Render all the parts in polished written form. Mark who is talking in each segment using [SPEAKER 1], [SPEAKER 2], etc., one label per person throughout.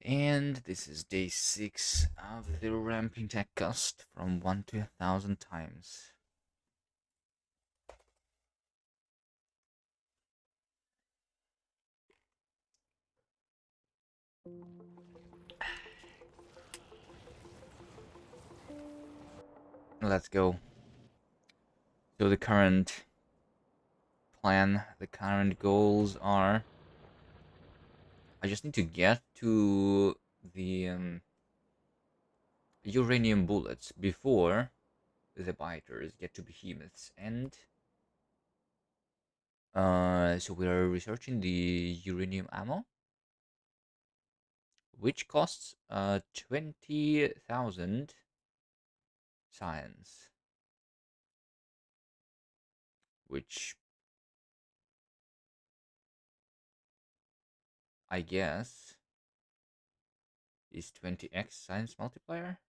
[SPEAKER 1] And this is day 6 of the ramping tech cost from 1 to 1,000 times. Let's go. So the current plan, the current goals are... I just need to get to the uranium bullets before the biters get to behemoths. And so we are researching the uranium ammo, which costs 20,000 science, which I guess is 20x science multiplier.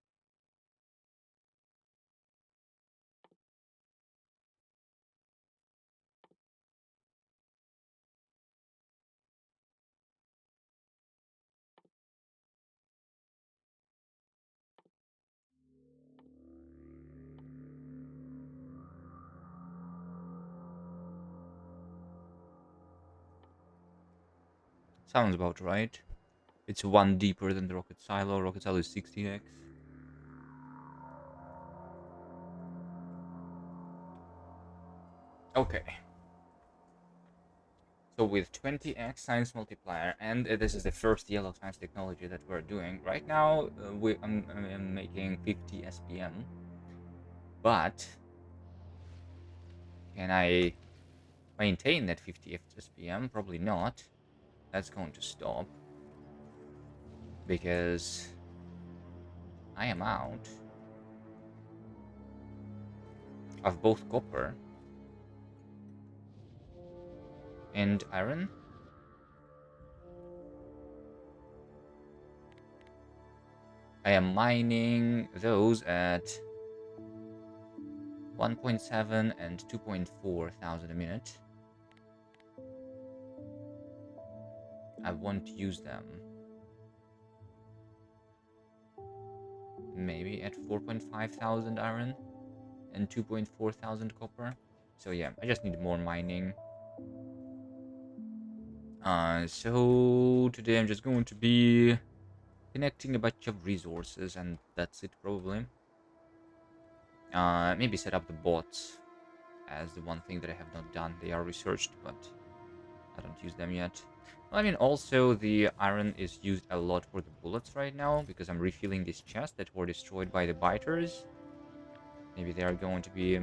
[SPEAKER 1] Sounds about right. It's one deeper than the rocket silo. Rocket silo is 16x. Okay. So with 20x science multiplier, and this is the first yellow science technology that we're doing right now. I'm making 50 SPM, but can I maintain that 50 SPM? Probably not. That's going to stop because I am out of both copper and iron. I am mining those at 1.7 and 2.4 thousand a minute. I won't use them. Maybe at 4.5 thousand iron and 2.4 thousand copper. So yeah, I just need more mining. So today I'm just going to be connecting a bunch of resources, and that's it probably. Maybe set up the bots as the one thing that I have not done. They are researched, but I don't use them yet. I mean, also the iron is used a lot for the bullets right now because I'm refilling these chests that were destroyed by the biters. Maybe they are going to be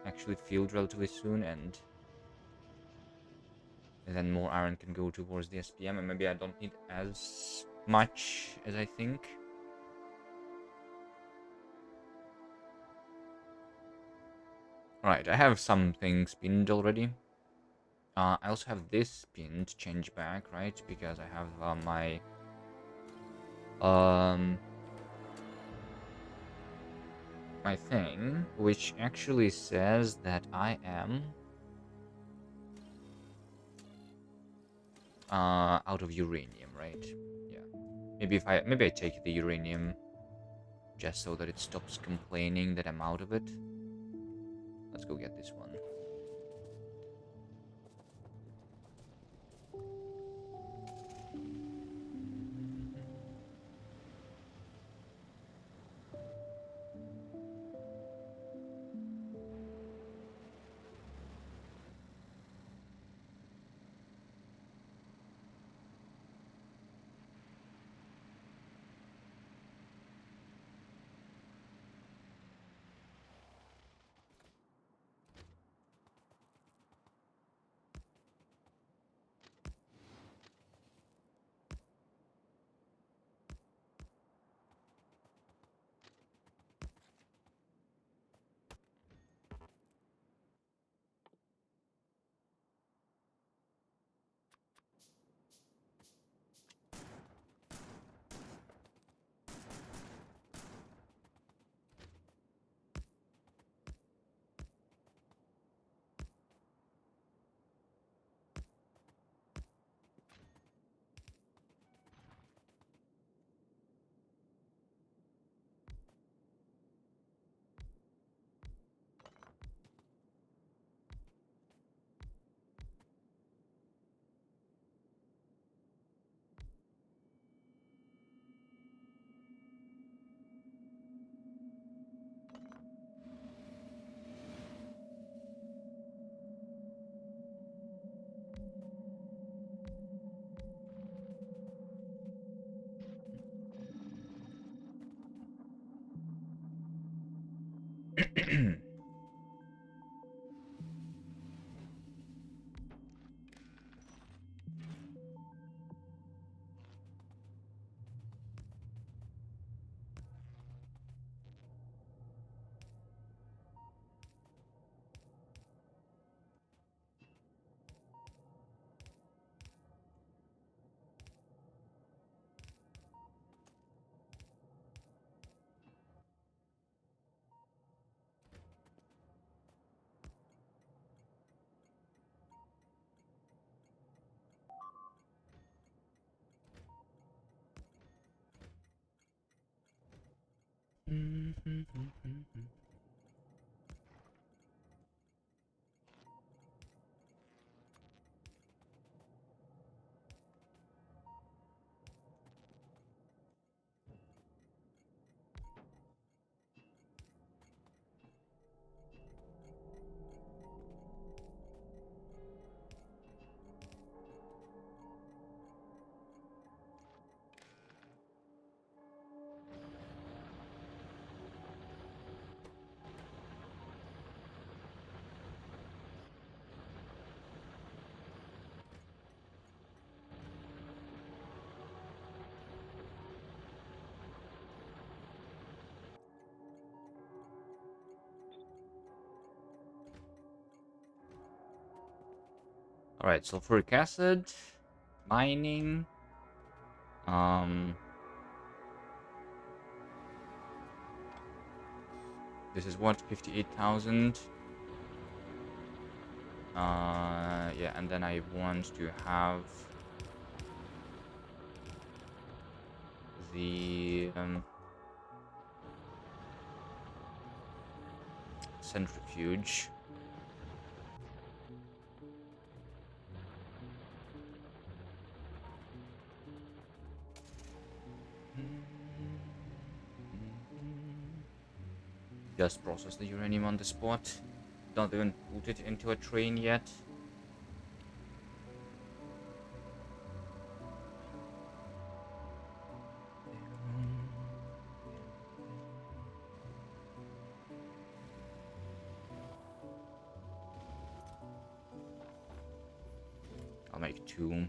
[SPEAKER 1] actually filled relatively soon, and then more iron can go towards the SPM, and maybe I don't need as much as I think. Alright, I have some things pinned already. I also have this pinned, change back, right? Because I have my my thing, which actually says that I am out of uranium, right? Yeah. Maybe I take the uranium just so that it stops complaining that I'm out of it. Let's go get this one. All right, sulfuric acid, mining. This is what, 58,000. Yeah, and then I want to have the centrifuge. Just process the uranium on the spot. Don't even put it into a train yet. I'll make 2.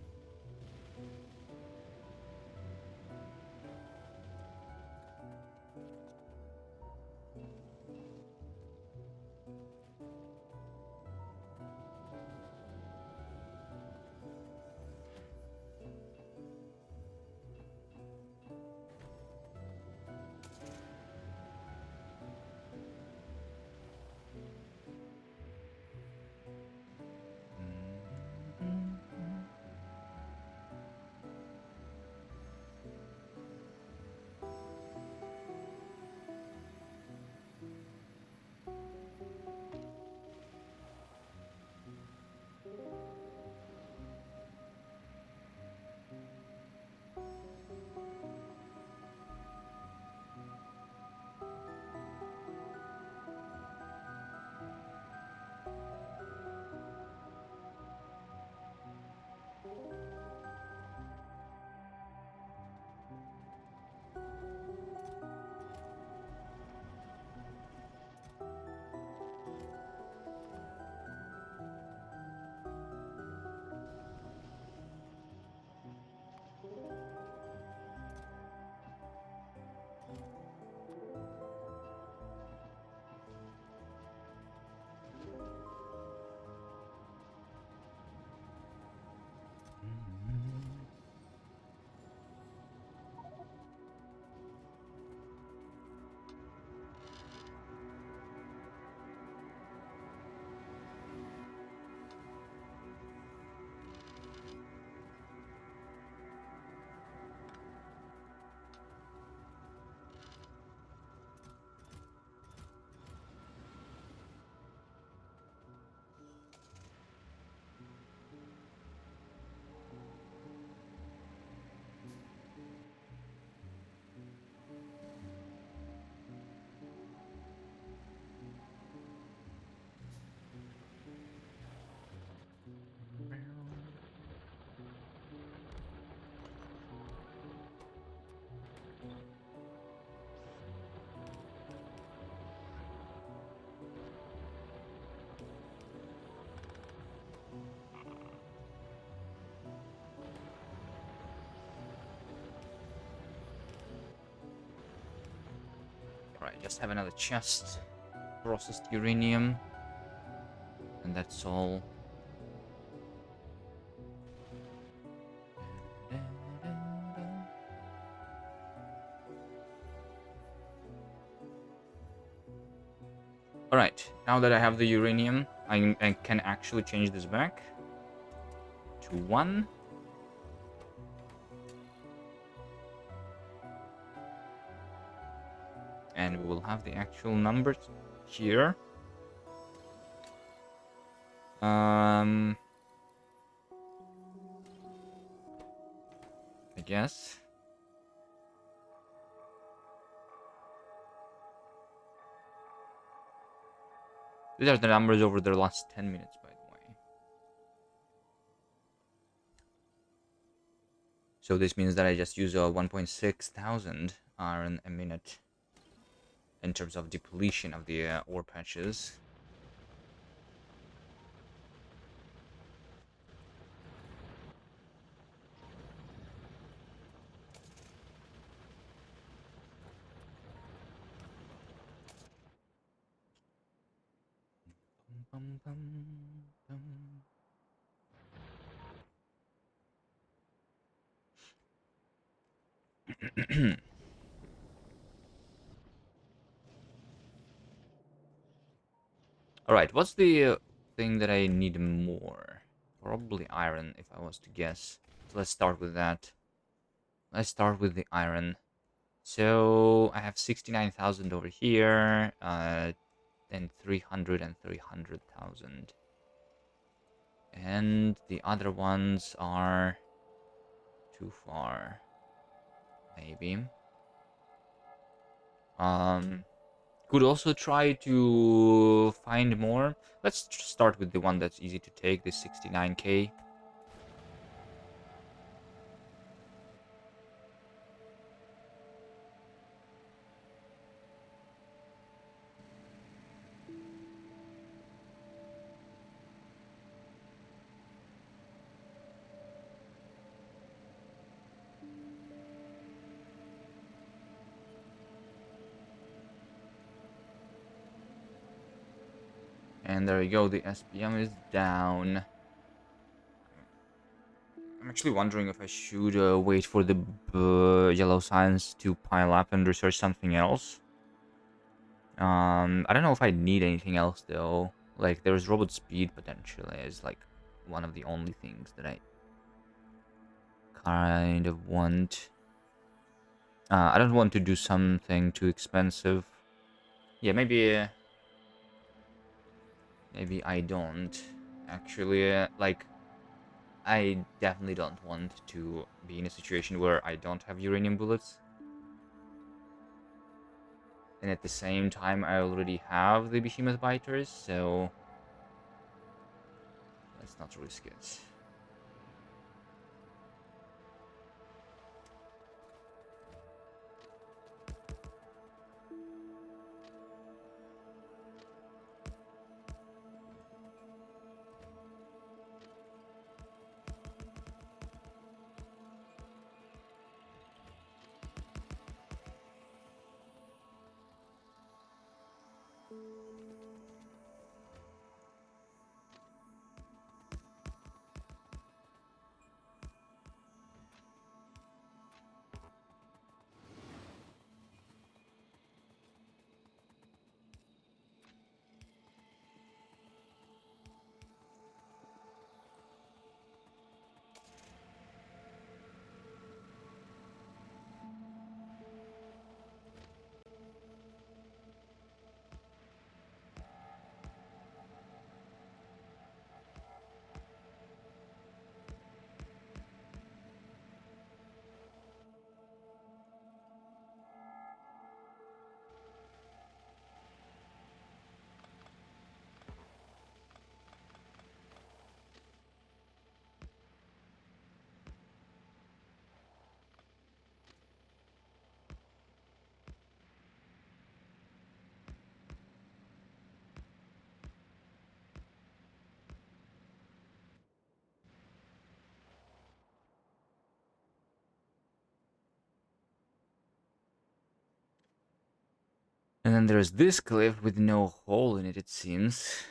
[SPEAKER 1] just have another chest. Processed uranium. And that's all. Alright, now that I have the uranium, I can actually change this back to 1. And we will have the actual numbers here. I guess. These are the numbers over the last 10 minutes, by the way. So this means that I just use 1.6 thousand iron a minute in terms of depletion of the ore patches. Bum, bum, bum. Alright, what's the thing that I need more? Probably iron, if I was to guess. So let's start with that. Let's start with the iron. So I have 69,000 over here, and 300 and 300,000. And the other ones are too far. Maybe. Could also try to find more. Let's start with the one that's easy to take, the 69k. And there you go, the SPM is down. I'm actually wondering if I should wait for the yellow signs to pile up and research something else. I don't know if I need anything else though. Like, there's robot speed potentially is like one of the only things that I kind of want. I don't want to do something too expensive. Yeah, maybe I don't. Actually, like, I definitely don't want to be in a situation where I don't have uranium bullets. And at the same time, I already have the behemoth biters, so let's not risk it. And then there's this cliff with no hole in it, it seems.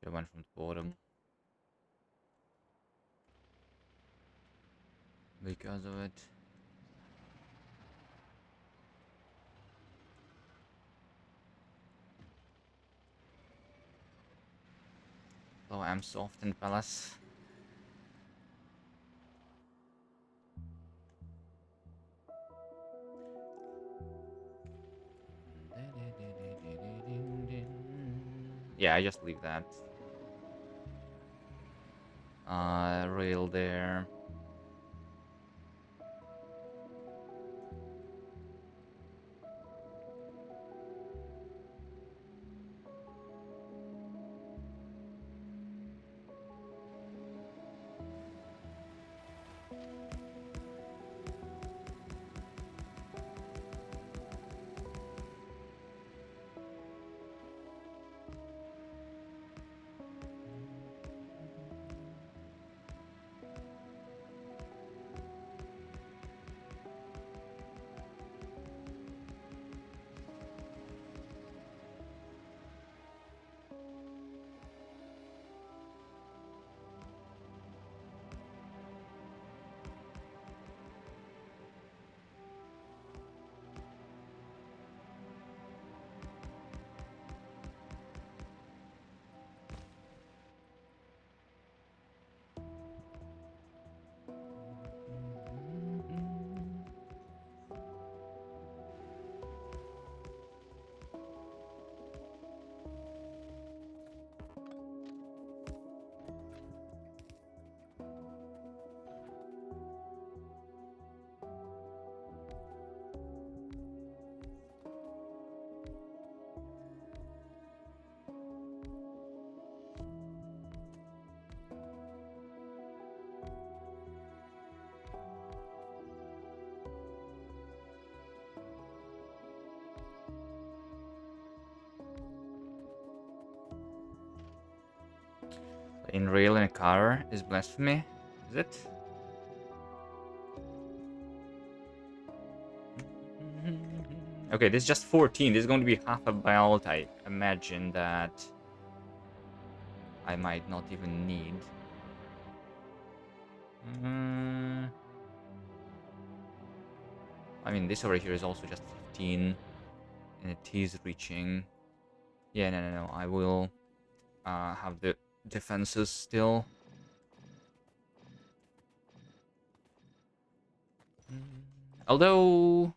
[SPEAKER 1] I went from the bottom. Because of it. Oh, I'm soft in Palace. Yeah, I just leave that. Rail there. In rail in a car is blasphemy, is it? Okay, this is just 14. This is going to be half a belt. I imagine that I might not even need. I mean, this over here is also just 15. And it is reaching. Yeah, no. I will have the defenses still. Although...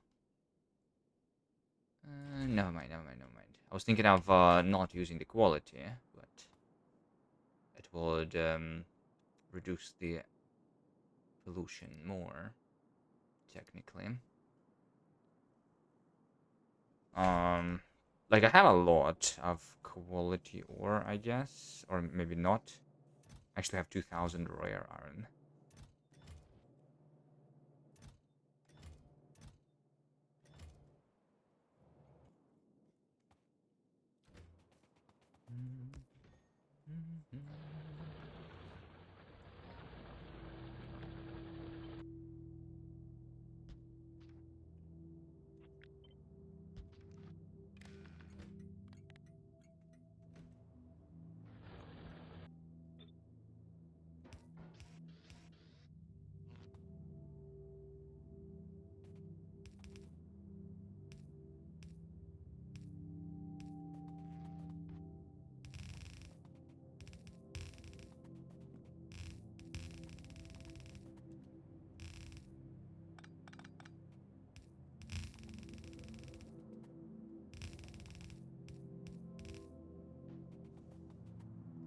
[SPEAKER 1] never mind. I was thinking of not using the quality, but it would reduce the pollution more, technically. Like I have a lot of quality ore, I guess, or maybe not. I actually have 2,000 rare iron.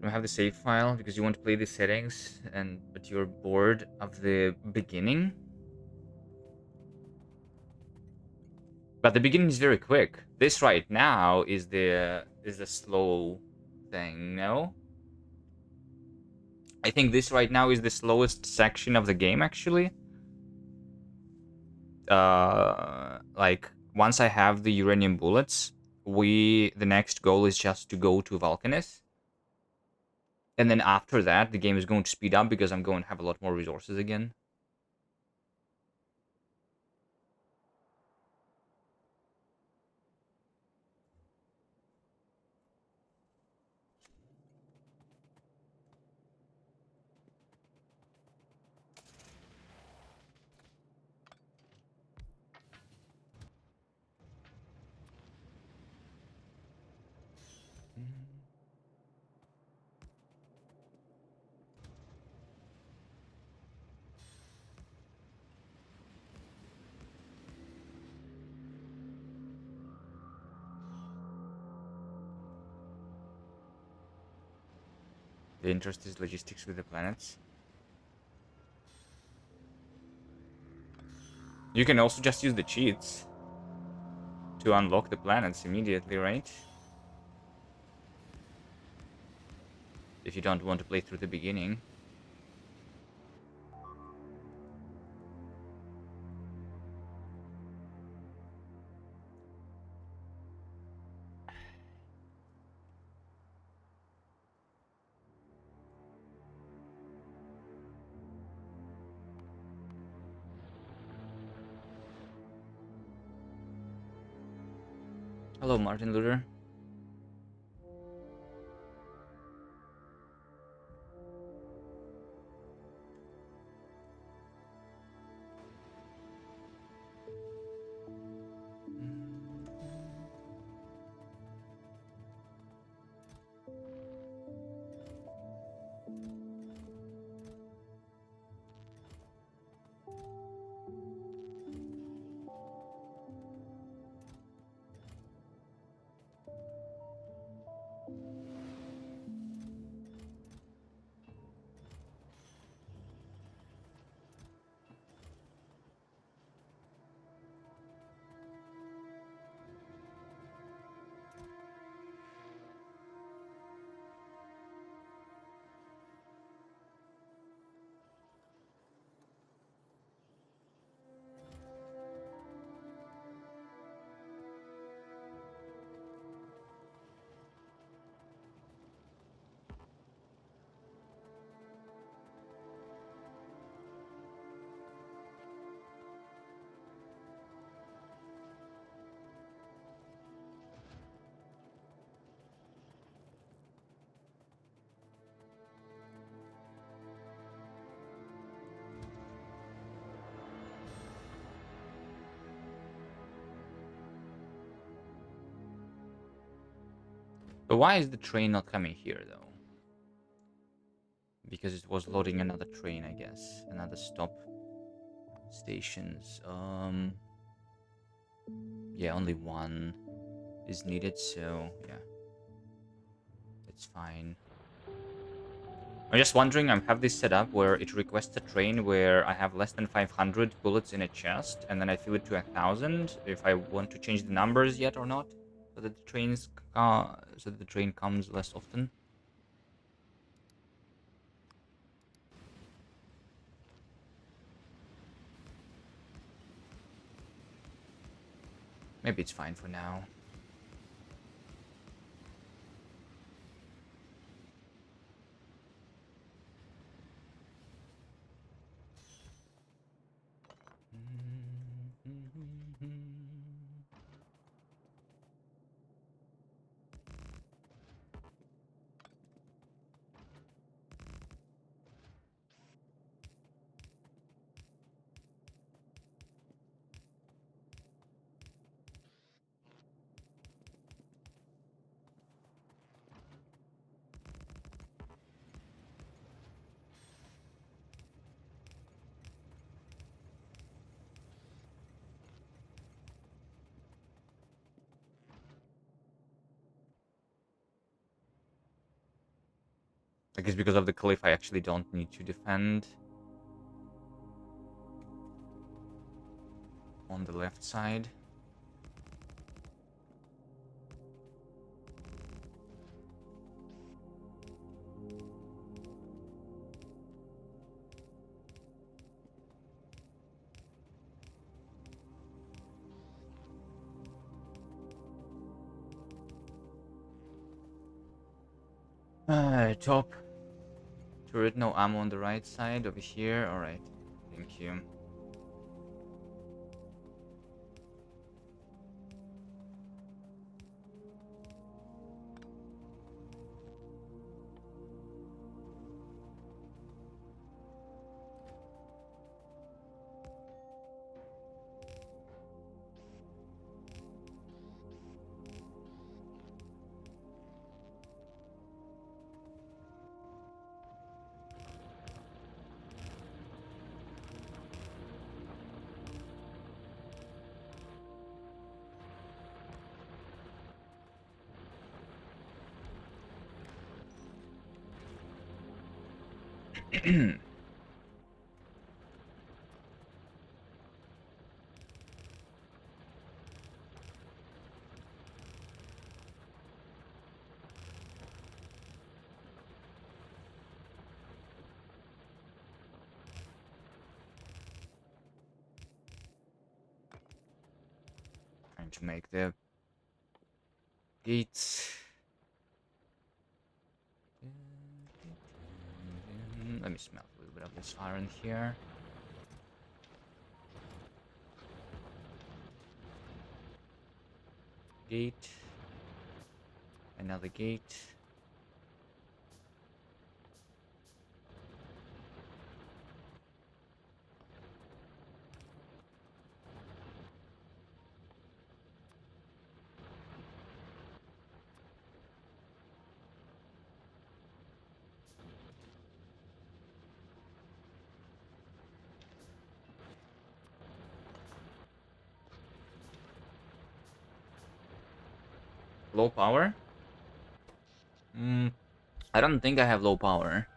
[SPEAKER 1] You have the save file because you want to play the settings, but you're bored of the beginning. But the beginning is very quick. This right now is the slow thing, no? I think this right now is the slowest section of the game, actually. Like, once I have the uranium bullets, the next goal is just to go to Vulcanus. And then after that, the game is going to speed up because I'm going to have a lot more resources again. The interest is logistics with the planets. You can also just use the cheats to unlock the planets immediately, right? If you don't want to play through the beginning. Hello, Martin Luther. But why is the train not coming here, though? Because it was loading another train, I guess. Another stop. Stations. Yeah, only one is needed, so yeah. It's fine. I'm just wondering, I have this set up where it requests a train where I have less than 500 bullets in a chest, and then I fill it to 1,000. If I want to change the numbers yet or not, so that the train comes less often. Maybe it's fine for now. I guess because of the cliff, I actually don't need to defend on the left side. Top turret, no ammo on the right side over here. Alright, thank you. Trying to make the gates. Let me smelt a little bit of this iron here. Gate. Another gate. Low power? I don't think I have low power.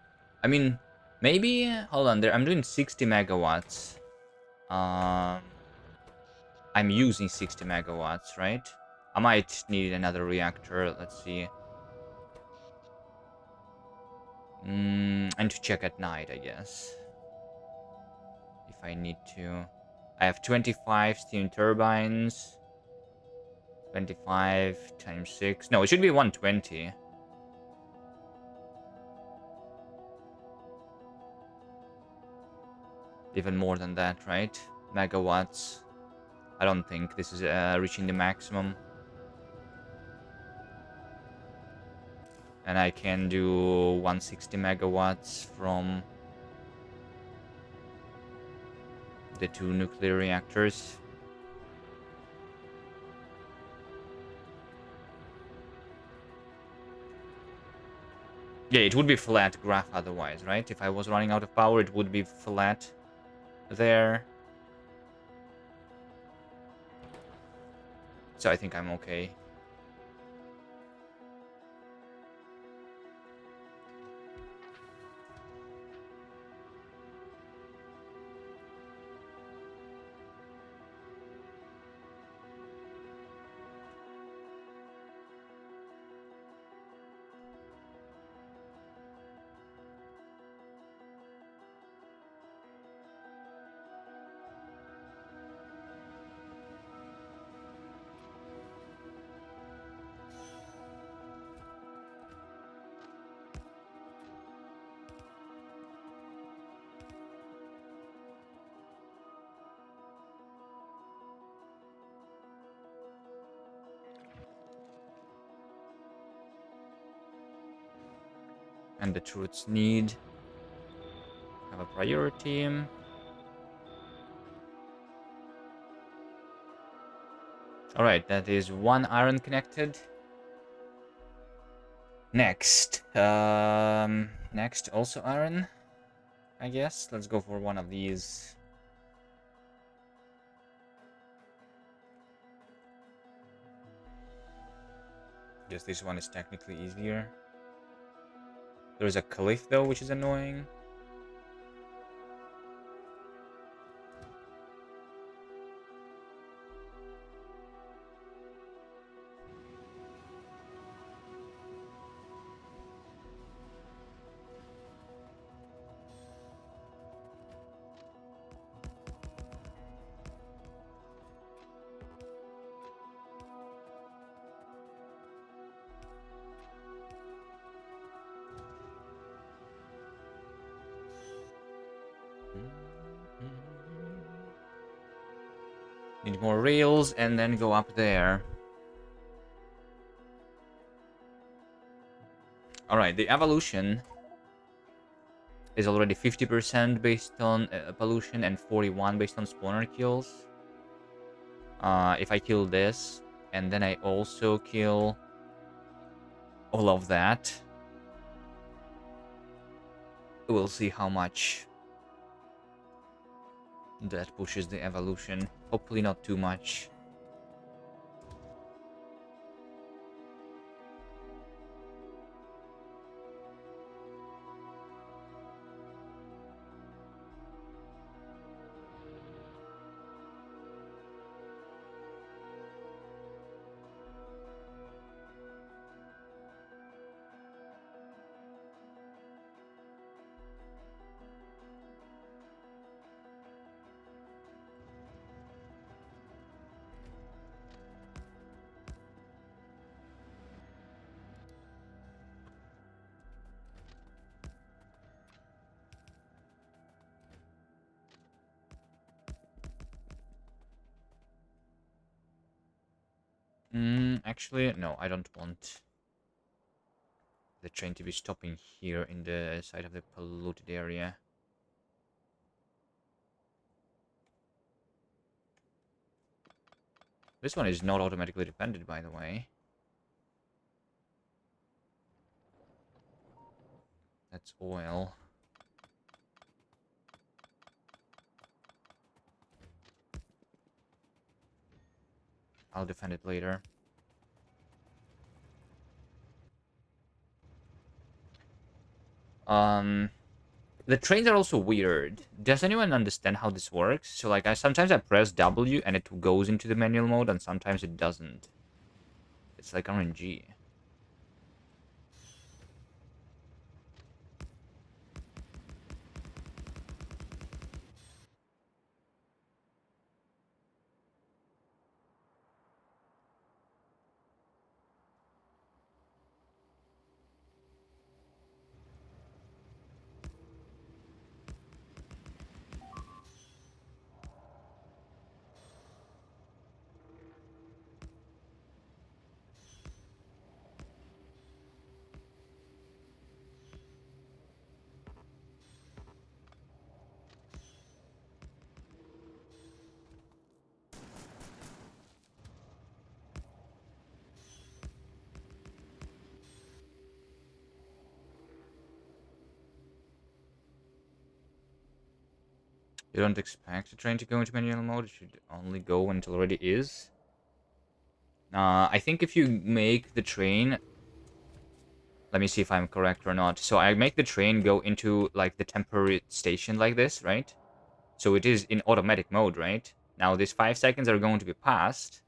[SPEAKER 1] I mean, maybe. Hold on, there. I'm doing 60 megawatts. Um, I'm using 60 megawatts, right? I might need another reactor. Let's see. And to check at night, I guess. If I need to. I have 25 steam turbines. 25 times 6. No, it should be 120. Even more than that, right? Megawatts. I don't think this is reaching the maximum. And I can do 160 megawatts from the 2 nuclear reactors. Yeah, it would be flat graph otherwise, right? If I was running out of power, it would be flat there. So I think I'm okay. And the troops need have a priority. Alright, that is 1 iron connected. Next. Next also iron, I guess. Let's go for one of these. Guess this one is technically easier. There's a cliff though, which is annoying. Find more rails and then go up there. Alright, the evolution is already 50% based on pollution and 41 based on spawner kills. If I kill this, and then I also kill all of that, we'll see how much that pushes the evolution. Hopefully not too much. Actually, no, I don't want the train to be stopping here in the side of the polluted area. This one is not automatically dependent, by the way. That's oil. I'll defend it later. The trains are also weird. Does anyone understand how this works? So like sometimes I press W and it goes into the manual mode and sometimes it doesn't. It's like RNG. You don't expect the train to go into manual mode. It should only go when it already is. I think if you make the train... Let me see if I'm correct or not. So I make the train go into like the temporary station like this, right? So it is in automatic mode, right? Now these 5 seconds are going to be passed.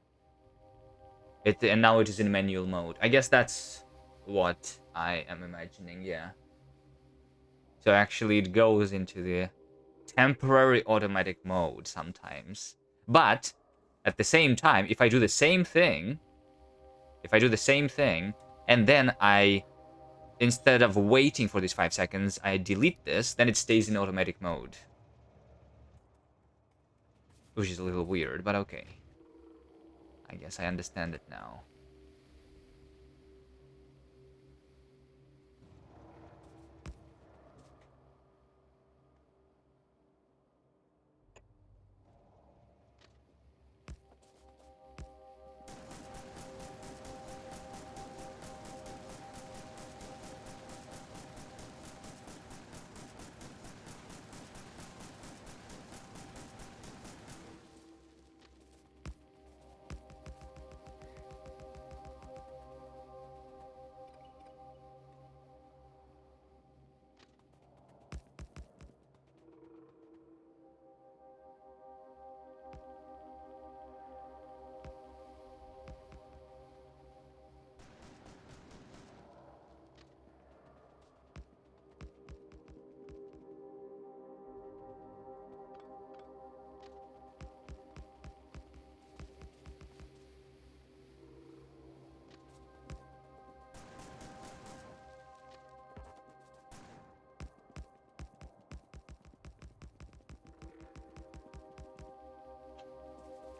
[SPEAKER 1] And now it is in manual mode. I guess that's what I am imagining, yeah. So actually it goes into the temporary automatic mode sometimes. But at the same time, if I do the same thing, and then instead of waiting for these 5 seconds, I delete this, then it stays in automatic mode. Which is a little weird, but okay. I guess I understand it now.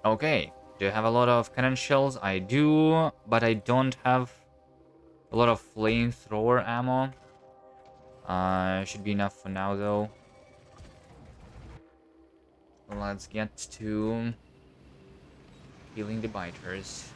[SPEAKER 1] Okay. Do I have a lot of cannon shells? I do, but I don't have a lot of flamethrower ammo. Should be enough for now, though. Let's get to killing the biters.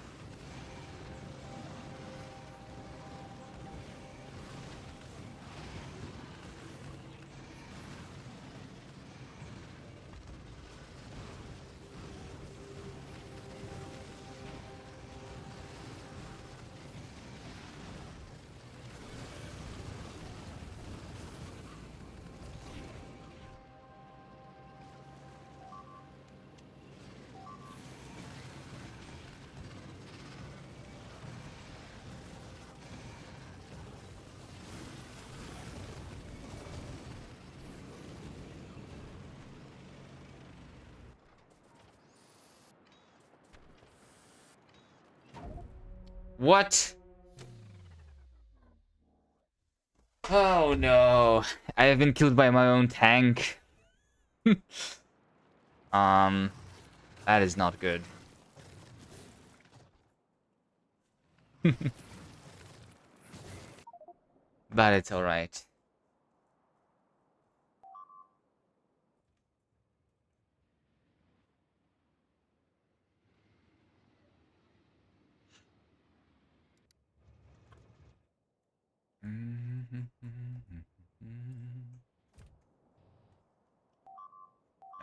[SPEAKER 1] What? Oh no. I have been killed by my own tank. um, that is not good. But it's alright.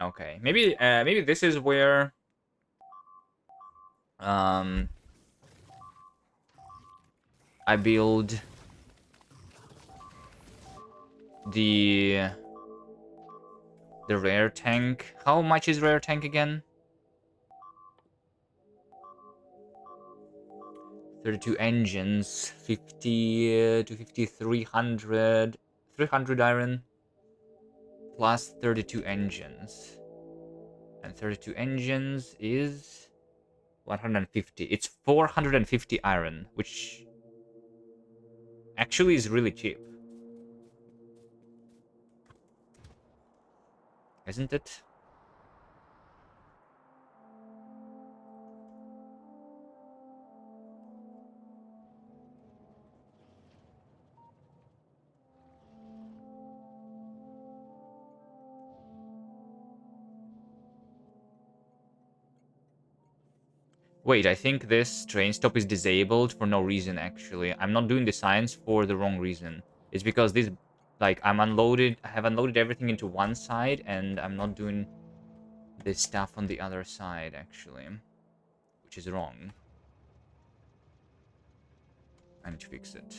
[SPEAKER 1] Okay, maybe this is where um I build the rare tank. How much is rare tank again? 32 engines, 50 to 50, 300 iron plus 32 engines. And 32 engines is 150. It's 450 iron, which actually is really cheap. Isn't it? Wait, I think this train stop is disabled for no reason, actually. I'm not doing the science for the wrong reason. It's because this, like, I have unloaded everything into one side, and I'm not doing this stuff on the other side, actually. Which is wrong. I need to fix it.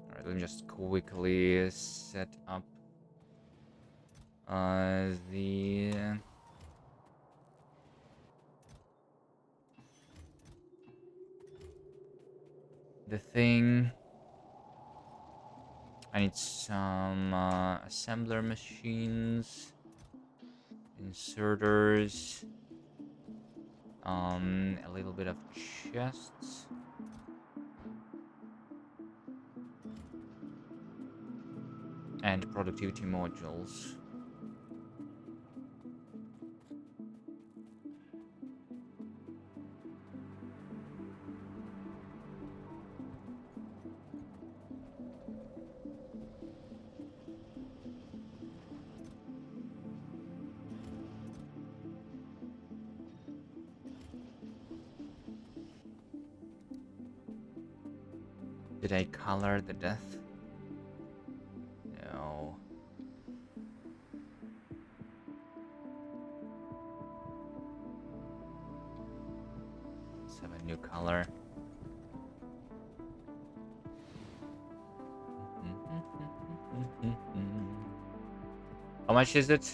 [SPEAKER 1] Alright, let me just quickly set up the thing. I need some assembler machines, inserters, a little bit of chests, and productivity modules. Did I color the death? No. Let's have a new color. How much is it?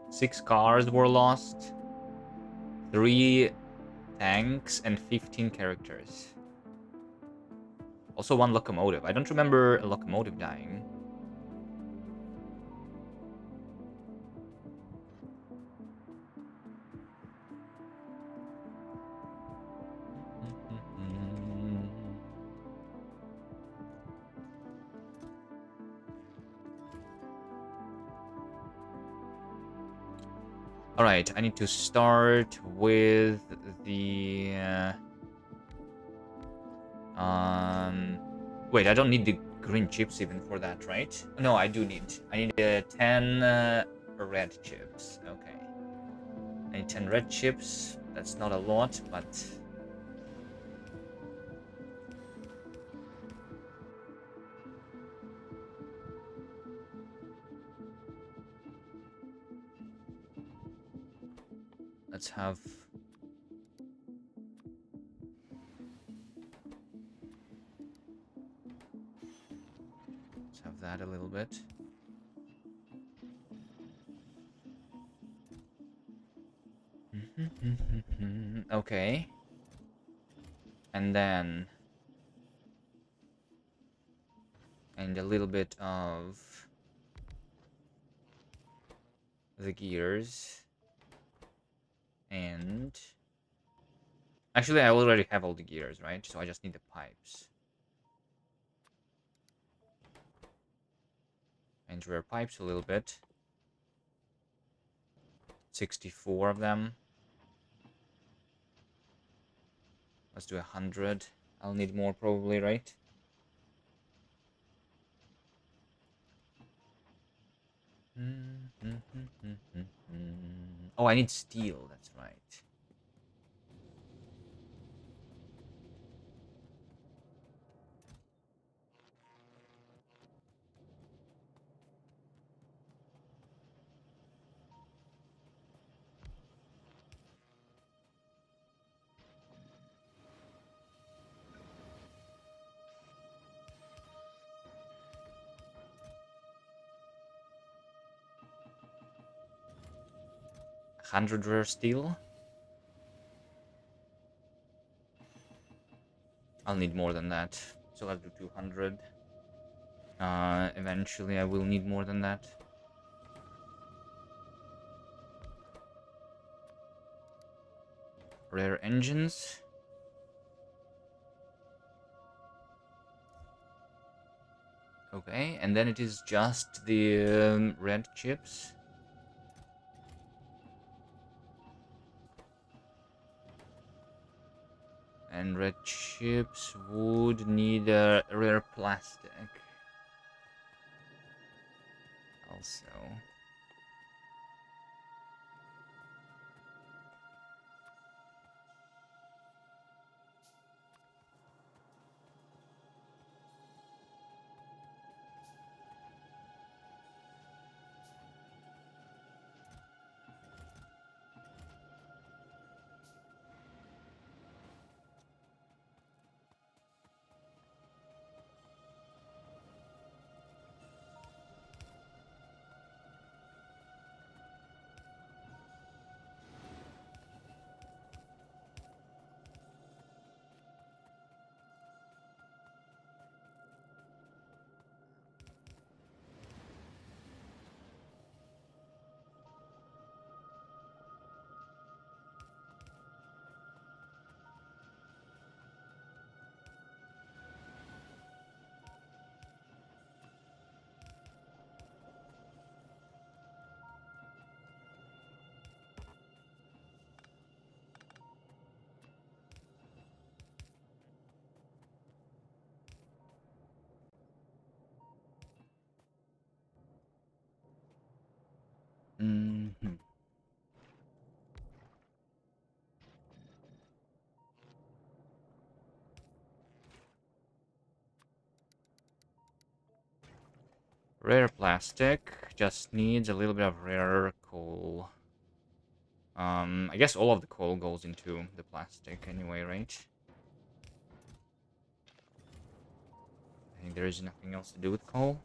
[SPEAKER 1] 6 cars were lost. 3 tanks and 15 characters. Also 1 locomotive. I don't remember a locomotive dying. All right, I need to start with the wait, I don't need the green chips even for that, right? No, I do need. I need 10 red chips. Okay. I need 10 red chips. That's not a lot, but let's have that a little bit. Okay. And then a little bit of the gears. And actually, I already have all the gears, right? So I just need the pipes. And rear pipes a little bit. 64 of them. Let's do 100. I'll need more probably, right? Oh, I need steel. That's right. 100 rare steel. I'll need more than that. So let's do 200. Eventually I will need more than that. Rare engines. Okay, and then it is just the red chips. And red chips would need a rare plastic. Also. Rare plastic just needs a little bit of rare coal. I guess all of the coal goes into the plastic anyway, right? I think there is nothing else to do with coal.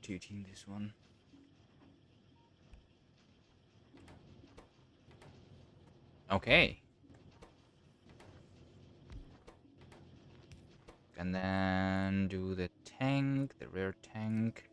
[SPEAKER 1] rotating this one. Okay. And then do the tank, the rear tank.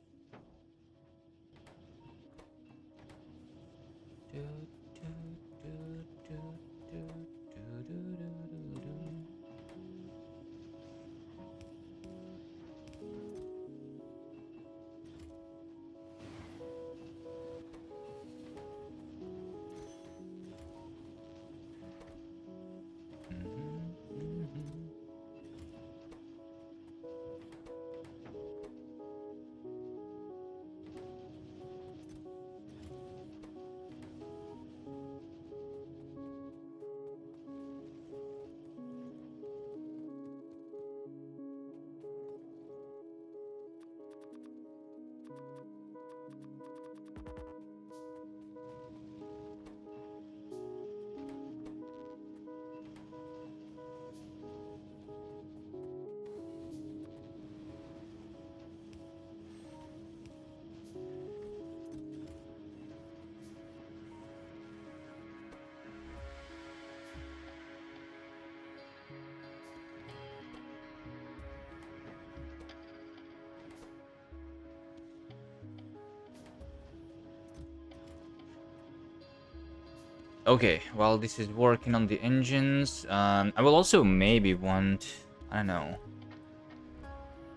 [SPEAKER 1] Okay, while this is working on the engines, I will also maybe want, I don't know,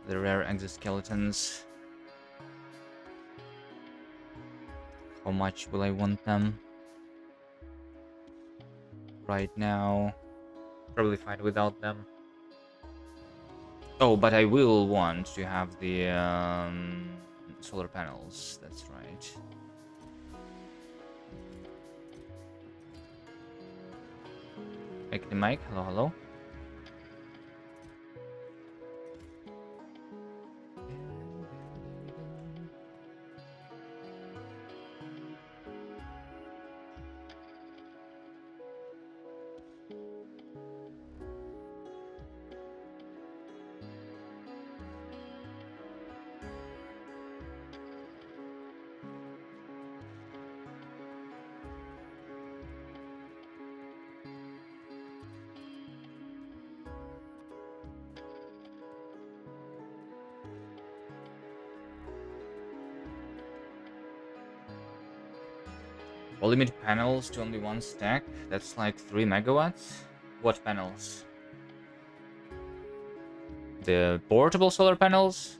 [SPEAKER 1] the rare exoskeletons. How much will I want them? Right now, probably fine without them. Oh, but I will want to have the solar panels. That's right. Make the mic. Hello, hello. We'll limit panels to only one stack. That's like 3 megawatts. What panels? The portable solar panels?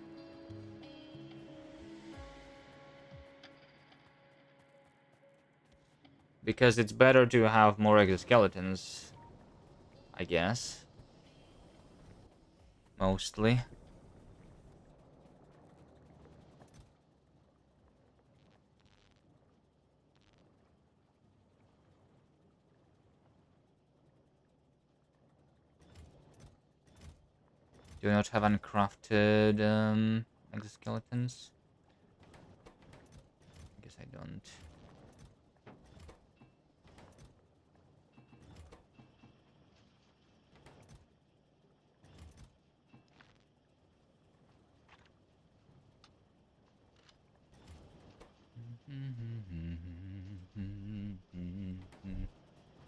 [SPEAKER 1] Because it's better to have more exoskeletons, I guess. Mostly. Do not have uncrafted exoskeletons? I guess I don't.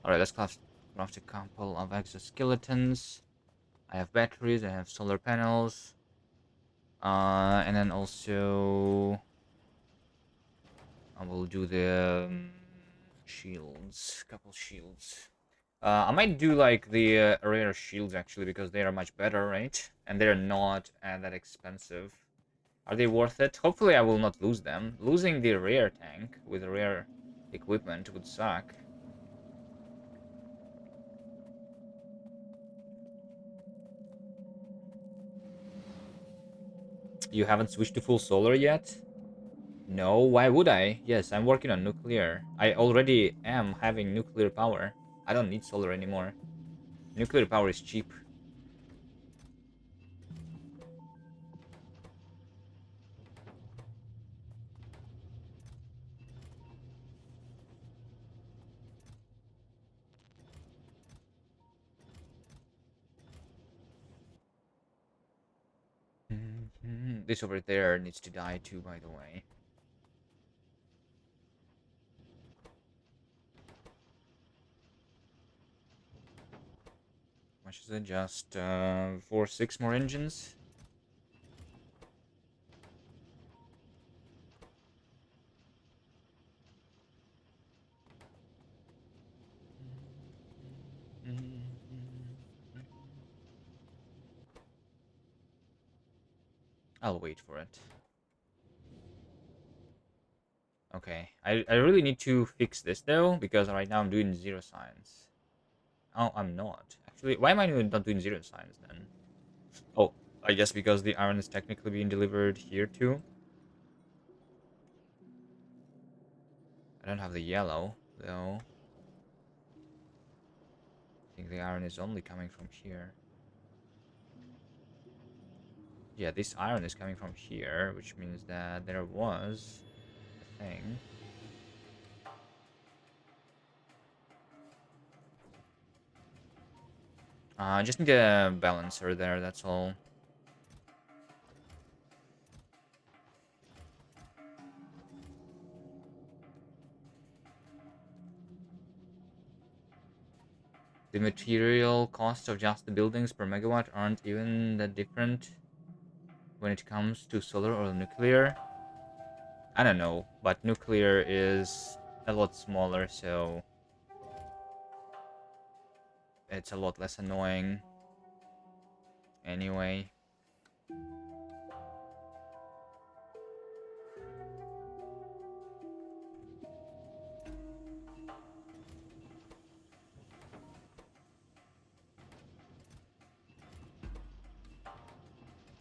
[SPEAKER 1] Alright, let's craft a couple of exoskeletons. I have batteries, I have solar panels. And then also I will do the shields, couple shields. I might do like the rare shields actually because they are much better, right? And they're not that expensive. Are they worth it? Hopefully I will not lose them. Losing the rare tank with rare equipment would suck. You haven't switched to full solar yet? No, why would I? Yes, I'm working on nuclear. I already am having nuclear power. I don't need solar anymore. Nuclear power is cheap. This over there needs to die too, by the way. How much is it? Just 6 more engines. I'll wait for it. Okay, I really need to fix this though, because right now I'm doing 0 science. Oh, I'm not. Actually, why am I not doing 0 science then? Oh, I guess because the iron is technically being delivered here too. I don't have the yellow, though. I think the iron is only coming from here. Yeah, this iron is coming from here, which means that there was a thing. I just need a balancer there, that's all. The material costs of just the buildings per megawatt aren't even that different when it comes to solar or nuclear. I don't know, but nuclear is a lot smaller, so it's a lot less annoying anyway.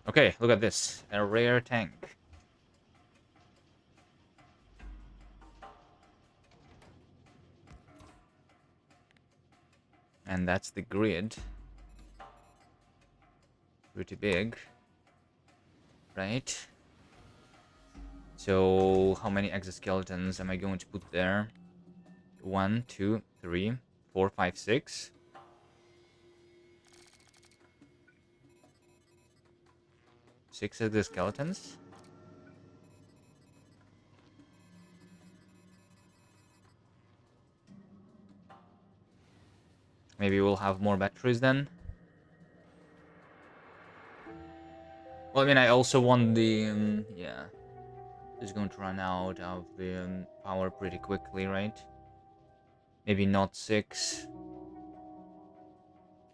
[SPEAKER 1] Okay, look at this. A rare tank. And that's the grid. Pretty big. Right? So, how many exoskeletons am I going to put there? 1, 2, 3, 4, 5, 6. 6 exoskeletons? Maybe we'll have more batteries then. Well, I mean, I also want the... yeah. It's going to run out of the power pretty quickly, right? Maybe not 6.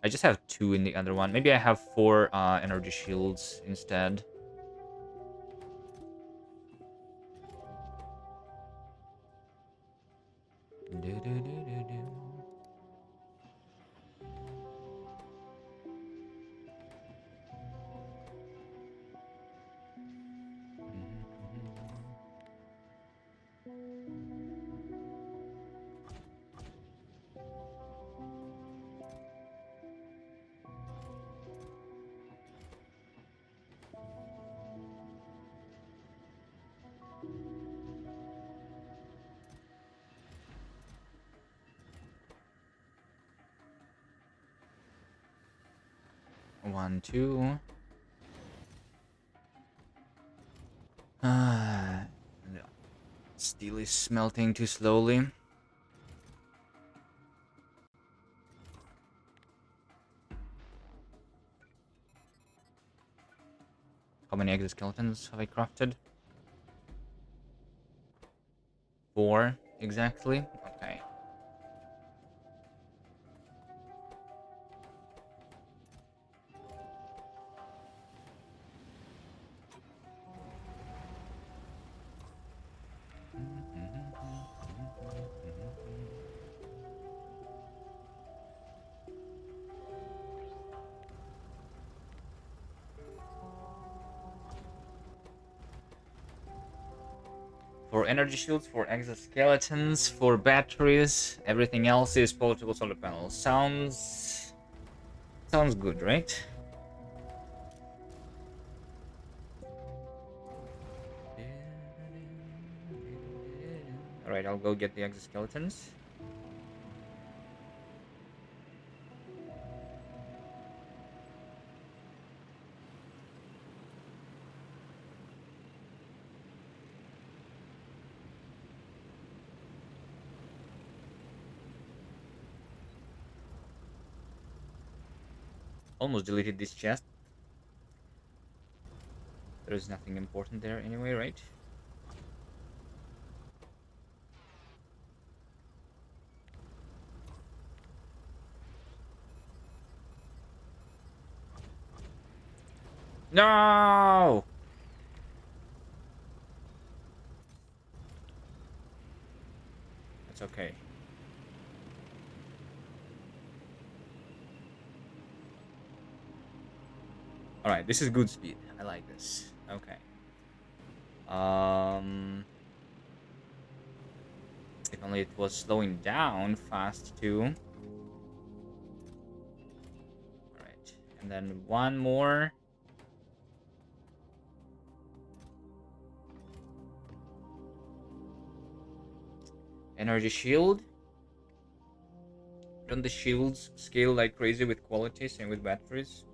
[SPEAKER 1] I just have 2 in the other one. Maybe I have 4 energy shields instead. One, 2. No. Steel is smelting too slowly. How many exoskeletons have I crafted? 4, exactly. Okay. For energy shields, for exoskeletons, for batteries, everything else is portable solar panels. Sounds good, right? Alright, I'll go get the exoskeletons. Almost deleted this chest. There is nothing important there anyway, right? No! That's okay. Alright, this is good speed. I like this. Okay. If only it was slowing down fast too. Alright. And then one more. Energy shield. Don't the shields scale like crazy with quality, same with batteries?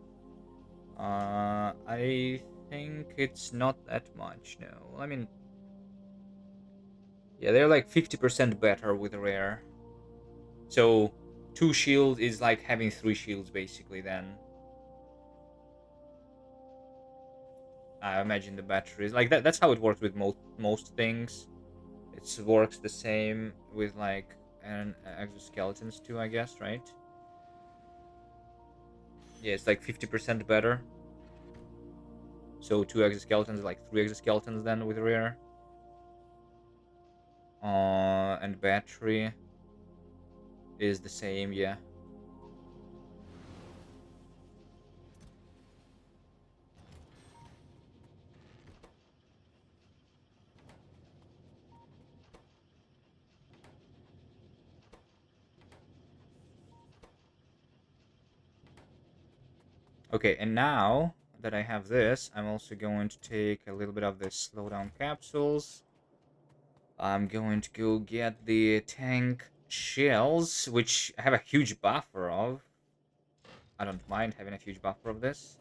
[SPEAKER 1] I think it's not that much, no. I mean, yeah, they're like 50% better with rare. So, 2 shields is like having 3 shields, basically, then. I imagine the batteries. Like, that's how it works with most things. It works the same with, like, and exoskeletons too, I guess, right? Yeah, it's like 50% better. So 2 exoskeletons, like 3 exoskeletons then with rare. And battery is the same, yeah. Okay, and now that I have this, I'm also going to take a little bit of the slowdown capsules. I'm going to go get the tank shells, which I have a huge buffer of. I don't mind having a huge buffer of this.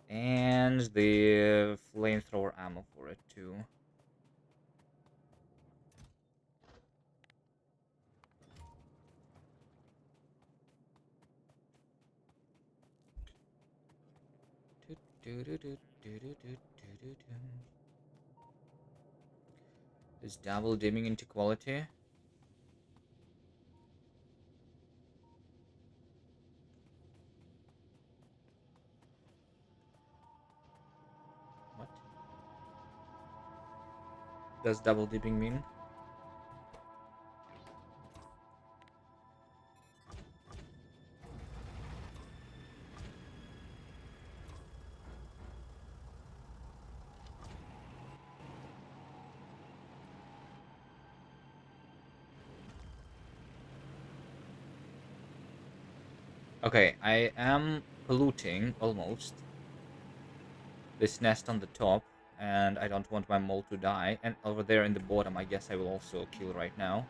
[SPEAKER 1] And the flamethrower ammo for it too. Is double dimming into quality? What does double dipping mean? Okay, I am polluting almost this nest on the top, and I don't want my mole to die. And over there in the bottom, I guess I will also kill right now.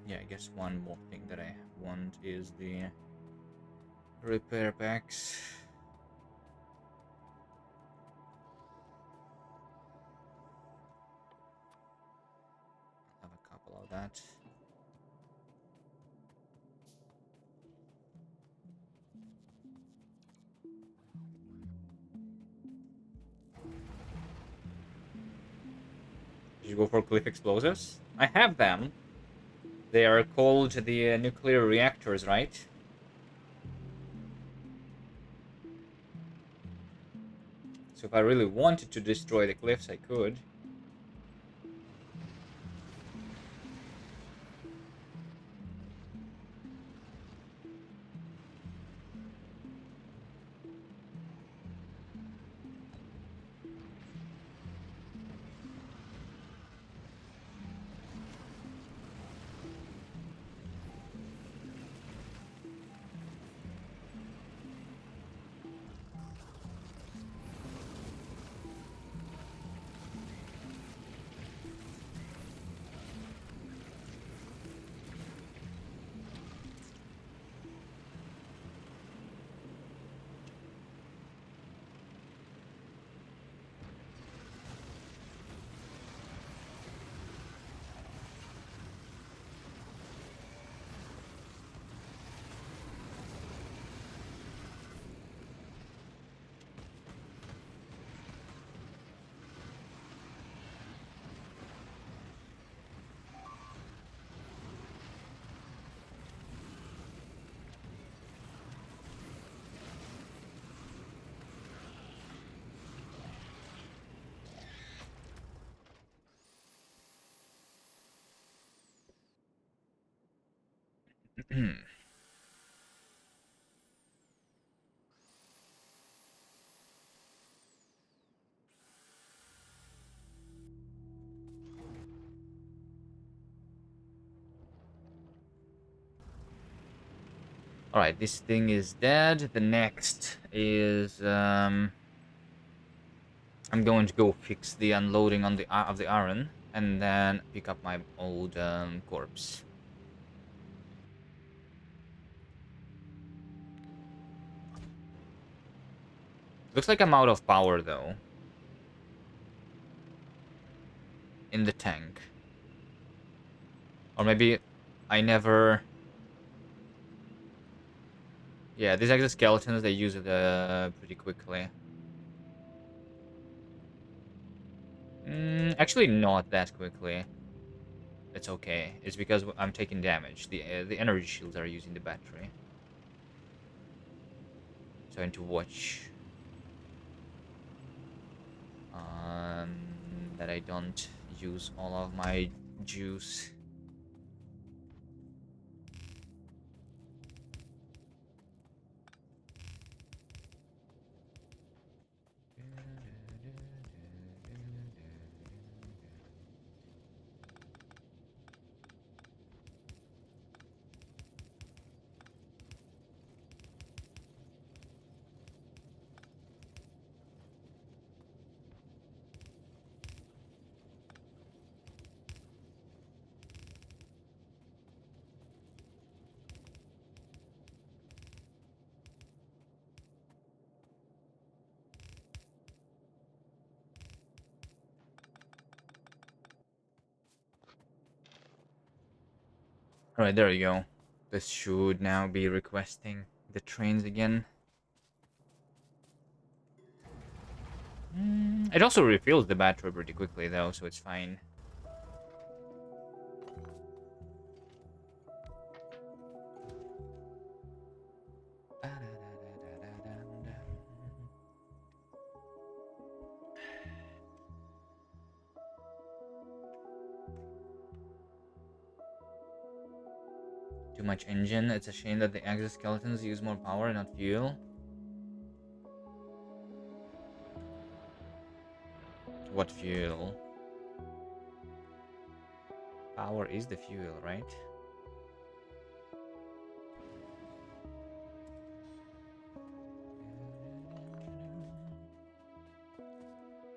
[SPEAKER 1] Yeah, I guess one more thing that I want is the repair packs. I'll have a couple of that. you go for cliff explosives? I have them. They are called the nuclear reactors, right? So if I really wanted to destroy the cliffs, I could. Alright, this thing is dead. The next is I'm going to go fix the unloading on the of the iron and then pick up my old corpse. Looks like I'm out of power though. In the tank. Or maybe I never... Yeah, these exoskeletons, they use it pretty quickly. Actually, not that quickly. It's okay. It's because I'm taking damage. The energy shields are using the battery. So I need to watch that I don't use all of my juice. Alright, there you go. This should now be requesting the trains again. It also refills the battery pretty quickly though, so it's fine. Too much engine. It's a shame that the exoskeletons use more power, not fuel. What fuel? Power is the fuel, right?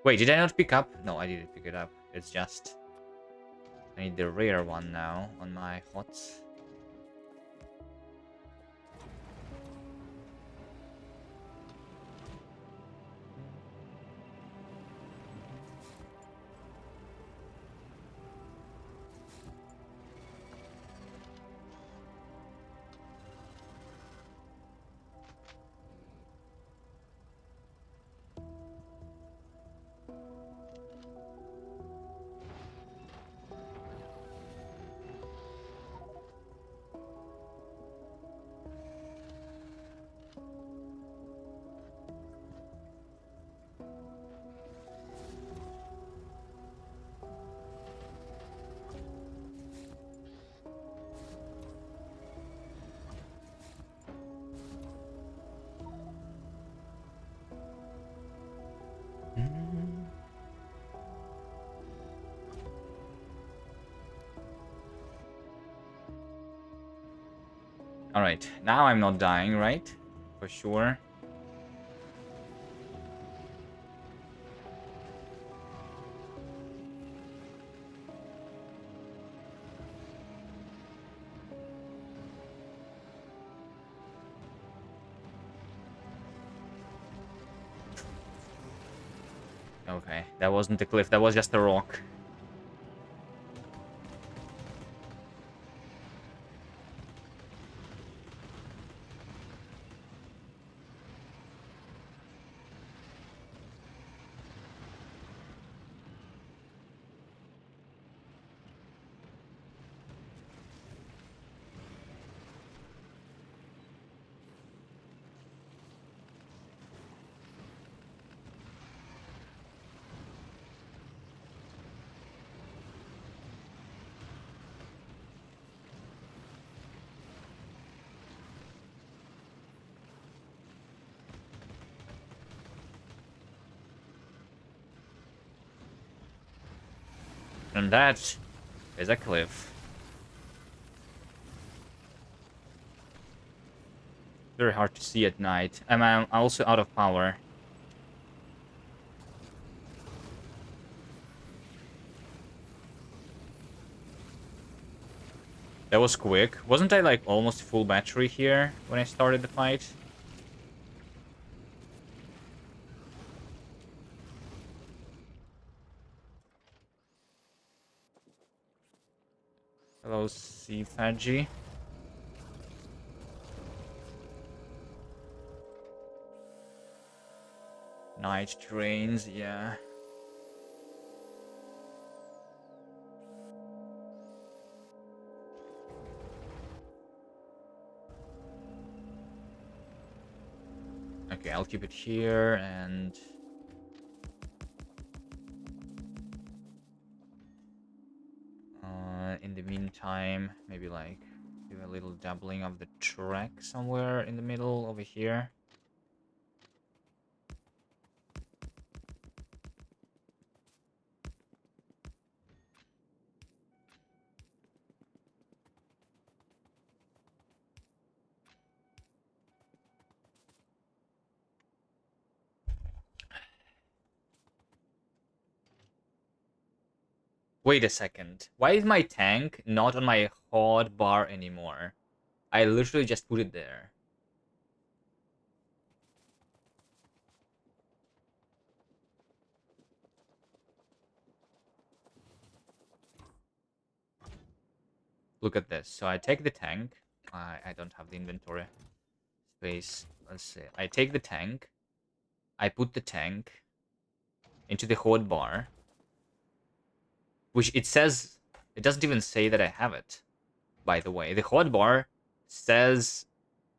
[SPEAKER 1] Wait, did I not pick up? No, I didn't pick it up. It's just... I need the rare one now on my HOTS. Alright, now I'm not dying, right? For sure. Okay, that wasn't a cliff, that was just a rock. And that is a cliff. Very hard to see at night. And I'm also out of power. That was quick. Wasn't I like almost full battery here when I started the fight? Hello, Sea Fadgy. Night trains, yeah. Okay, I'll keep it here and... in the meantime, maybe like do a little doubling of the track somewhere in the middle over here. Wait a second. Why is my tank not on my hot bar anymore? I literally just put it there. Look at this. So I take the tank. I don't have the inventory space. Let's see. I take the tank. I put the tank into the hot bar. Which it says... It doesn't even say that I have it. By the way. The hot bar says...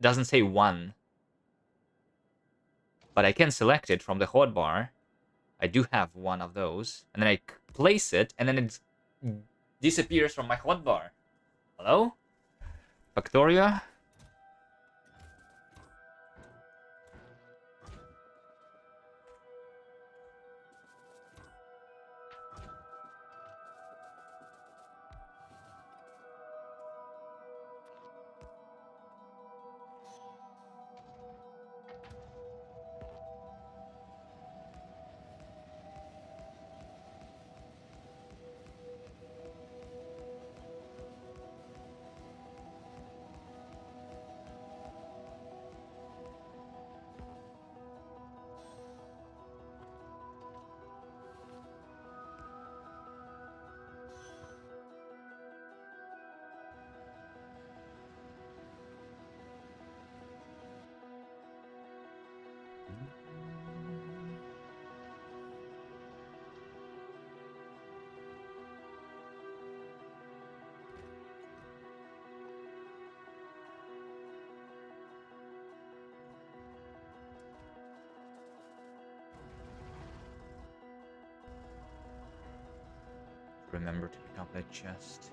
[SPEAKER 1] Doesn't say 1. But I can select it from the hotbar. I do have one of those. And then I place it, and then it disappears from my hotbar. Hello? Factorio? Remember to pick up that chest.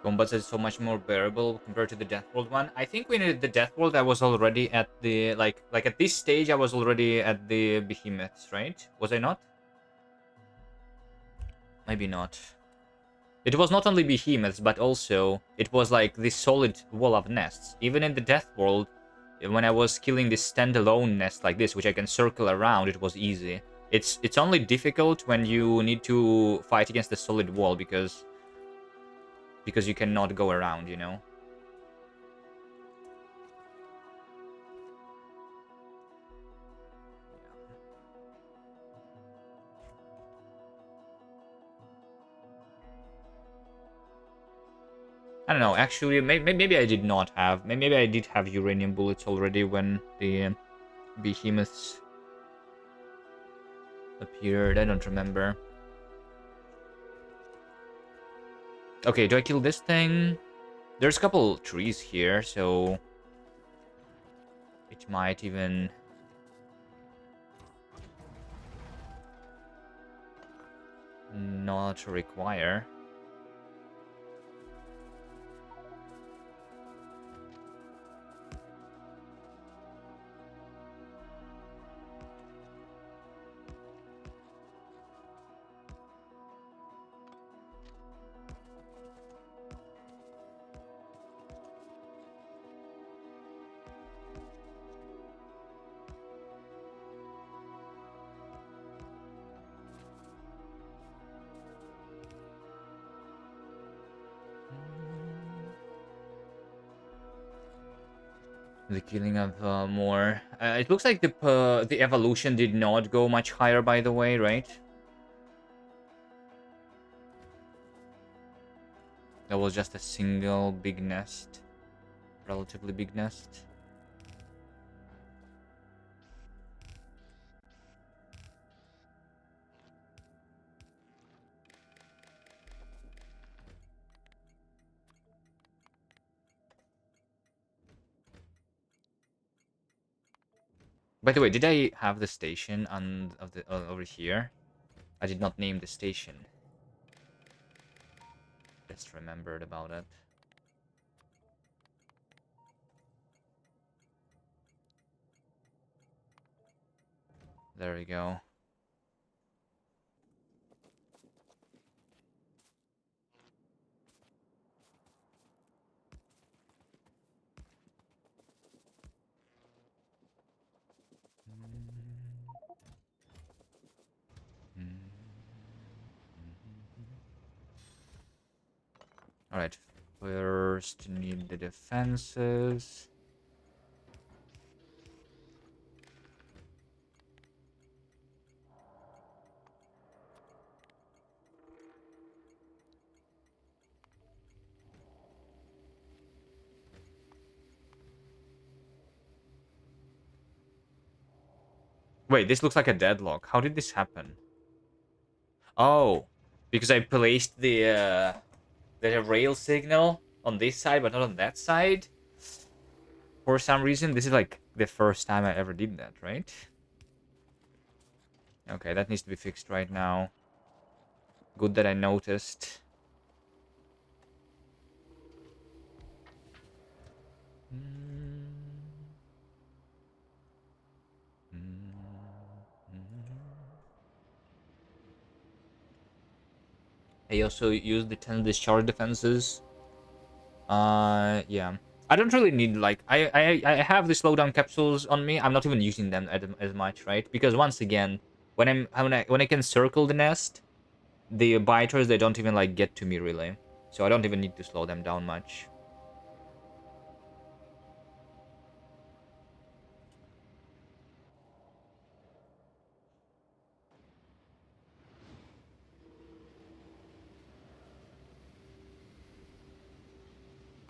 [SPEAKER 1] Combats is so much more bearable compared to the Death World one. I think when the Death World, I was already at the like at this stage, I was already at the behemoths, right? Was I not? Maybe not. It was not only behemoths, but also it was like this solid wall of nests. Even in the Death World, when I was killing this standalone nest like this, which I can circle around, it was easy. It's only difficult when you need to fight against the solid wall because you cannot go around, you know. I don't know. Actually, maybe I did not have. Maybe I did have uranium bullets already when the behemoths appeared. I don't remember. Okay, do I kill this thing? There's a couple trees here, so it might even not require. The killing of more. It looks like the evolution did not go much higher, by the way, right? That was just a single big nest, relatively big nest. By the way, did I have the station on of the over here? I did not name the station. Just remembered about it. There we go. Alright, first need the defenses. Wait, this looks like a deadlock. How did this happen? Oh, because I placed the rail signal on this side, but not on that side. For some reason, this is like the first time I ever did that, right? Okay, that needs to be fixed right now. Good that I noticed. I also use the 10 discharge defenses. Yeah. I don't really need like I have the slowdown capsules on me. I'm not even using them as much, right? Because once again, when I can circle the nest, the biters they don't even like get to me really. So I don't even need to slow them down much.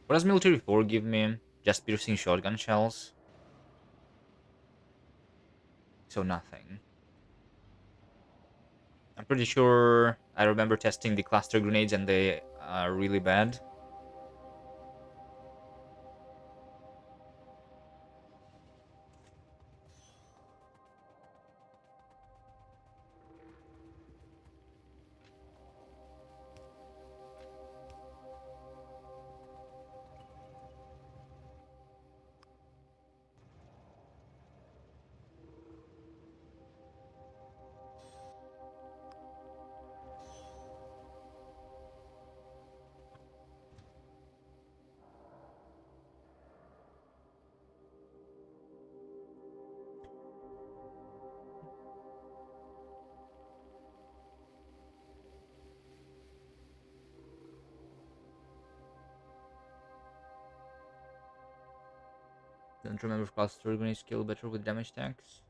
[SPEAKER 1] What does military 4 give me? Just piercing shotgun shells. So nothing. I'm pretty sure I remember testing the cluster grenades and they are really bad. Don't remember if cluster grenades kill better with damage tanks.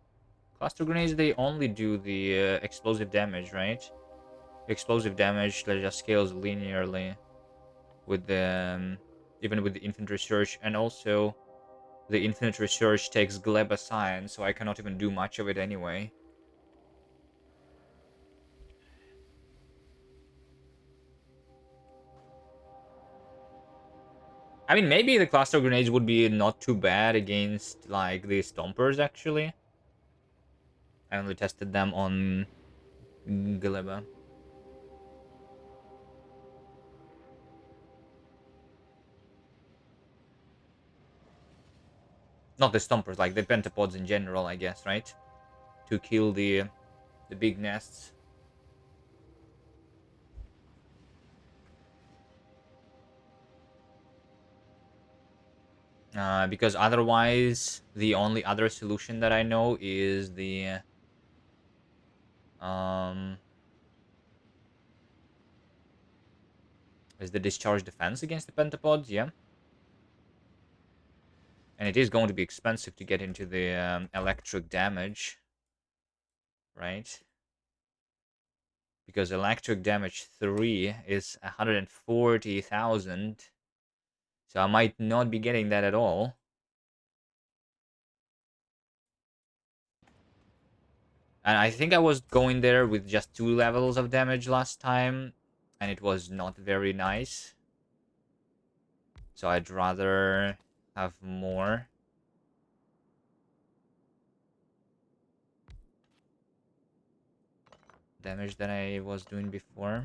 [SPEAKER 1] Cluster grenades, they only do the explosive damage, right? Explosive damage that just scales linearly with the even with the infinite research, and also the infinite research takes Gleba science, so I cannot even do much of it anyway. I mean, maybe the cluster grenades would be not too bad against like the stompers. Actually, I only tested them on Gleba. Not the stompers, like the pentapods in general, I guess, right? To kill the big nests. Because otherwise, the only other solution that I know um is the discharge defense against the pentapods. Yeah, and it is going to be expensive to get into the electric damage, right? Because electric damage 3 is 140,000, so I might not be getting that at all. And I think I was going there with just 2 levels of damage last time, and it was not very nice. So I'd rather have more damage than I was doing before.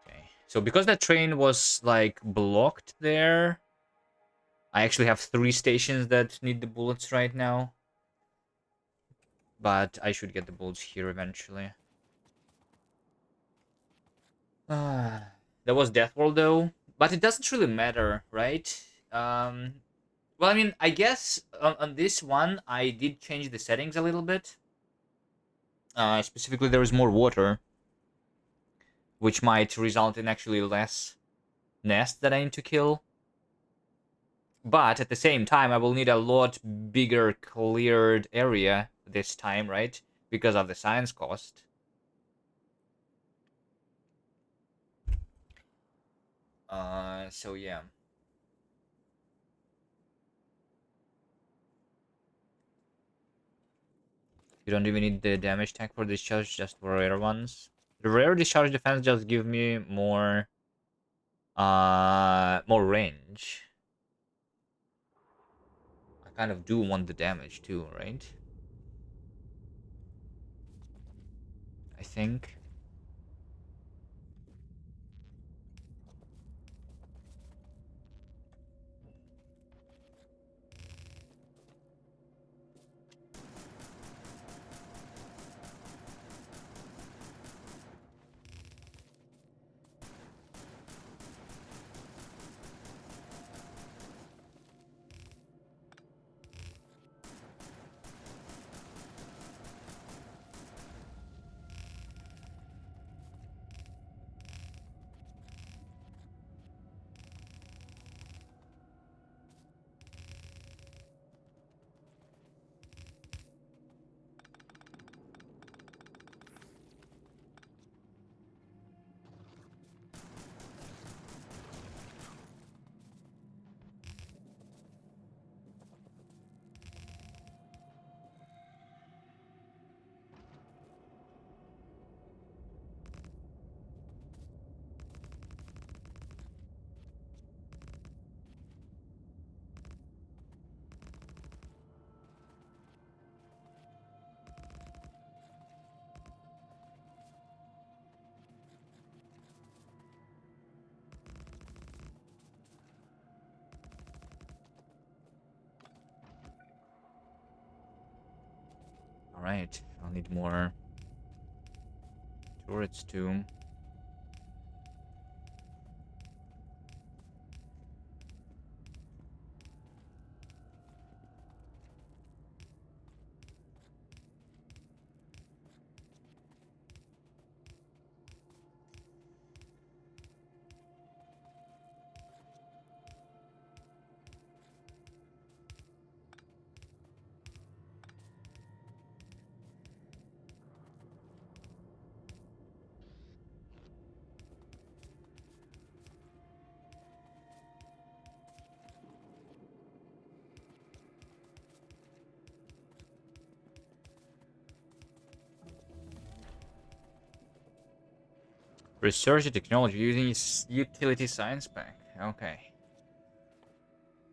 [SPEAKER 1] Okay. So because that train was like blocked there, I actually have 3 stations that need the bullets right now. But I should get the bullets here eventually. That was Death World though, but it doesn't really matter, right? Well, I mean, I guess on this one I did change the settings a little bit. Specifically, there is more water, which might result in actually less nests that I need to kill. But at the same time, I will need a lot bigger cleared area this time, right? Because of the science cost. So yeah. You don't even need the damage tank for discharge, just for rare ones. The rare discharge defense just give me more range. I kind of do want the damage too, right? I think. Right. I'll need more turrets too. Research and technology using utility science pack. Okay.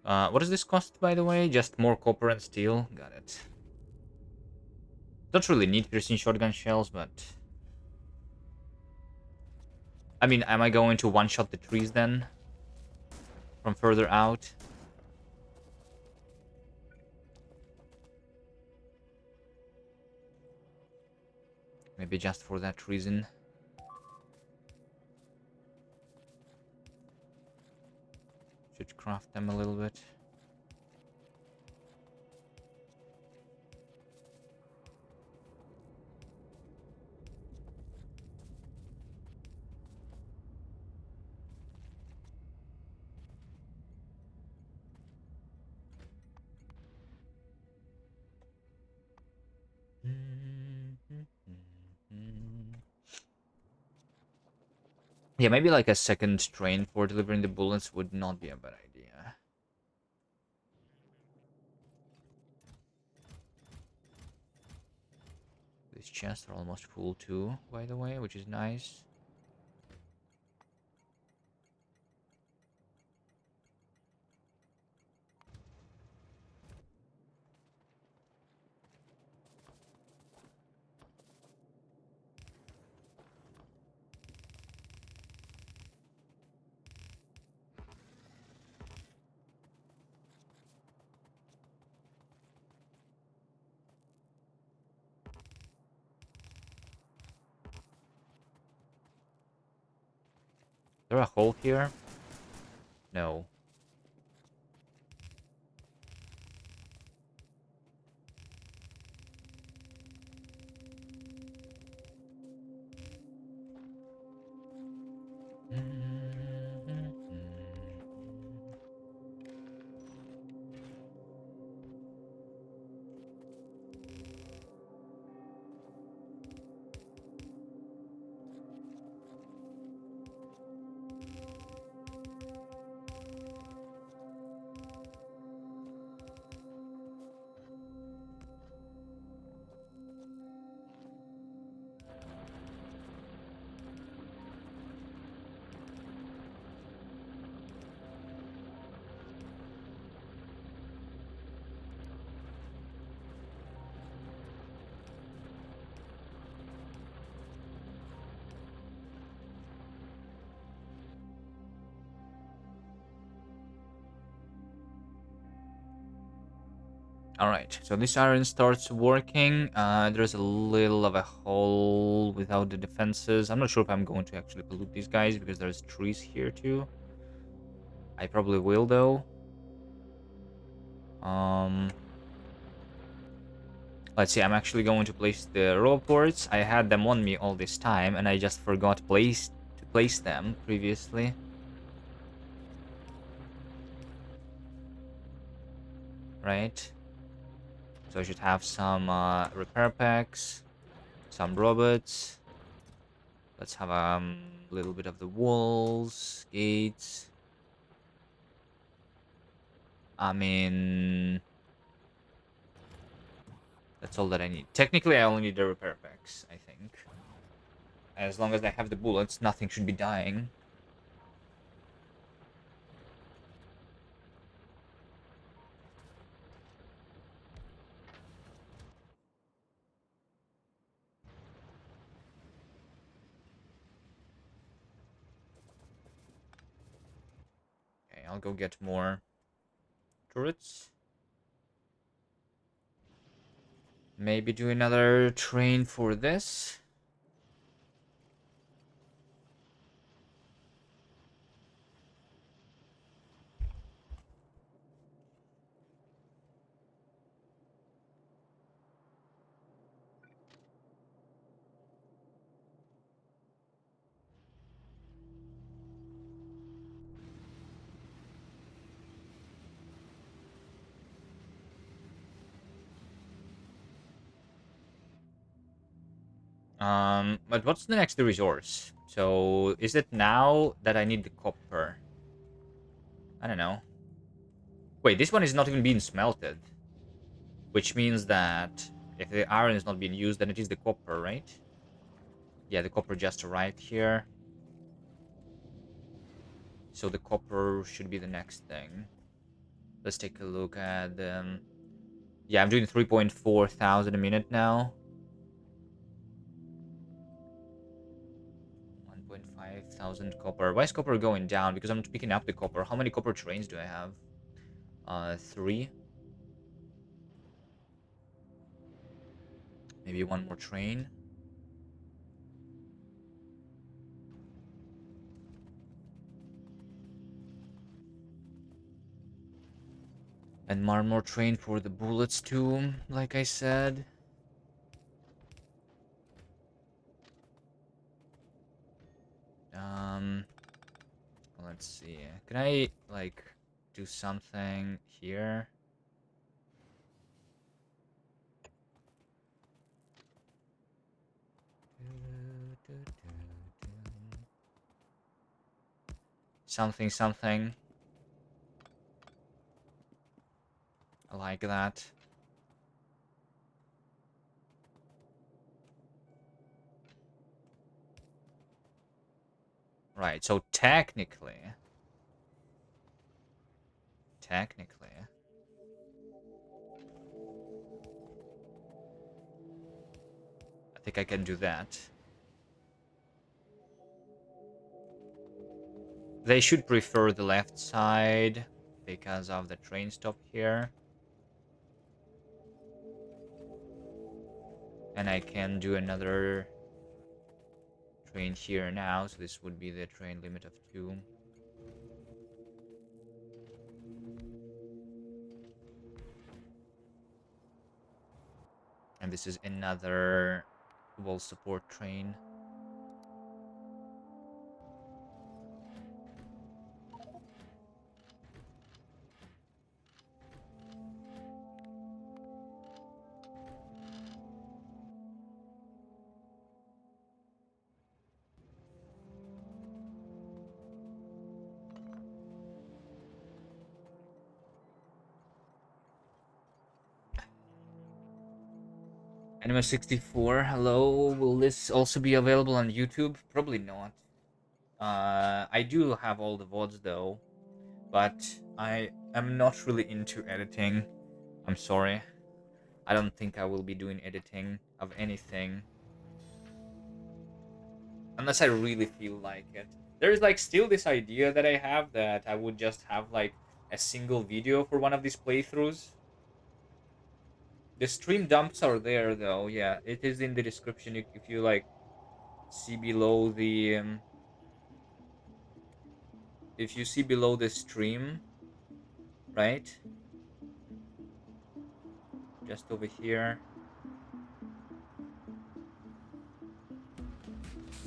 [SPEAKER 1] What does this cost, by the way? Just more copper and steel. Got it. Don't really need piercing shotgun shells, but I mean, am I going to one-shot the trees then? From further out? Maybe just for that reason. Should craft them a little bit. Yeah, maybe like a second train for delivering the bullets would not be a bad idea. These chests are almost full too, by the way, which is nice. Is there a hole here? No. Alright, so this iron starts working. There's a little of a hole without the defenses. I'm not sure if I'm going to actually pollute these guys because there's trees here too. I probably will though. Um, let's see, I'm actually going to place the roboports. I had them on me all this time and I just forgot to place them previously. Right? So I should have some repair packs, some robots. Let's have a little bit of the walls, gates. I mean, that's all that I need. Technically, I only need the repair packs, I think. As long as I have the bullets, nothing should be dying. Okay, I'll go get more turrets. Maybe do another train for this. But what's the next resource? So is it now that I need the copper? I don't know. Wait, this one is not even being smelted. Which means that if the iron is not being used, then it is the copper, right? Yeah, the copper just arrived here. So the copper should be the next thing. Let's take a look at yeah, I'm doing 3.4 thousand a minute now. 1.5 thousand copper. Why is copper going down? Because I'm picking up the copper. How many copper trains do I have? 3. Maybe one more train. And one more train for the bullets too, like I said. Um, let's see. Can I, like, do something here? Something, something. I like that. Right, so technically, I think I can do that. They should prefer the left side because of the train stop here. And I can do another train here now, so this would be the train limit of 2. And this is another wall support train. Anima 64, hello. Will this also be available on YouTube? Probably not. I do have all the VODs though, but I am not really into editing. I'm sorry. I don't think I will be doing editing of anything unless I really feel like it. There is like still this idea that I have that I would just have like a single video for one of these playthroughs. The stream dumps are there though. Yeah, it is in the description if you like see below the if you see below the stream, right? Just over here.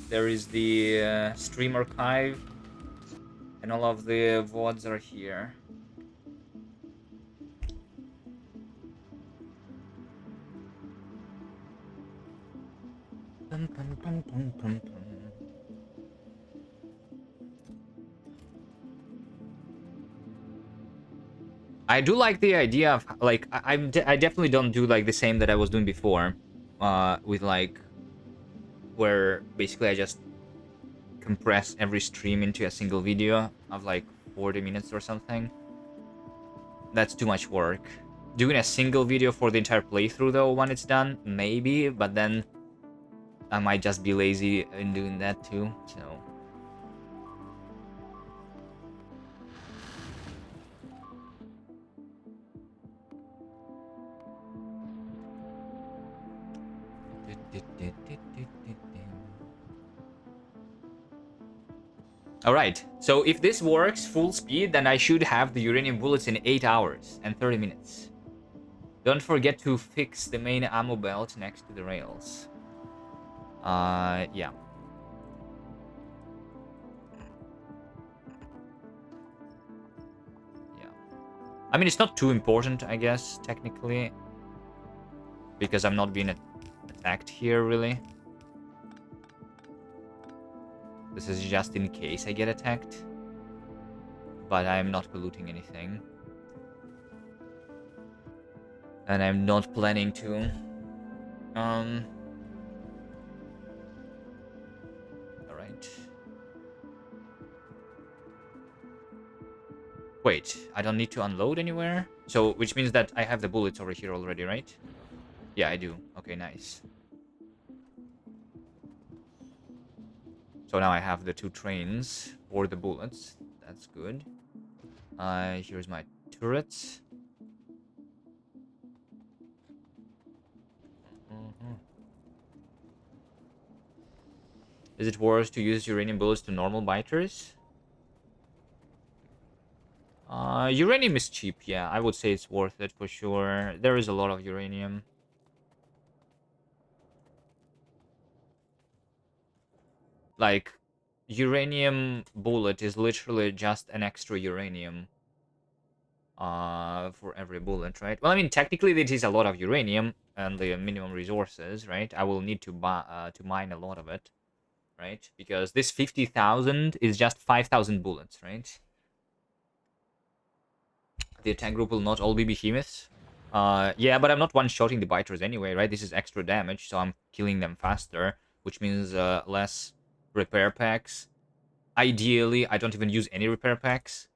[SPEAKER 1] There is the stream archive and all of the VODs are here. Pum, pum, pum, pum, pum, pum. I do like the idea of like I definitely don't do like the same that I was doing before, with like where basically I just compress every stream into a single video of like 40 minutes or something. That's too much work. Doing a single video for the entire playthrough though when it's done, maybe, but then I might just be lazy in doing that too. So Alright, so if this works full speed, then I should have the uranium bullets in 8 hours and 30 minutes. Don't forget to fix the main ammo belt next to the rails. Yeah. Yeah. I mean, it's not too important, I guess, technically. Because I'm not being attacked here, really. This is just in case I get attacked. But I'm not polluting anything. And I'm not planning to. Alright. Wait, I don't need to unload anywhere? So, which means that I have the bullets over here already, right? Yeah, I do. Okay, nice. So now I have the 2 trains for the bullets. That's good. Here's my turrets. Is it worth to use uranium bullets to normal biters? Uranium is cheap, yeah. I would say it's worth it for sure. There is a lot of uranium. Like, uranium bullet is literally just an extra uranium for every bullet, right? Well, I mean, technically it is a lot of uranium and the minimum resources, right? I will need to buy to mine a lot of it, right? Because this 50,000 is just 5,000 bullets, right? The attack group will not all be behemoths. Yeah, but I'm not one-shotting the biters anyway, right? This is extra damage, so I'm killing them faster, which means less repair packs. Ideally, I don't even use any repair packs.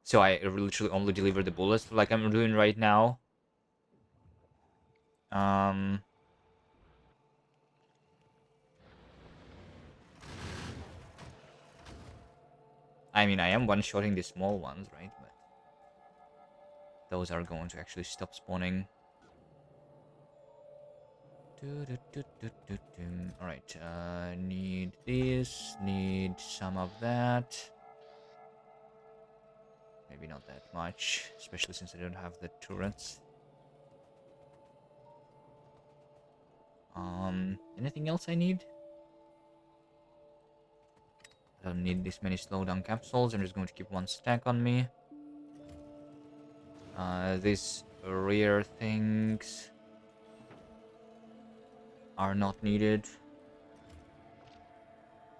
[SPEAKER 1] So I literally only deliver the bullets like I'm doing right now. I mean, I am one-shotting the small ones, right? But those are going to actually stop spawning. Alright, need this, need some of that. Maybe not that much, especially since I don't have the turrets. Anything else I need? I don't need this many slowdown capsules. I'm just going to keep 1 stack on me. These rare things are not needed.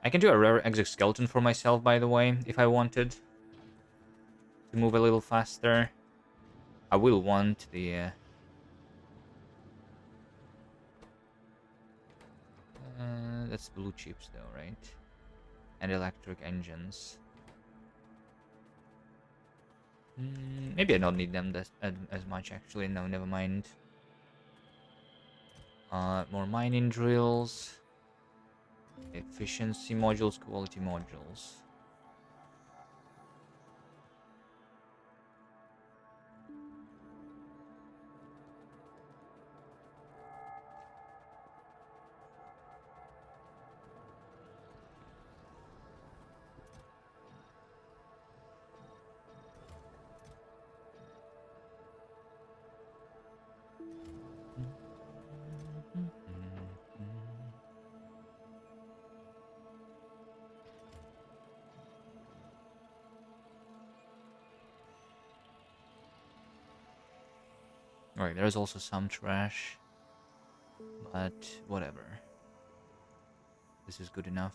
[SPEAKER 1] I can do a rare exoskeleton for myself, by the way, if I wanted to move a little faster. I will want the that's blue chips though, right? And electric engines. Maybe I don't need them as much, actually. No, never mind. More mining drills. Efficiency modules, quality modules. Alright, there's also some trash. But whatever. This is good enough.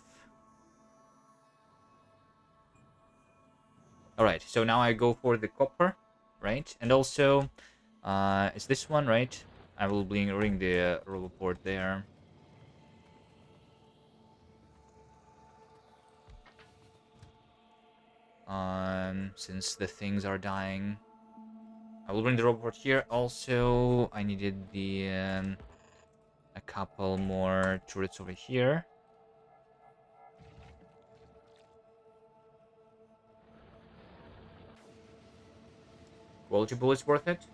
[SPEAKER 1] Alright, so now I go for the copper, right? And also, it's this one, right? I will bring the roboport there. Since the things are dying. I will bring the roboport here. Also, I needed the a couple more turrets over here. Quality bullets worth it.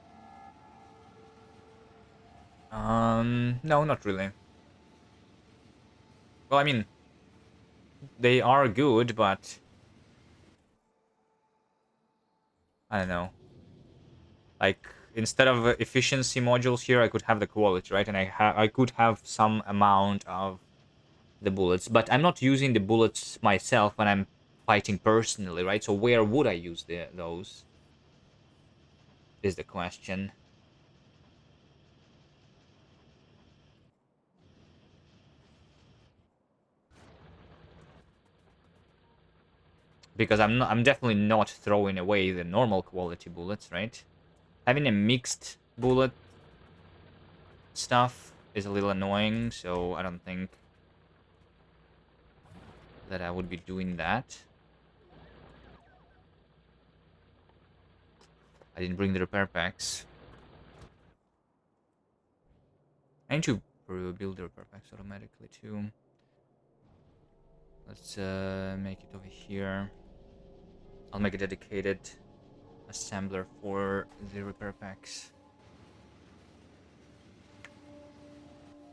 [SPEAKER 1] No, not really. Well, I mean, they are good, but I don't know. Like, instead of efficiency modules here, I could have the quality, right? And I could have some amount of the bullets, but I'm not using the bullets myself when I'm fighting personally, right? So where would I use those? Is the question. Because I'm definitely not throwing away the normal quality bullets, right? Having a mixed bullet stuff is a little annoying, so I don't think that I would be doing that. I didn't bring the repair packs. I need to build the repair packs automatically too. Let's make it over here. I'll make a dedicated assembler for the repair packs.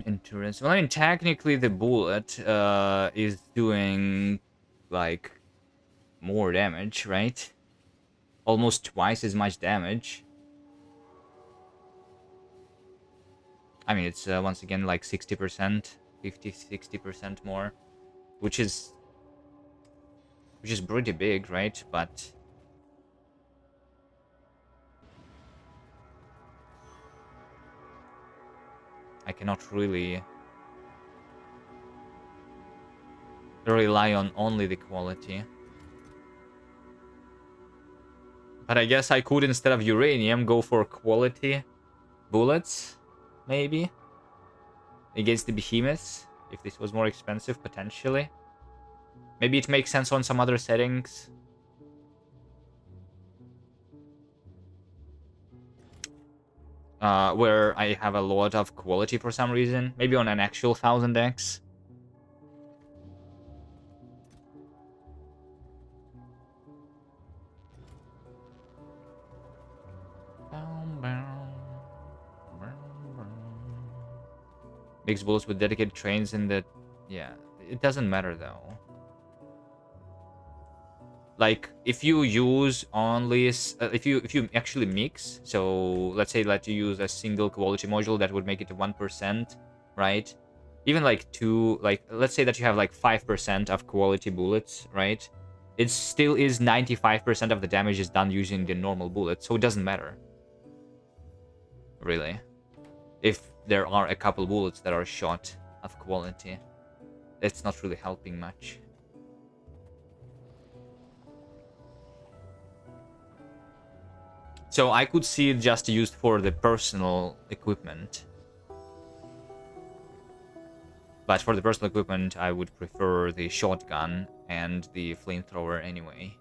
[SPEAKER 1] Interesting. Well, I mean, technically the bullet is doing like more damage, right? Almost twice as much damage. I mean, it's once again like 60%, 50, 60% more, which is pretty big, right? But I cannot really rely on only the quality. But I guess I could, instead of uranium, go for quality bullets, maybe, against the behemoths, if this was more expensive, potentially. Maybe it makes sense on some other settings. Where I have a lot of quality for some reason. Maybe on an actual 1000X. Mixed bullets with dedicated trains in the... Yeah, it doesn't matter though. Like, if you use only... if you actually mix, so let's say that you use a single quality module, that would make it 1%, right? Even like let's say that you have like 5% of quality bullets, right? It still is 95% of the damage is done using the normal bullet, so it doesn't matter. Really. If there are a couple bullets that are shot of quality, it's not really helping much. So I could see it just used for the personal equipment. But for the personal equipment, I would prefer the shotgun and the flamethrower anyway.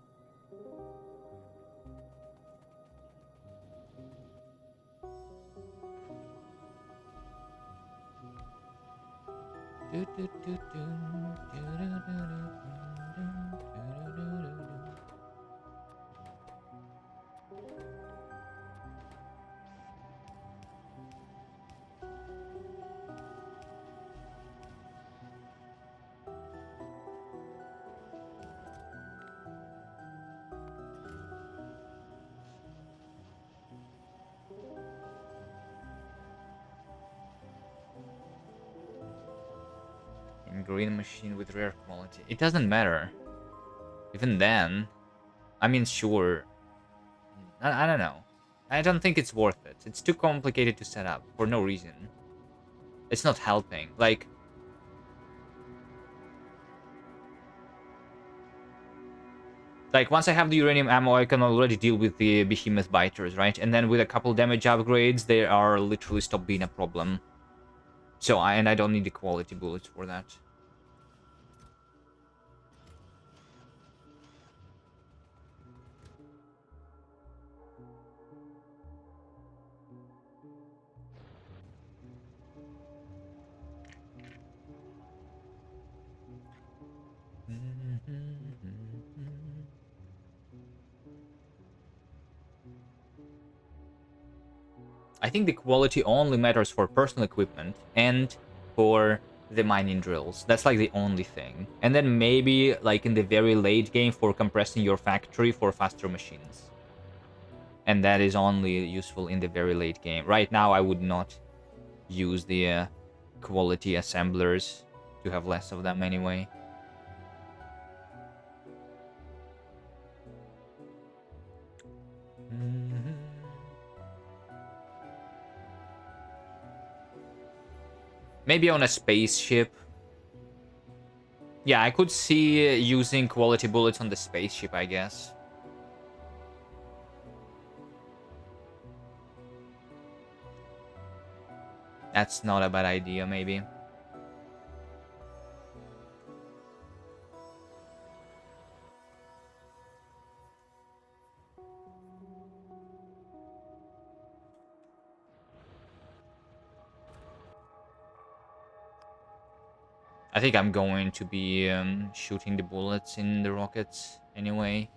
[SPEAKER 1] In green machine with rare quality. It doesn't matter. Even then, I mean, sure. I don't know. I don't think it's worth it. It's too complicated to set up for no reason. It's not helping. Like, once I have the uranium ammo, I can already deal with the behemoth biters, right? And then with a couple damage upgrades, they are literally stop being a problem. So, I don't need the quality bullets for that. I think the quality only matters for personal equipment and for the mining drills. That's like the only thing. And then maybe like in the very late game for compressing your factory for faster machines. And that is only useful in the very late game. Right now, I would not use the quality assemblers to have less of them anyway. Maybe on a spaceship. Yeah, I could see using quality bullets on the spaceship, I guess. That's not a bad idea, maybe. I think I'm going to be shooting the bullets in the rockets anyway.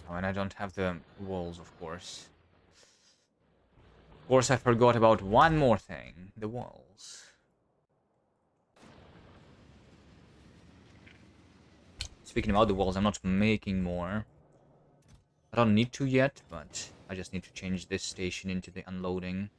[SPEAKER 1] Oh, and I don't have the walls, of course. Of course, I forgot about one more thing. The walls. Speaking about the walls, I'm not making more. I don't need to yet, but I just need to change this station into the unloading.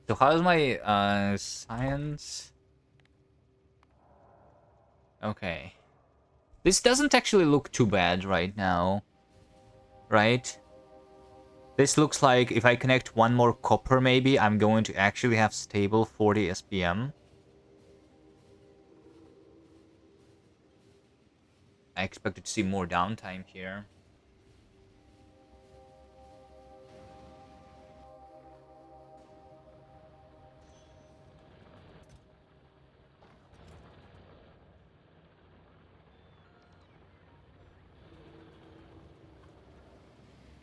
[SPEAKER 1] So how's my science? Okay. This doesn't actually look too bad right now. Right? This looks like if I connect one more copper maybe, I'm going to actually have stable 40 SPM. I expected to see more downtime here.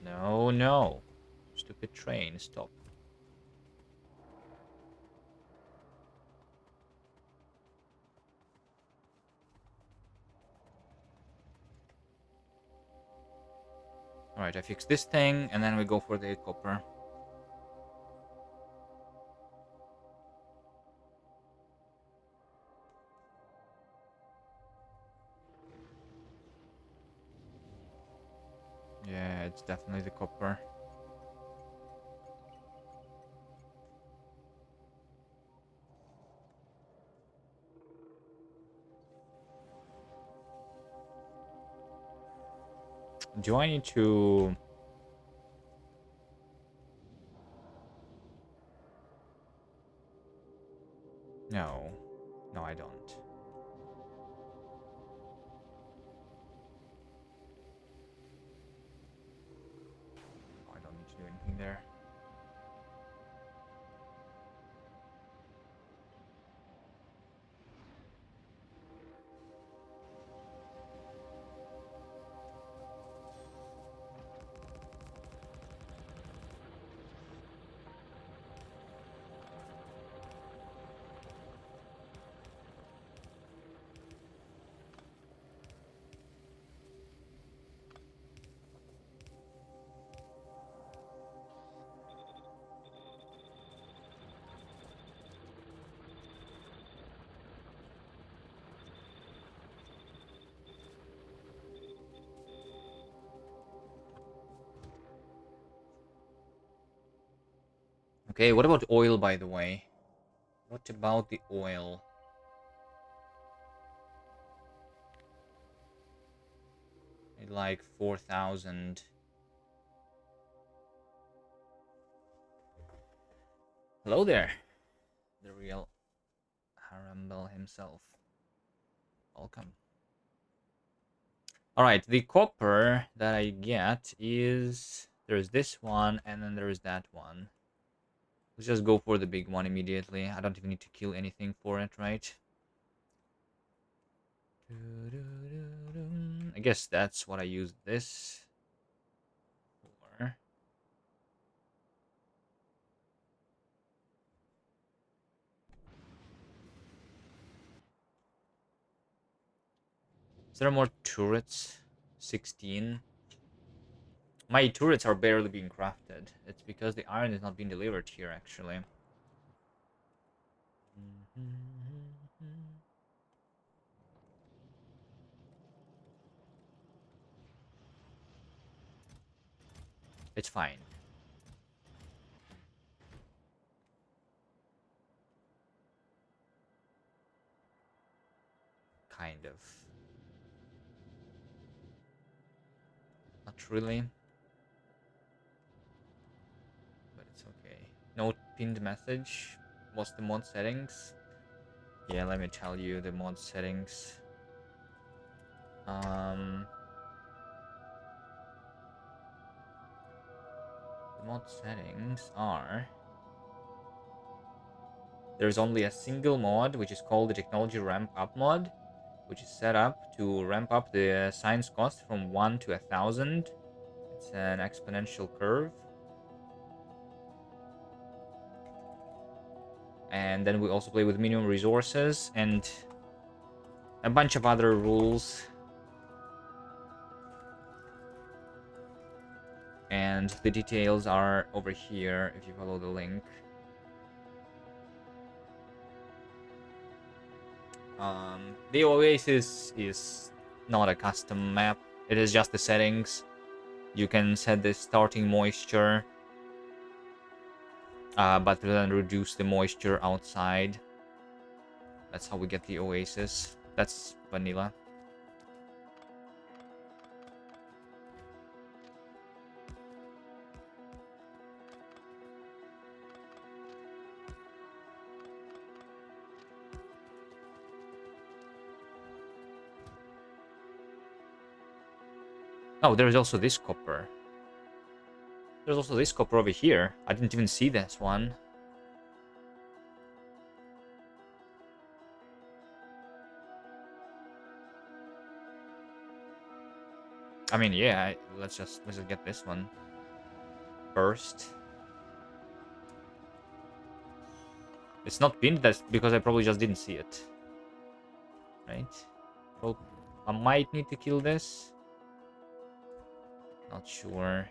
[SPEAKER 1] No, no. Stupid train, stop. Alright, I fix this thing, and then we go for the copper. Yeah, it's definitely the copper. Do I need to... No. No, I don't. Oh, I don't need to do anything there. Okay, what about oil, by the way? What about the oil? Like 4,000. Hello there. The real Harambel himself. Welcome. Alright, the copper that I get is... There's this one, and then there's that one. Let's just go for the big one immediately. I don't even need to kill anything for it, right? I guess that's what I use this for. Is there more turrets? 16. My turrets are barely being crafted. It's because the iron is not being delivered here, actually. It's fine. Kind of. Not really. But it's okay. No pinned message. What's the mod settings? Yeah, let me tell you the mod settings. The mod settings are... There's only a single mod, which is called the Technology Ramp Up mod, which is set up to ramp up the science cost from 1 to 1,000. It's an exponential curve. And then we also play with minimum resources and a bunch of other rules. And the details are over here if you follow the link. The Oasis is not a custom map. It is just the settings. You can set the starting moisture, but then reduce the moisture outside. That's how we get the Oasis. That's vanilla. Oh, there's also this copper. There's also this copper over here. I didn't even see this one. I mean, yeah, let's just get this one first. It's not pinned, that's because I probably just didn't see it. Right? Well, I might need to kill this. Not sure.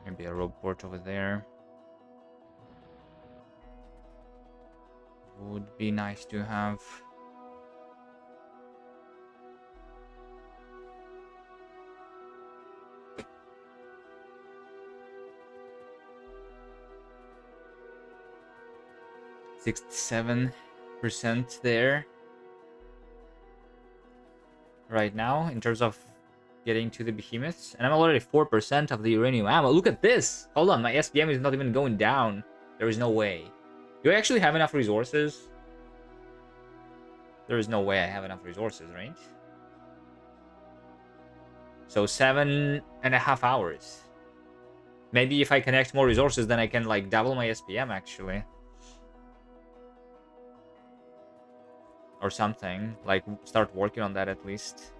[SPEAKER 1] Maybe a rope port over there. Would be nice to have. %67 there. Right now, in terms of getting to the behemoths. And I'm already 4% of the uranium ammo. Look at this! Hold on, my SPM is not even going down. There is no way. Do I actually have enough resources? There is no way I have enough resources, right? So 7.5 hours. Maybe if I connect more resources, then I can like double my SPM actually. Or something. Like start working on that at least.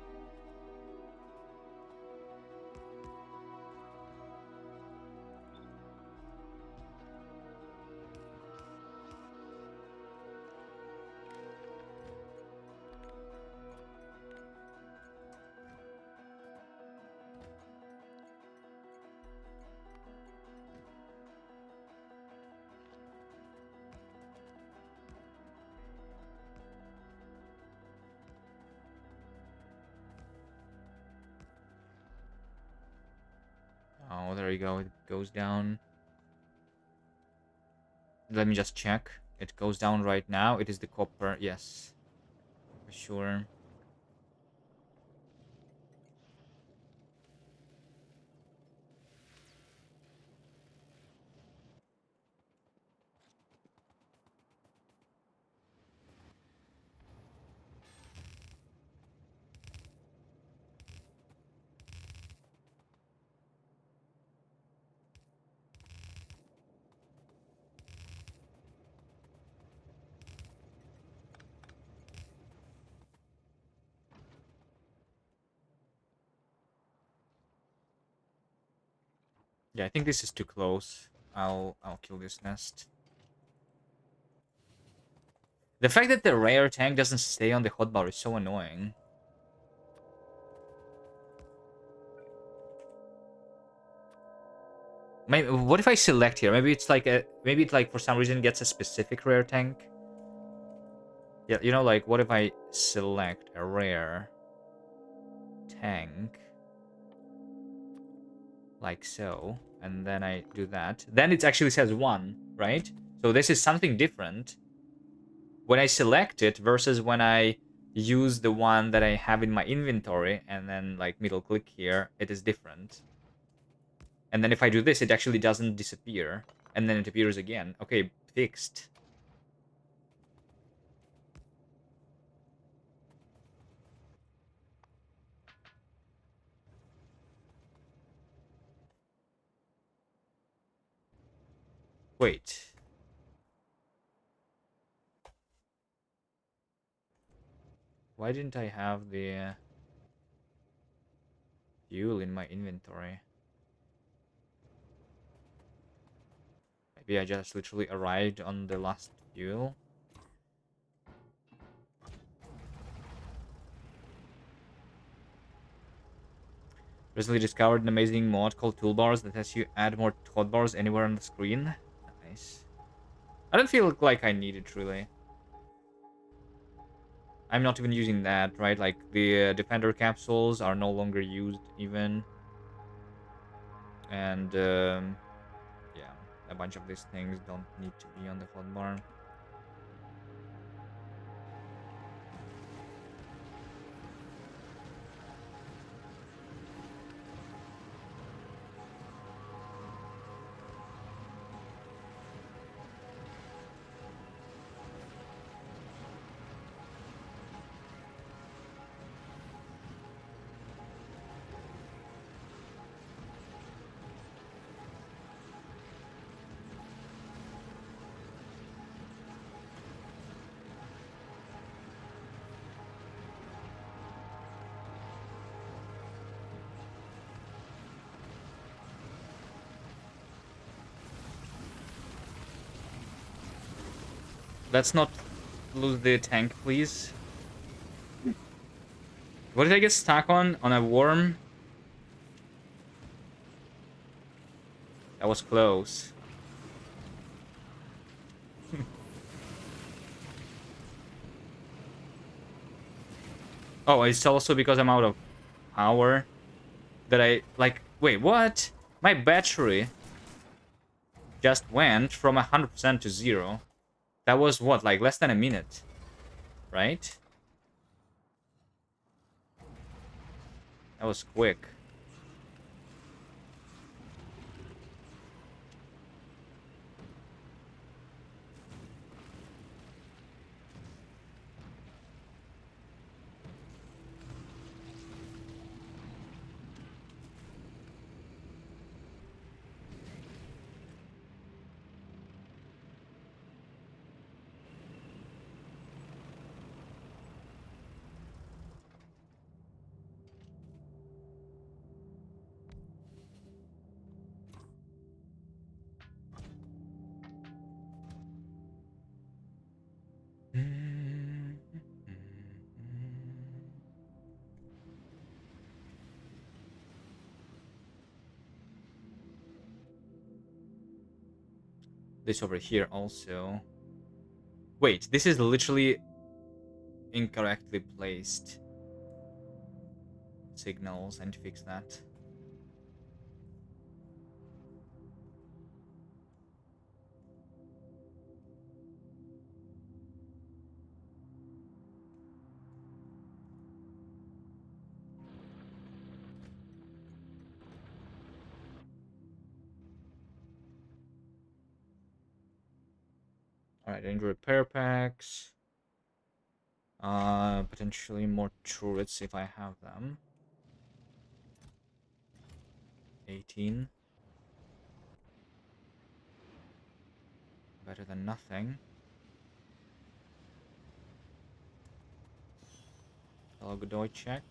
[SPEAKER 1] Oh, there you go. It goes down. Let me just check. It goes down right now. It is the copper. Yes. For sure. Yeah, I think this is too close. I'll kill this nest. The fact that the rare tank doesn't stay on the hotbar is so annoying. Maybe what if I select here? Maybe it's like maybe it like for some reason gets a specific rare tank. Yeah, you know, like what if I select a rare tank like so, and then I do that. Then it actually says 1, right? So this is something different when I select it versus when I use the one that I have in my inventory and then like middle click here, it is different. And then if I do this, it actually doesn't disappear. And then it appears again. Okay, fixed. Wait. Why didn't I have the fuel in my inventory? Maybe I just literally arrived on the last fuel. Recently discovered an amazing mod called Toolbars that lets you add more hotbars anywhere on the screen. Nice. I don't feel like I need it, really. I'm not even using that, right? Like, the Defender capsules are no longer used, even. And, yeah, a bunch of these things don't need to be on the hotbar. Let's not lose the tank, please. What did I get stuck on? On a worm? That was close. Oh, it's also because I'm out of power that I, like, wait, what? My battery just went from 100% to 0. That was what, like less than a minute, right? That was quick. this over here also. Wait, this is literally incorrectly placed signals. I need to fix that. Alright, I need repair packs. Potentially more turrets if I have them. 18. Better than nothing. Hello, Godoy check.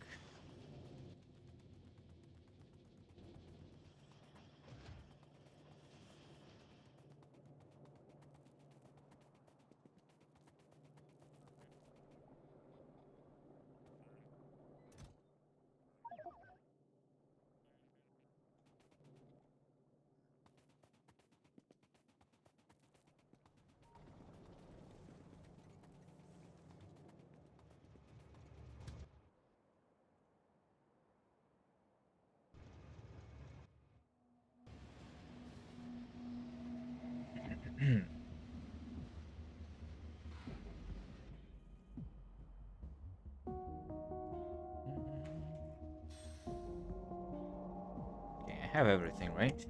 [SPEAKER 1] Okay, I have everything, right?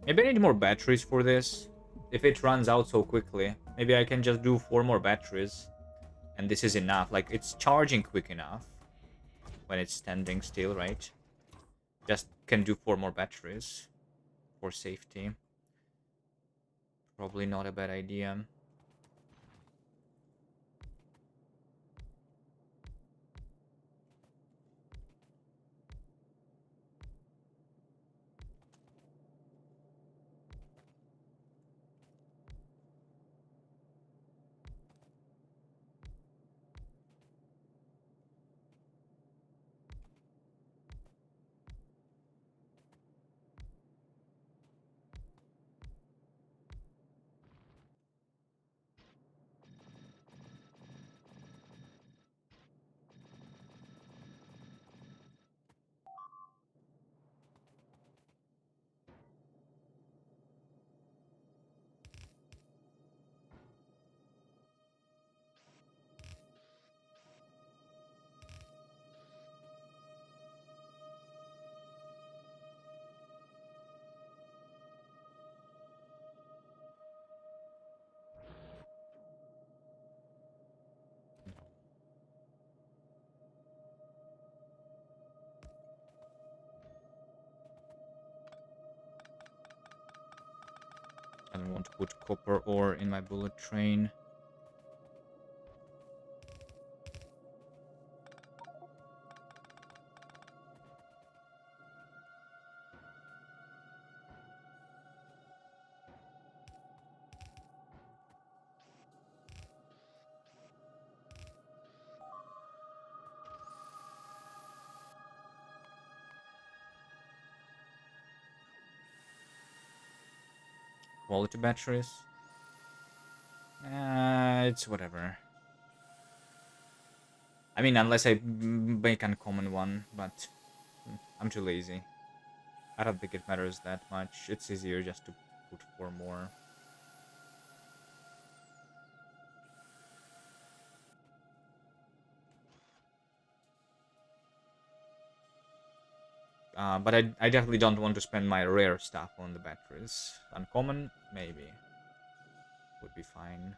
[SPEAKER 1] Maybe I need more batteries for this. If it runs out so quickly, maybe I can just do 4 more batteries. And this is enough. Like, it's charging quick enough when it's standing still, right? Just can do 4 more batteries for safety. Probably not a bad idea. I don't want to put copper ore in my bullet train. Quality batteries. It's whatever. I mean, unless I make uncommon one, but I'm too lazy. I don't think it matters that much. It's easier just to put 4 more. But I definitely don't want to spend my rare stuff on the batteries. Uncommon, maybe. Would be fine.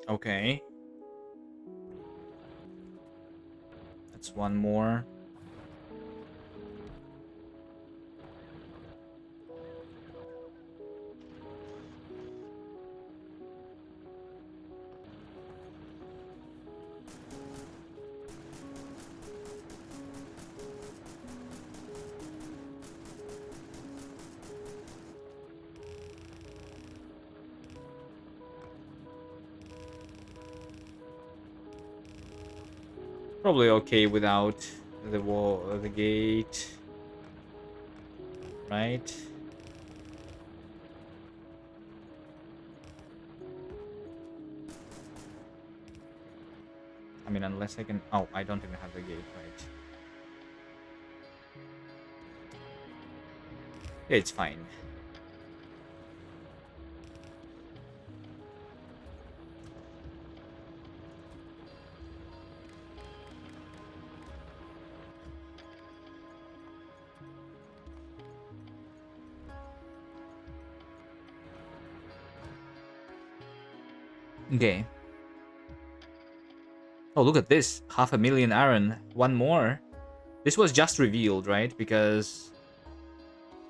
[SPEAKER 1] Okay. That's one more. Probably okay without the wall, the gate, right? I mean, unless I can... Oh, I don't even have the gate, right? Yeah, it's fine. Okay. Oh, look at this. 500,000 iron. One more. This was just revealed, right? Because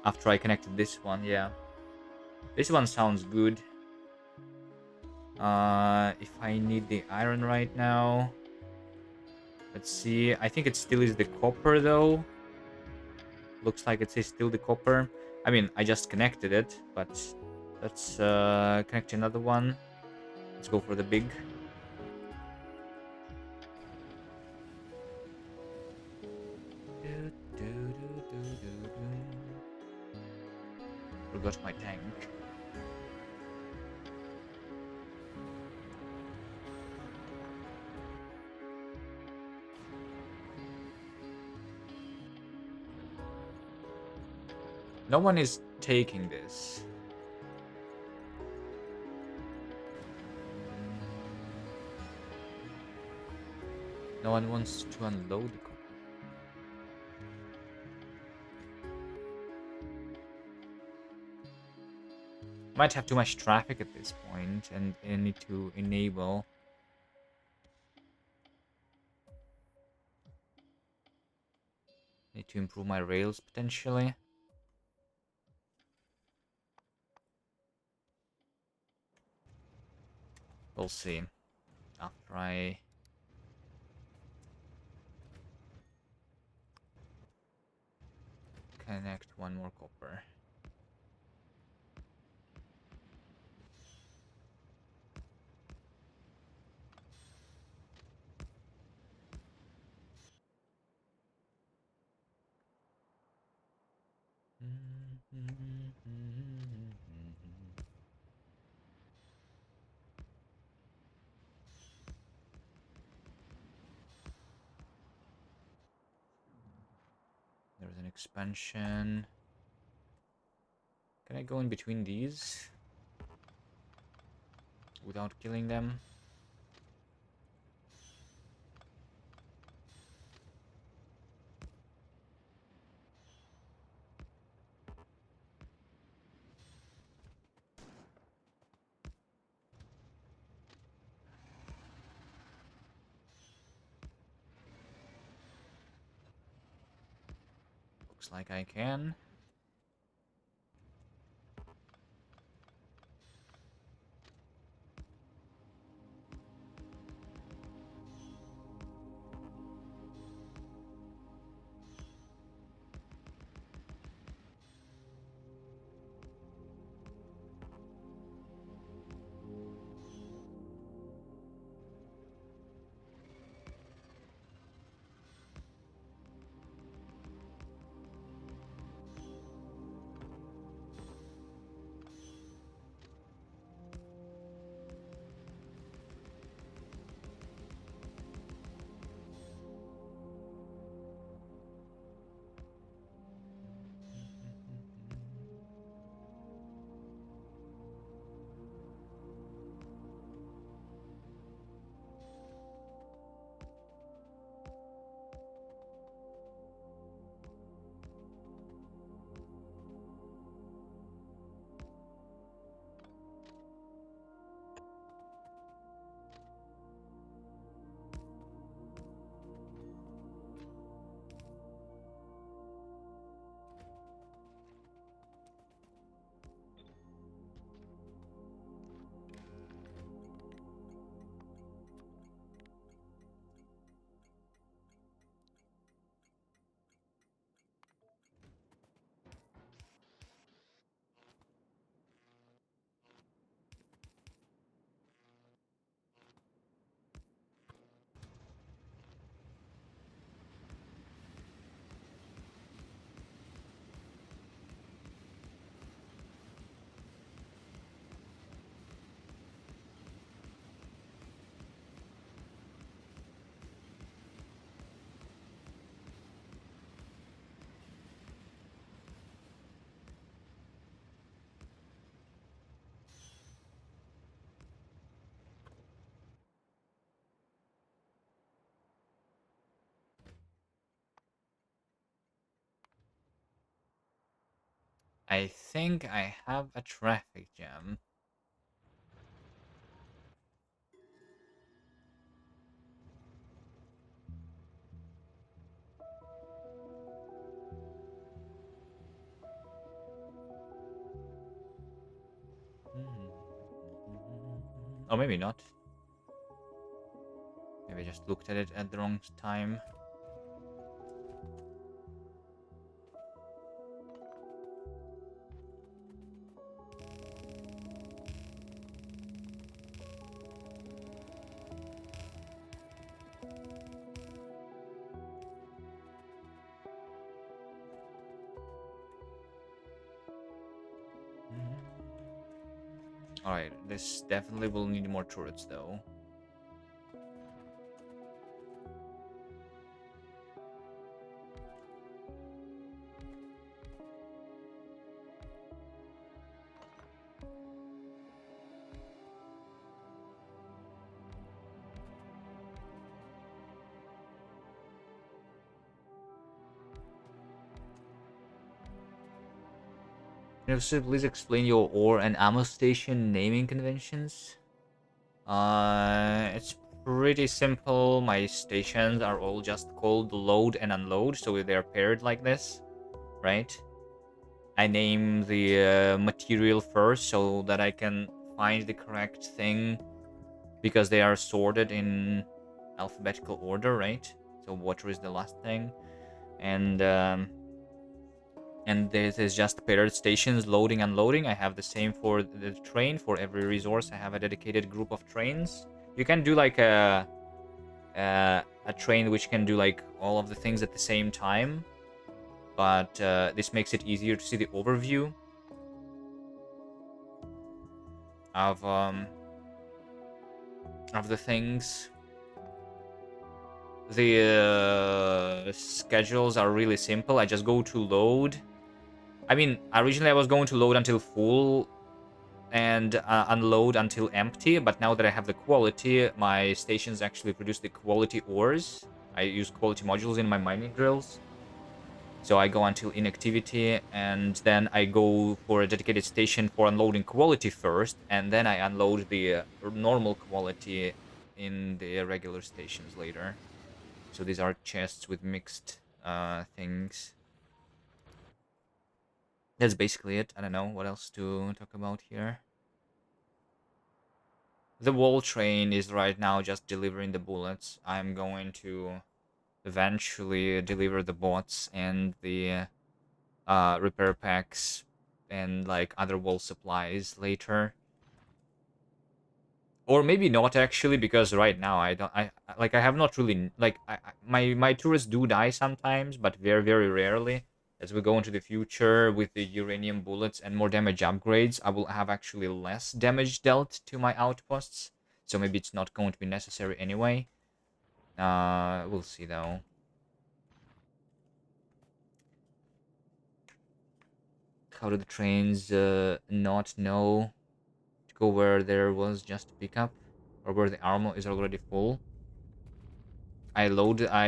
[SPEAKER 1] after I connected this one, yeah. This one sounds good. If I need the iron right now... Let's see. I think it still is the copper, though. Looks like it's still the copper. I mean, I just connected it, but let's connect another one. Let's go for the big. Forgot my tank. No one is taking this. No one wants to unload the copper. Might have too much traffic at this point, and I need to enable. Need to improve my rails potentially. We'll see. After I connect one more copper. There's an expansion. Can I go in between these without killing them? Looks like I can. I think I have a traffic jam. Or maybe not. Maybe I just looked at it at the wrong time. Alright, this definitely will need more turrets though. Can you also please explain your ore and ammo station naming conventions? It's pretty simple. My stations are all just called load and unload, so they're paired like this, right? I name the material first so that I can find the correct thing because they are sorted in alphabetical order, right? So water is the last thing, and this is just paired stations, loading, unloading. I have the same for the train. For every resource, I have a dedicated group of trains. You can do like a train which can do like all of the things at the same time, but this makes it easier to see the overview of the things. The schedules are really simple. I just go to load. I mean, originally I was going to load until full and unload until empty, but now that I have the quality, my stations actually produce the quality ores. I use quality modules in my mining drills. So I go until inactivity, and then I go for a dedicated station for unloading quality first, and then I unload the normal quality in the regular stations later. So these are chests with mixed things. That's basically it. I don't know what else to talk about here. The wall train is right now just delivering the bullets. I'm going to eventually deliver the bots and the repair packs and like other wall supplies later. Or maybe not actually, because right now I have not really like my turrets do die sometimes, but very very rarely. As we go into the future with the uranium bullets and more damage upgrades, I will have actually less damage dealt to my outposts. So maybe it's not going to be necessary anyway. We'll see though. How do the trains not know to go where there was just a pickup, or where the armor is already full? I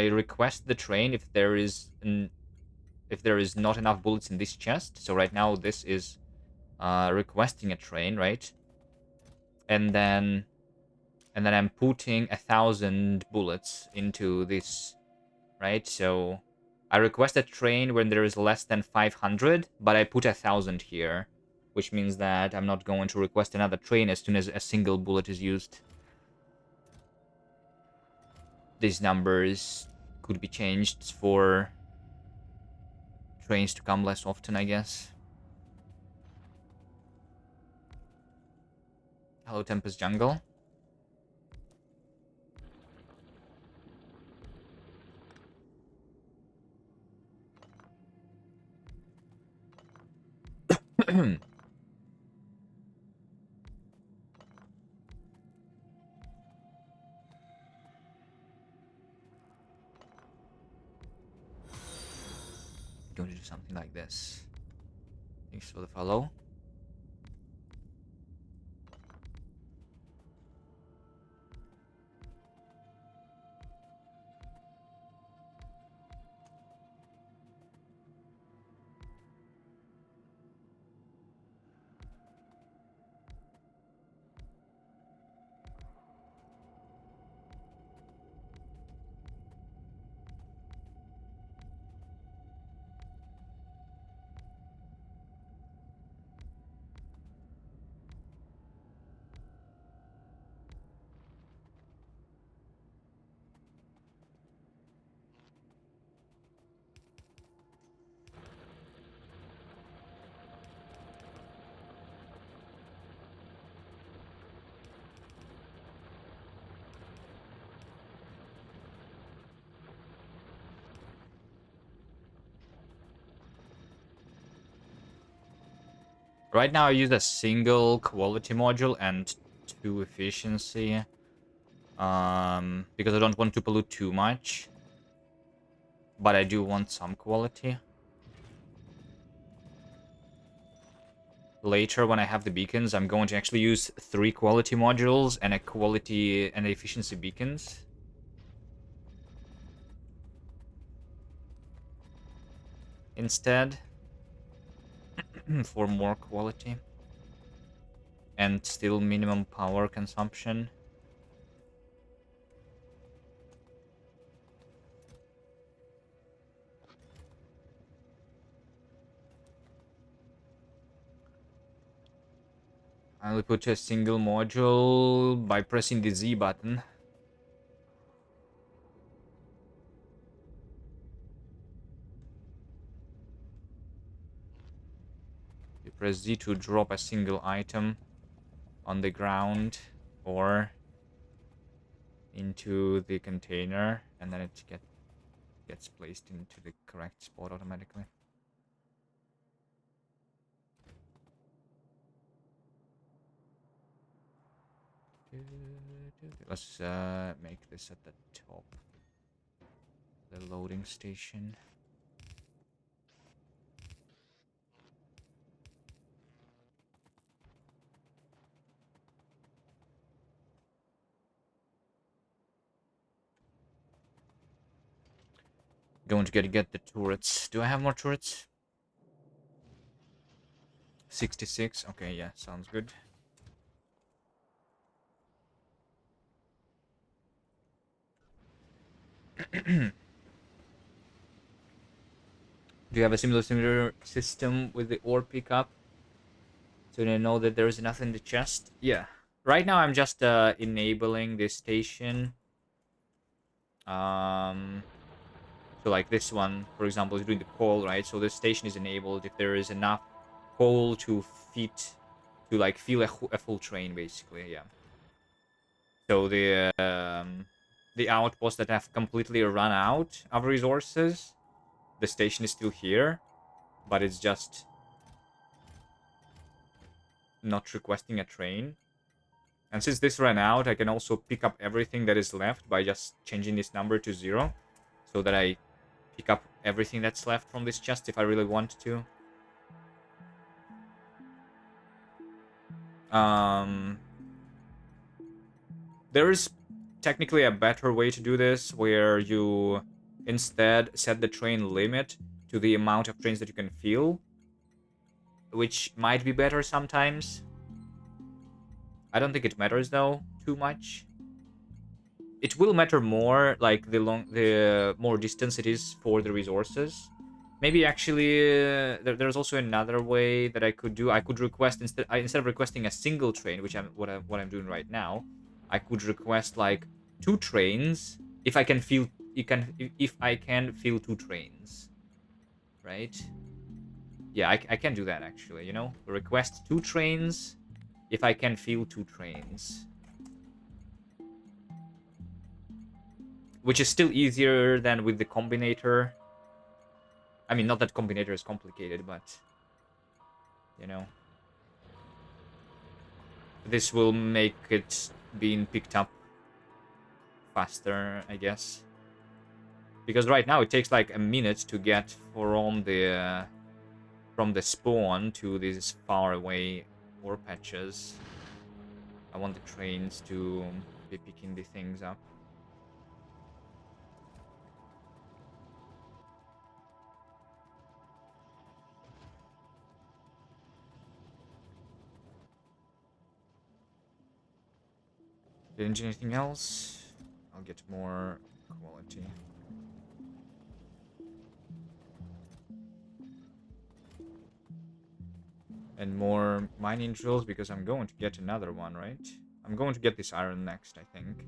[SPEAKER 1] request the train if there is not enough bullets in this chest. So right now this is requesting a train, right? And then I'm putting 1,000 bullets into this, right? So I request a train when there is less than 500, but I put 1,000 here, which means that I'm not going to request another train as soon as a single bullet is used. These numbers could be changed for trains to come less often, I guess. Hello, Tempest Jungle. Don't do something like this. Thanks for the follow. Right now I use a single quality module and 2 efficiency. Because I don't want to pollute too much. But I do want some quality. Later, when I have the beacons, I'm going to actually use 3 quality modules and a quality and efficiency beacons. Instead. For more quality. And still minimum power consumption. I will put a single module by pressing the Z button. You press Z to drop a single item on the ground or into the container, and then it gets placed into the correct spot automatically. Let's make this at the top. The loading station. Going to get the turrets. Do I have more turrets? 66. Okay, yeah, sounds good. Do you have a similar system with the ore pickup? So they know that there is enough in the chest? Yeah. Right now I'm just enabling this station. So like this one, for example, is doing the coal, right? So this station is enabled if there is enough coal to feed, to like fill a full train, basically, yeah. So the outposts that have completely run out of resources, the station is still here, but it's just not requesting a train. And since this ran out, I can also pick up everything that is left by just changing this number to 0, so that I pick up everything that's left from this chest if I really want to. There is technically a better way to do this, where you instead set the train limit to the amount of trains that you can fill, which might be better sometimes. I don't think it matters though too much. It will matter more like the more distance it is for the resources. Maybe actually there's also another way that I could do. I could request instead of requesting a single train, which what I'm doing right now, I could request like 2 trains if I can fill if I can fill 2 trains, right? Yeah, I can do that actually. Request 2 trains if I can fill 2 trains. Which is still easier than with the combinator. I mean, not that combinator is complicated, but... This will make it being picked up faster, I guess. Because right now it takes like a minute to get from the spawn to these far away ore patches. I want the trains to be picking the things up. Didn't anything else? I'll get more quality. And more mining drills, because I'm going to get another one, right? I'm going to get this iron next, I think.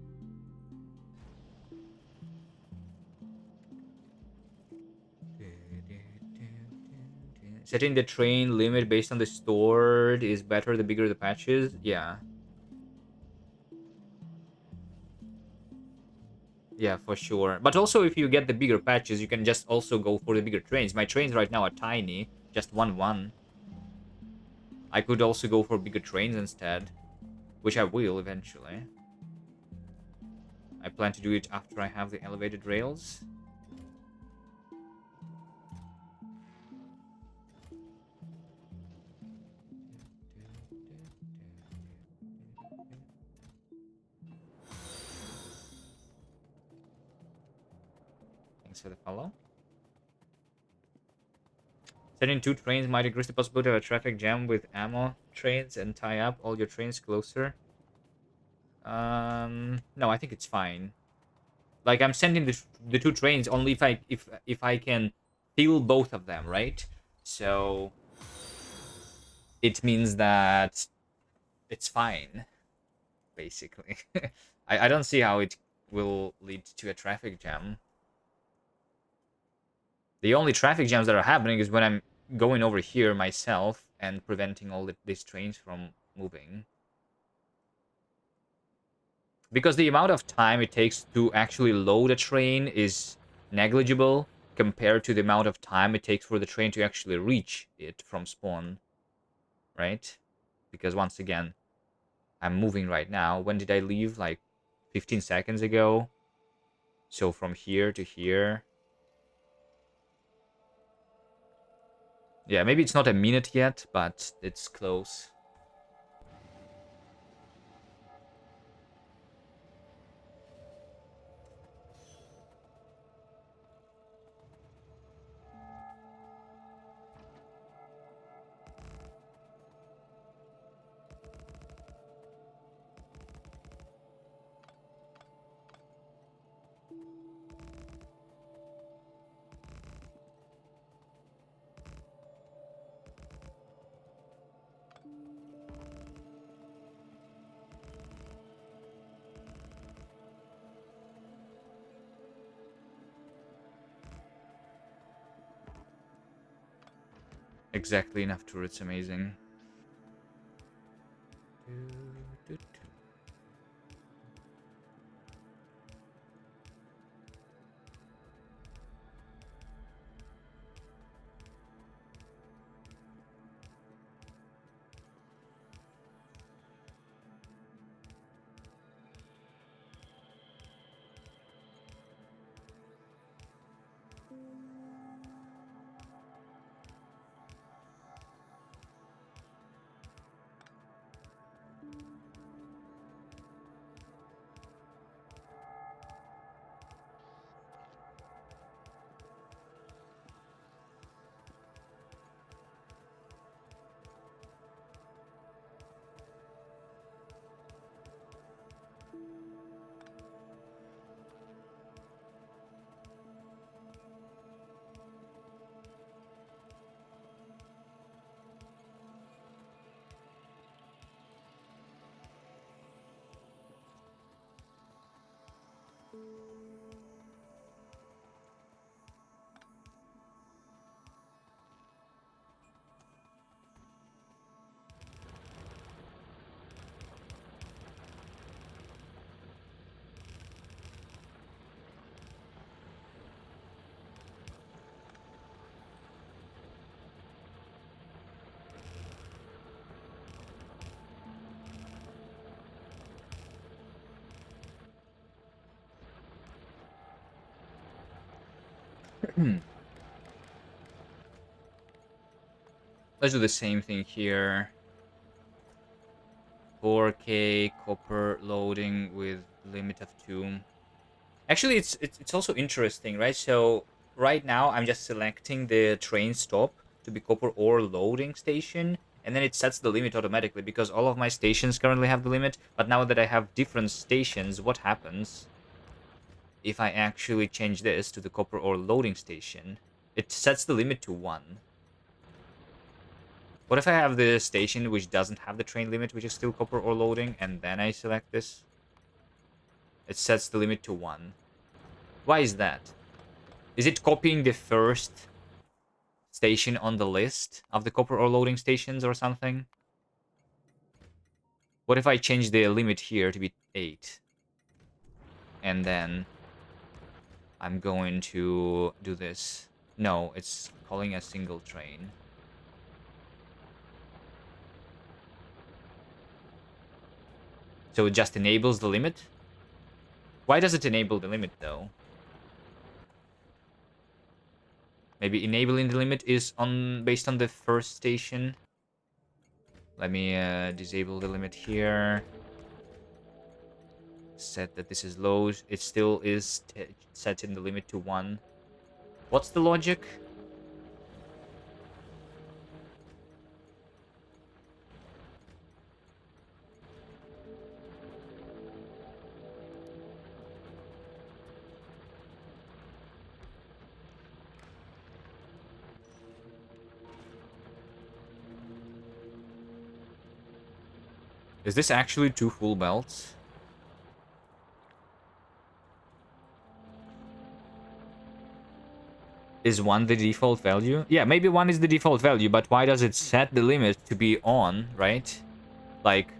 [SPEAKER 1] Setting the train limit based on the stored is better the bigger the patch is? Yeah. Yeah, for sure. But also, if you get the bigger patches, you can just also go for the bigger trains. My trains right now are tiny. Just 1-1. I could also go for bigger trains instead, which I will eventually. I plan to do it after I have the elevated rails. Thanks for the follow. Sending 2 trains might increase the possibility of a traffic jam with ammo trains and tie up all your trains closer. No, I think it's fine. Like I'm sending the 2 trains only if I can fill both of them, right? So it means that it's fine, basically. I don't see how it will lead to a traffic jam. The only traffic jams that are happening is when I'm going over here myself and preventing all these trains from moving. Because the amount of time it takes to actually load a train is negligible compared to the amount of time it takes for the train to actually reach it from spawn, right? Because once again, I'm moving right now. When did I leave? Like 15 seconds ago. So from here to here. Yeah, maybe it's not a minute yet, but it's close. Exactly enough turrets, amazing. Let's do the same thing here. 4K copper loading with limit of 2. Actually, it's also interesting, right? So right now I'm just selecting the train stop to be copper ore loading station, and then it sets the limit automatically because all of my stations currently have the limit. But now that I have different stations, what happens if I actually change this to the copper ore loading station? It sets the limit to 1. What if I have the station which doesn't have the train limit, which is still copper ore loading, and then I select this? It sets the limit to 1. Why is that? Is it copying the first station on the list of the copper ore loading stations or something? What if I change the limit here to be 8? And then I'm going to do this. No, it's calling a single train. So it just enables the limit. Why does it enable the limit though? Maybe enabling the limit is on based on the first station. Let me disable the limit here. Set that this is low. It still is setting the limit to 1. What's the logic? Is this actually 2 full belts? Is 1 the default value? Yeah, maybe 1 is the default value, but why does it set the limit to be on, right? Like,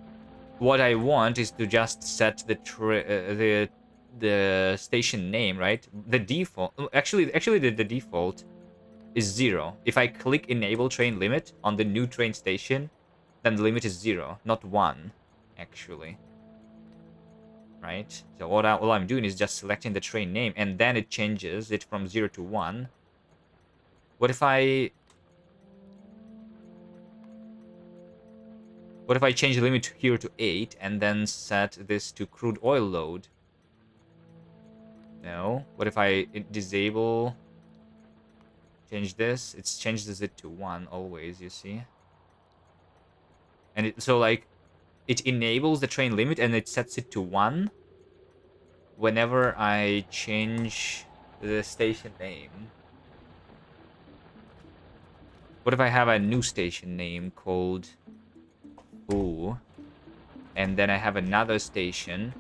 [SPEAKER 1] what I want is to just set the station name, right? The default, actually the default is 0. If I click enable train limit on the new train station, then the limit is 0, not 1, actually. Right? So all I'm doing is just selecting the train name, and then it changes it from 0 to 1. What if I... What if I change the limit here to 8, and then set this to crude oil load? No. What if I disable... Change this? It changes it to 1 always, you see? And so, like, it enables the train limit, and it sets it to 1 whenever I change the station name. What if I have a new station name called Foo, and then I have another station,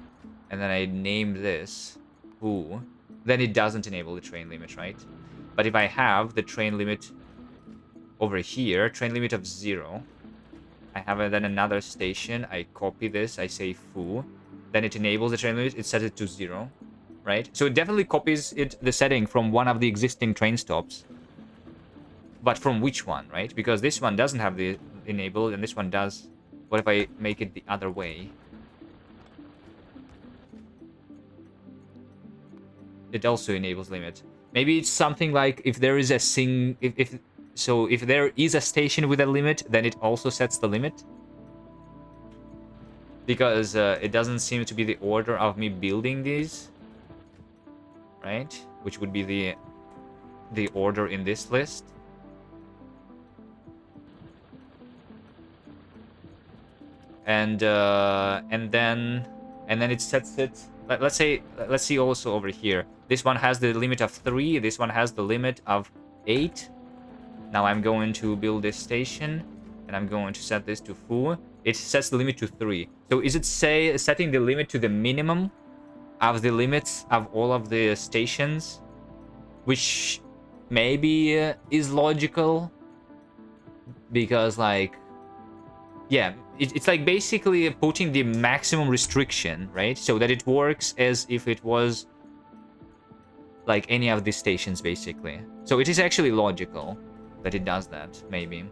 [SPEAKER 1] and then I name this Foo? Then it doesn't enable the train limit, right? But if I have the train limit over here, train limit of 0, I have then another station, I copy this, I say Foo, then it enables the train limit, it sets it to 0, right? So it definitely copies the setting from one of the existing train stops. But from which one, right? Because this one doesn't have the enabled, and this one does. What if I make it the other way? It also enables limit. Maybe it's something like if there is a if there is a station with a limit, then it also sets the limit. Because it doesn't seem to be the order of me building these, right? Which would be the order in this list. And then it sets it. Let's see also over here. This one has the limit of 3. This one has the limit of 8. Now I'm going to build this station, and I'm going to set this to full. It sets the limit to 3. So is it setting the limit to the minimum of the limits of all of the stations, which maybe is logical, because like, yeah, it's like basically putting the maximum restriction, right? So that it works as if it was like any of these stations, basically. So it is actually logical that it does that, maybe.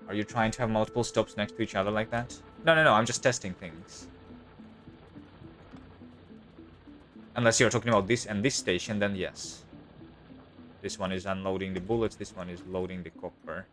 [SPEAKER 1] Are you trying to have multiple stops next to each other like that? No, I'm just testing things. Unless you're talking about this and this station, then yes. This one is unloading the bullets, this one is loading the copper.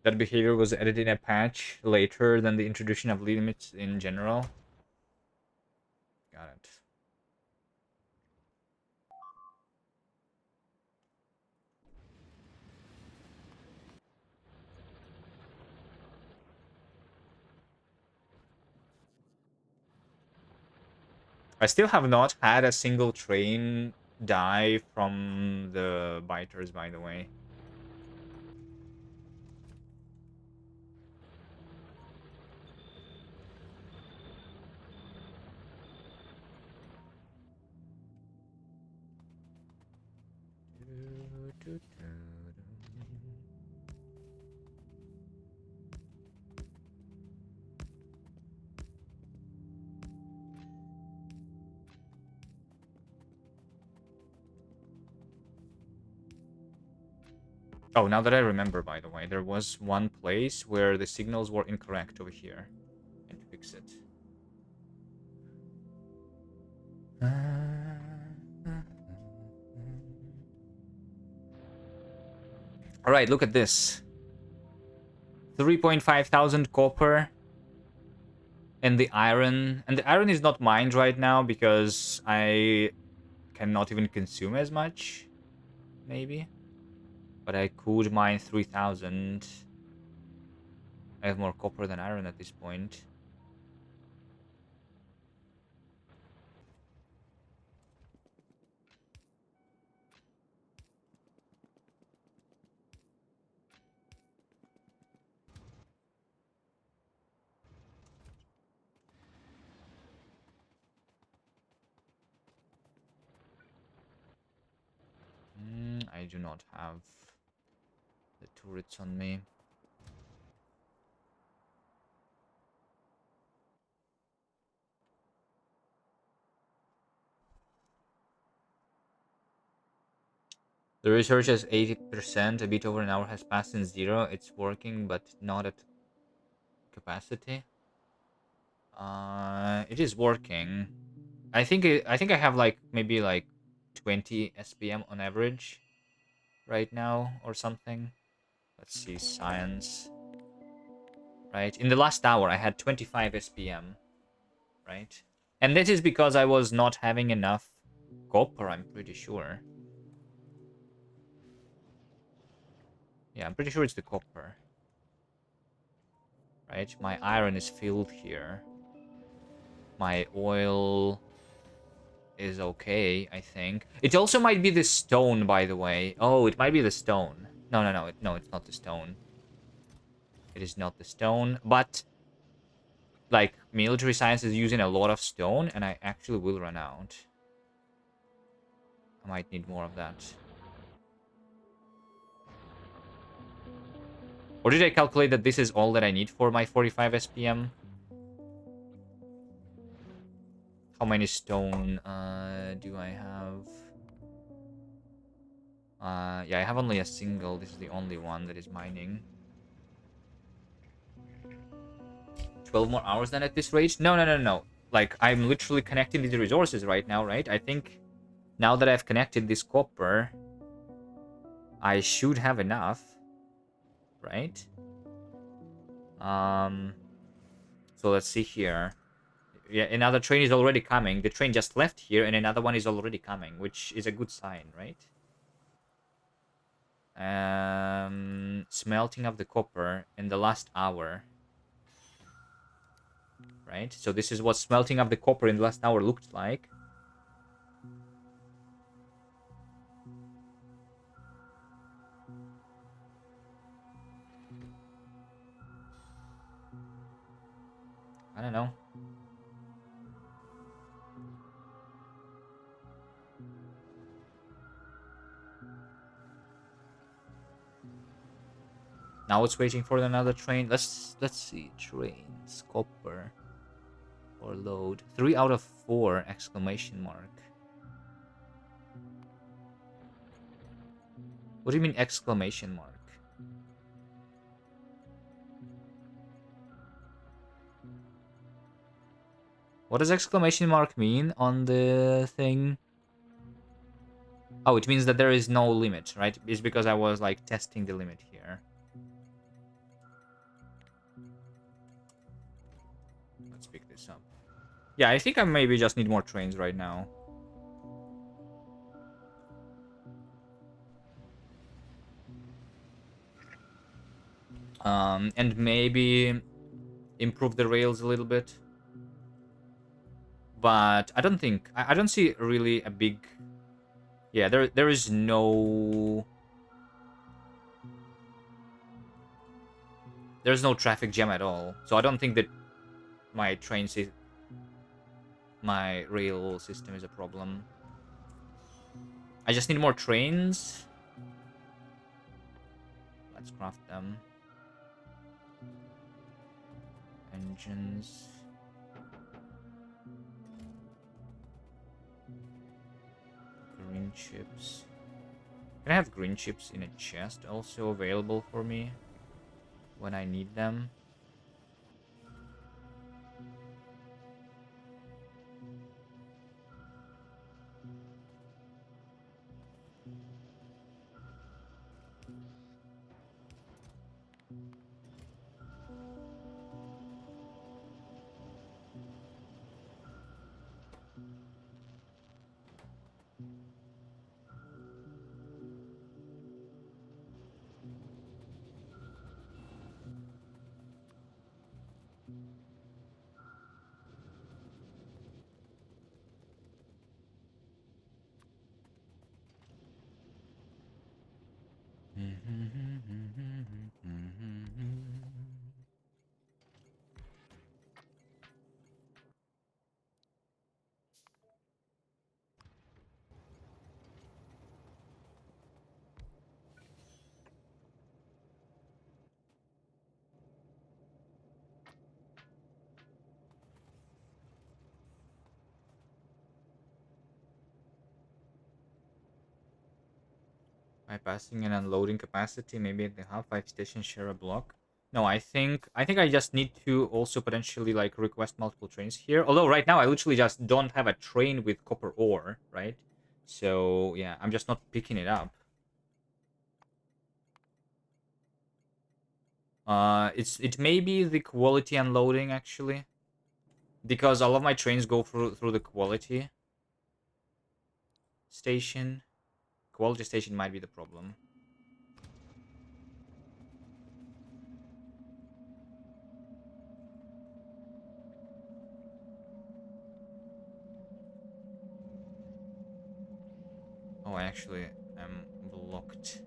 [SPEAKER 1] That behavior was added in a patch later than the introduction of limits in general. Got it. I still have not had a single train die from the biters, by the way. Oh, now that I remember, by the way, there was one place where the signals were incorrect over here. And fix it. All right, look at this. 3.5 thousand copper. And the iron. And the iron is not mined right now because I cannot even consume as much. Maybe. But I could mine 3,000. I have more copper than iron at this point. I do not have the turrets on me. The research has 80%. A bit over an hour has passed in 0. It's working, but not at capacity. It is working. I think I have like maybe like 20 SPM on average right now or something. Let's see, science. Right, in the last hour I had 25 SPM. Right, and this is because I was not having enough copper. I'm pretty sure. Yeah, I'm pretty sure it's the copper. Right, my iron is filled here. My oil is okay, I think. It also might be the stone, by the way. Oh, it might be the stone. No, it's not the stone. It is not the stone, but like military science is using a lot of stone, and I actually will run out. I might need more of that. Or did I calculate that this is all that I need for my 45 SPM? How many stone do I have? Yeah, I have only a single. This is the only one that is mining. 12 more hours than at this rate? No. Like, I'm literally connecting these resources right now, right? I think now that I've connected this copper, I should have enough, right? So let's see here. Yeah, another train is already coming. The train just left here, and another one is already coming, which is a good sign, right? Smelting of the copper in the last hour. Right? So this is what smelting of the copper in the last hour looked like. I don't know. Now it's waiting for another train. Let's see. Trains, copper, or load. 3 out of 4! Exclamation mark. What do you mean exclamation mark? What does exclamation mark mean on the thing? Oh, it means that there is no limit, right? It's because I was like testing the limit here. Let's pick this up. Yeah, I think I maybe just need more trains right now. And maybe improve the rails a little bit. But I don't think I don't see really a big. Yeah, there is no. There's no traffic jam at all, so I don't think that my my rail system is a problem. I just need more trains. Let's craft them. Engines. Green chips. Can I have green chips in a chest also available for me when I need them? Bypassing and unloading capacity, maybe at the hub 5 stations share a block. No, I think I just need to also potentially like request multiple trains here. Although right now I literally just don't have a train with copper ore, right? So yeah, I'm just not picking it up. It may be the quality unloading actually, because all of my trains go through the quality station. Quality station might be the problem. Oh, I actually am blocked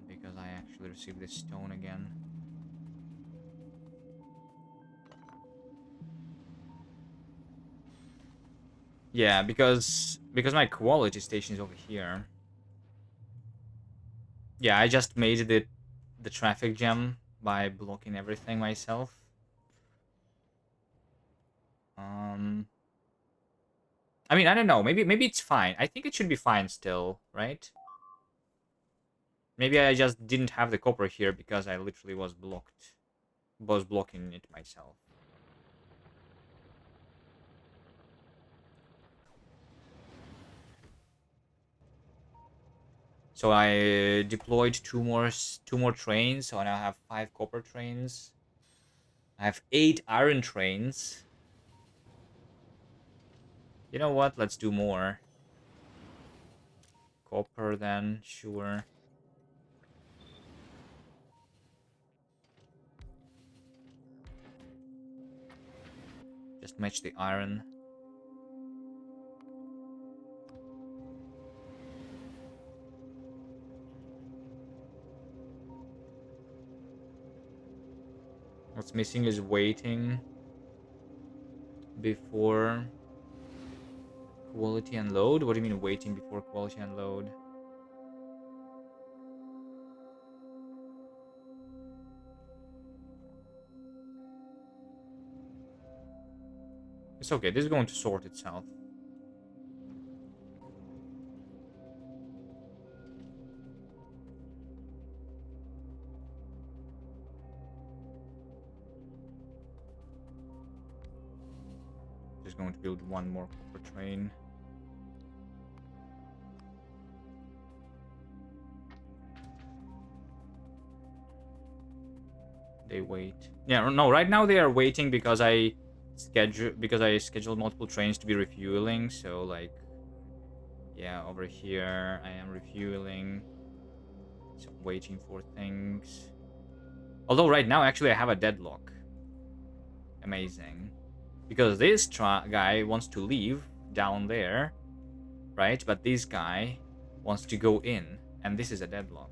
[SPEAKER 1] because I actually received this stone again. Yeah, because my quality station is over here. Yeah, I just made the traffic jam by blocking everything myself. Um, I mean, I don't know. Maybe it's fine. I think it should be fine still, right? Maybe I just didn't have the copper here because I literally was blocking it myself. So I deployed two more trains. So I now have 5 copper trains. I have 8 iron trains. You know what? Let's do more. Copper then, sure. Just match the iron. What's missing is waiting before quality and load. What do you mean waiting before quality and load? It's okay. This is going to sort itself. Just going to build one more copper train. They wait. Yeah, no, right now they are waiting because I scheduled multiple trains to be refueling, so like yeah, over here I am refueling. So I'm waiting for things. Although right now actually I have a deadlock. Amazing. Because this guy wants to leave down there, right? But this guy wants to go in, and this is a deadlock.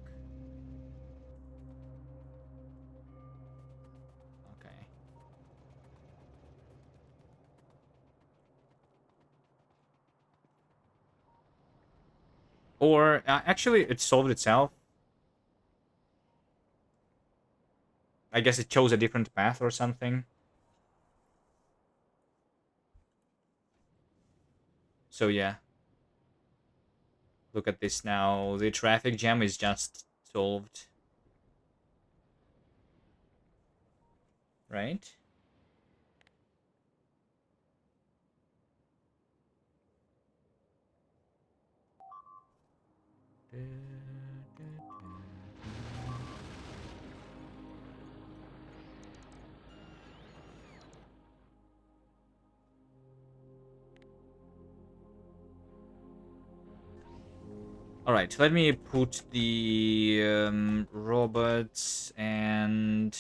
[SPEAKER 1] Okay. Or actually, it solved itself. I guess it chose a different path or something. So yeah, look at this now. The traffic jam is just solved, right? All right, let me put the robots and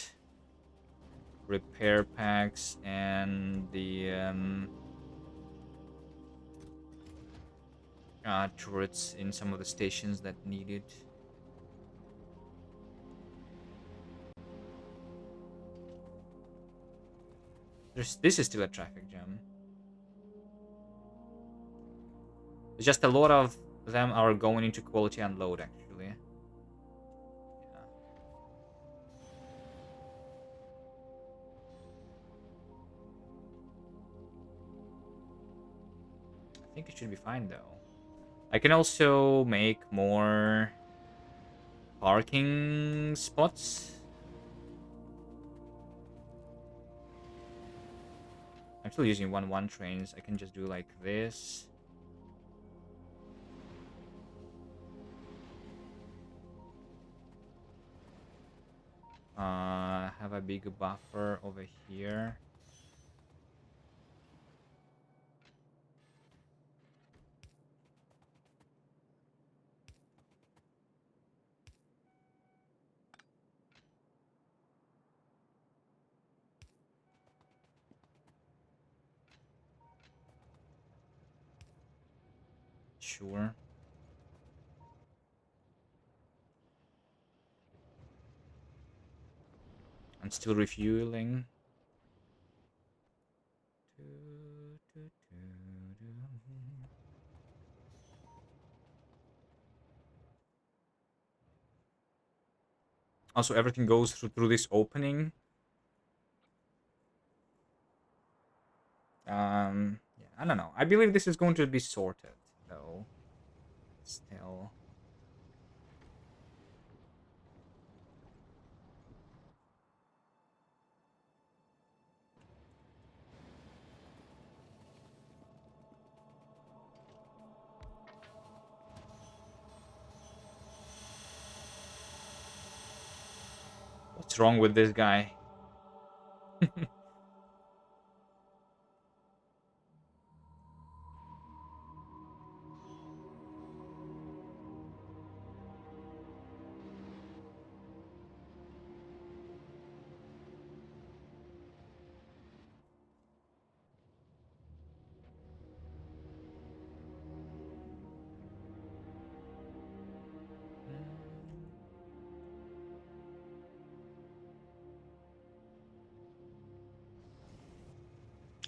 [SPEAKER 1] repair packs and the turrets in some of the stations that need it. This is still a traffic jam. It's just a lot of them are going into quality unload, actually. Yeah. I think it should be fine, though. I can also make more parking spots. I'm still using 1-1 trains. I can just do like this. Have a big buffer over here. Sure. I'm still refueling. Also, everything goes through this opening. Yeah, I don't know. I believe this is going to be sorted, though. Still. What's wrong with this guy?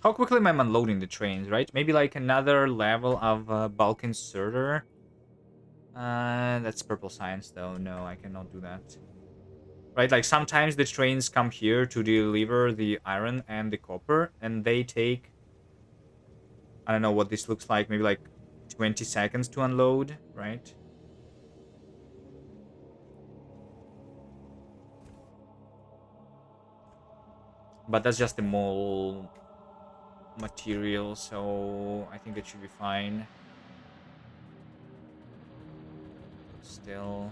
[SPEAKER 1] How quickly am I unloading the trains, right? Maybe like another level of bulk inserter. That's purple science, though. No, I cannot do that. Right, like sometimes the trains come here to deliver the iron and the copper, and they take, I don't know what this looks like, maybe like 20 seconds to unload, right? But that's just the mole material, so I think it should be fine. Still.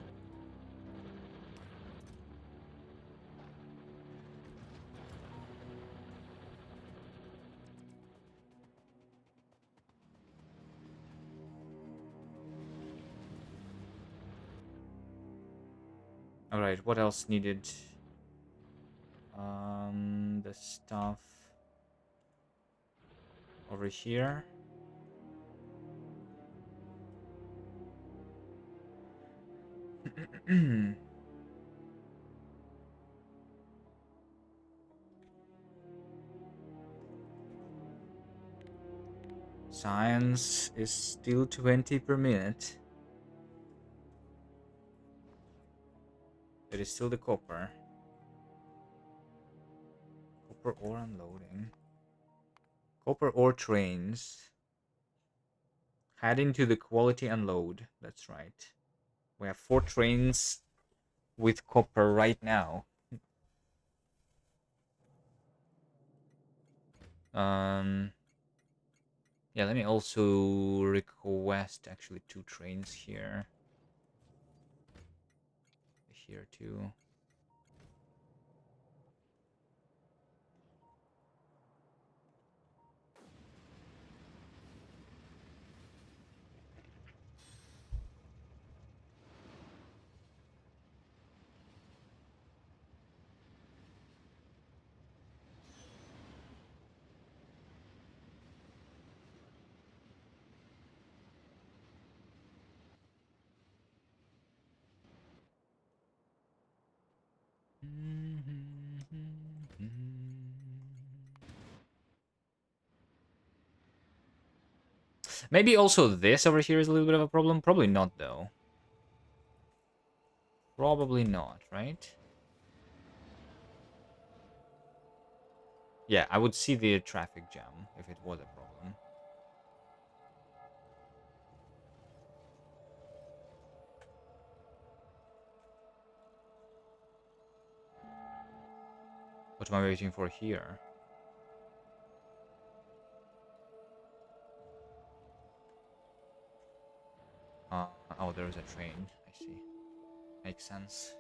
[SPEAKER 1] Alright, what else needed? The stuff. over here. Science is still 20 per minute. It is still the copper. Copper ore unloading. Copper ore trains. Head into the quality unload. That's right. We have 4 trains with copper right now. Yeah, let me also request actually 2 trains here. Here too. Maybe also this over here is a little bit of a problem. Probably not, though. Probably not, right? Yeah, I would see the traffic jam if it was a problem. What am I waiting for here? Oh, there's a train. I see. Makes sense.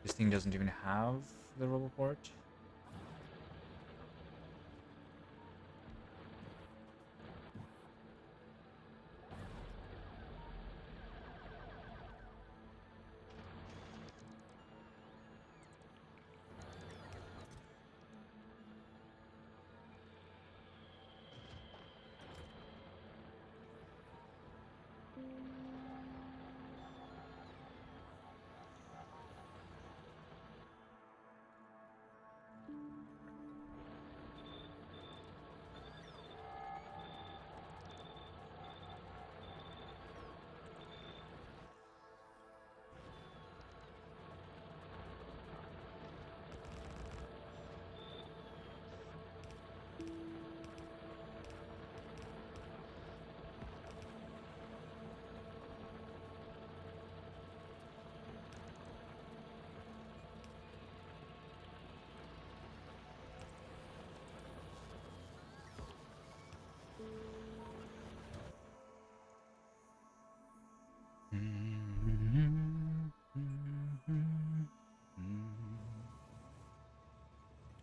[SPEAKER 1] This thing doesn't even have the roboport.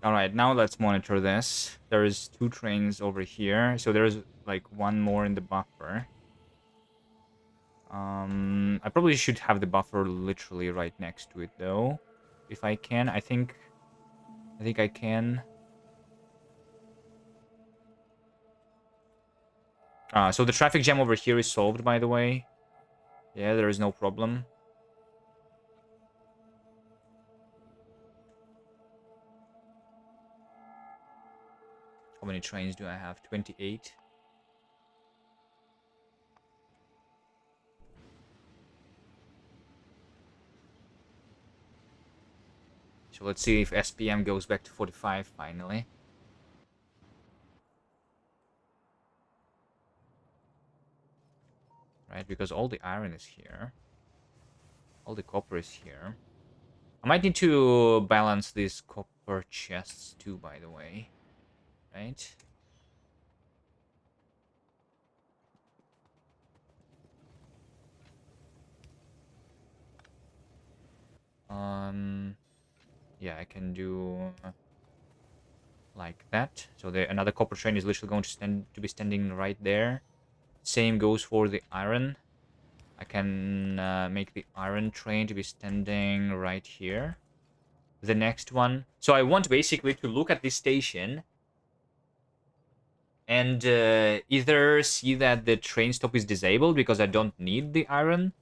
[SPEAKER 1] All right, now let's monitor this. There is 2 trains over here, so there's like 1 more in the buffer. I probably should have the buffer literally right next to it, though, if I can. I think I can. So the traffic jam over here is solved, by the way. Yeah, there is no problem. How many trains do I have? 28. So let's see if SPM goes back to 45 finally. Right, because all the iron is here. All the copper is here. I might need to balance these copper chests too, by the way. Right? Yeah, I can do like that. So another copper train is literally going to be standing right there. Same goes for the iron. I can make the iron train to be standing right here. The next one. So I want basically to look at this station and either see that the train stop is disabled because I don't need the iron,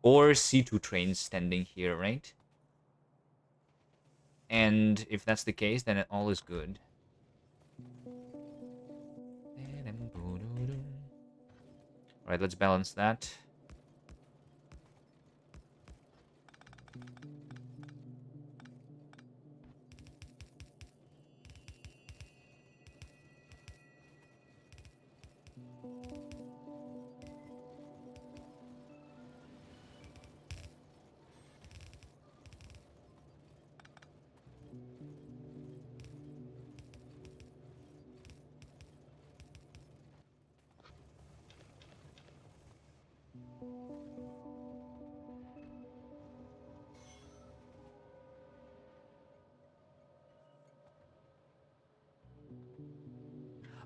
[SPEAKER 1] or see two trains standing here, right? And if that's the case, then all is good. Alright, let's balance that.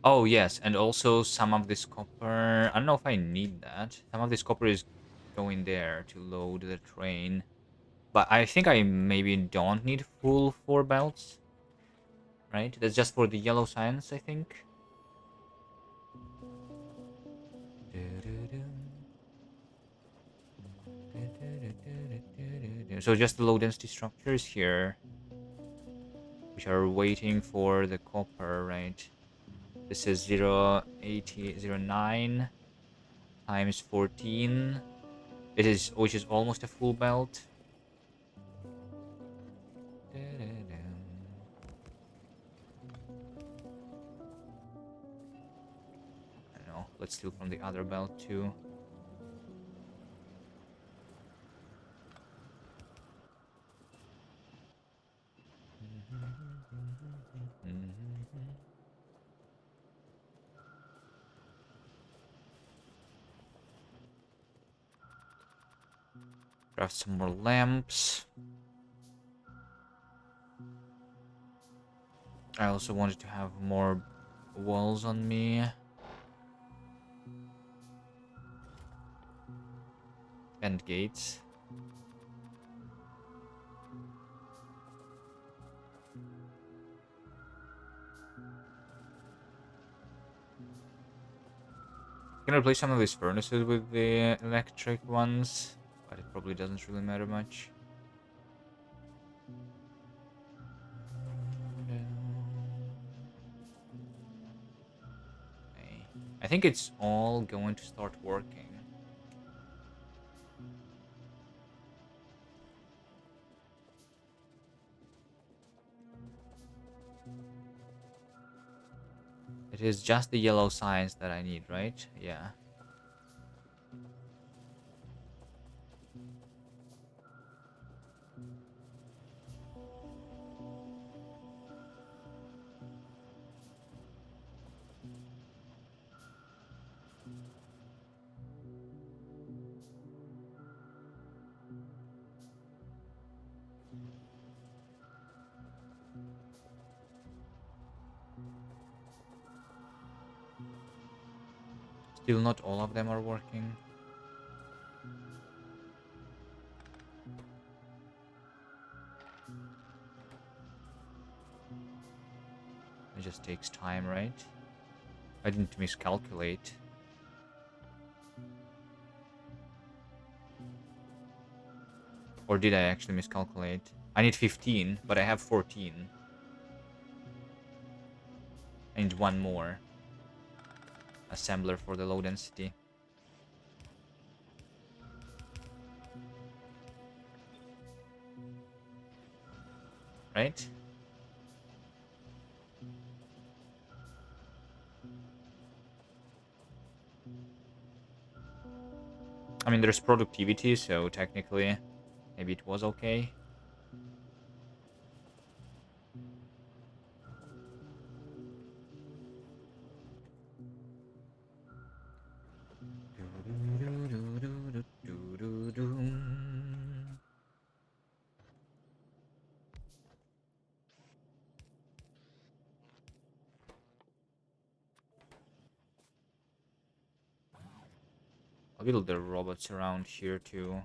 [SPEAKER 1] Oh, yes, and also some of this copper... I don't know if I need that. Some of this copper is going there to load the train. But I think I maybe don't need full 4 belts. Right? That's just for the yellow signs, I think. So just the low density structures here, which are waiting for the copper, right? This is 0.8009 times 14. It is, which is almost a full belt. I don't know. Let's steal from the other belt too. Craft some more lamps. I also wanted to have more walls on me. And gates. I can replace some of these furnaces with the electric ones, but it probably doesn't really matter much. Okay. I think it's all going to start working. It is just the yellow signs that I need, right? Yeah. Still not all of them are working. It just takes time, right? I didn't miscalculate. Or did I actually miscalculate? I need 15, but I have 14. I need one more assembler for the low density. Right? I mean, there's productivity, so technically, maybe it was okay. I'll build the robots around here too.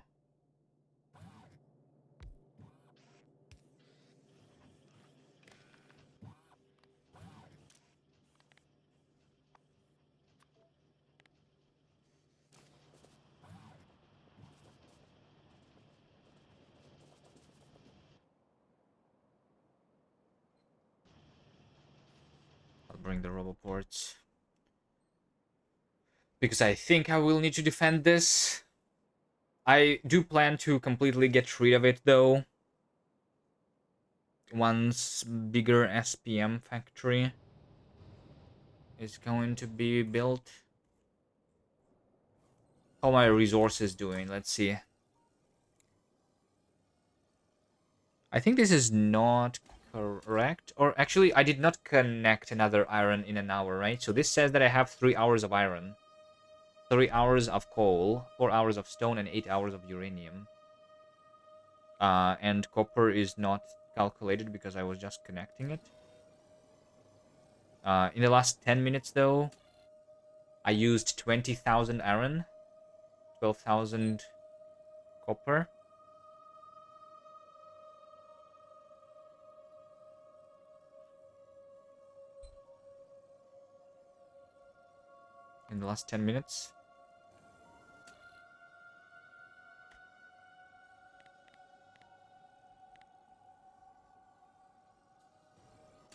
[SPEAKER 1] I'll bring the roboports. Because I think I will need to defend this. I do plan to completely get rid of it though. Once bigger SPM factory is going to be built. How my resources doing? Let's see. I think this is not correct. Or actually, I did not connect another iron in an hour, right? So this says that I have 3 hours of iron, 3 hours of coal, 4 hours of stone, and 8 hours of uranium. And copper is not calculated because I was just connecting it. In the last 10 minutes, though, I used 20,000 iron, 12,000 copper. In the last 10 minutes.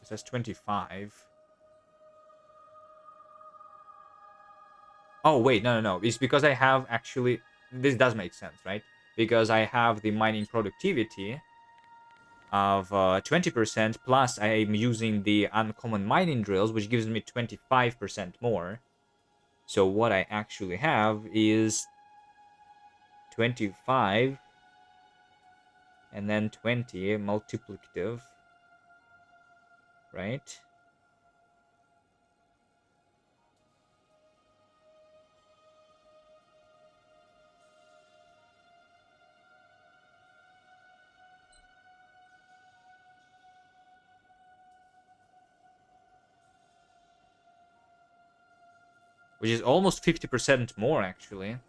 [SPEAKER 1] It says 25. Oh, wait, no. It's because I have actually... This does make sense, right? Because I have the mining productivity of 20%, plus I am using the uncommon mining drills, which gives me 25% more. So what I actually have is 25 and then 20 multiplicative, right? Which is almost 50% more, actually.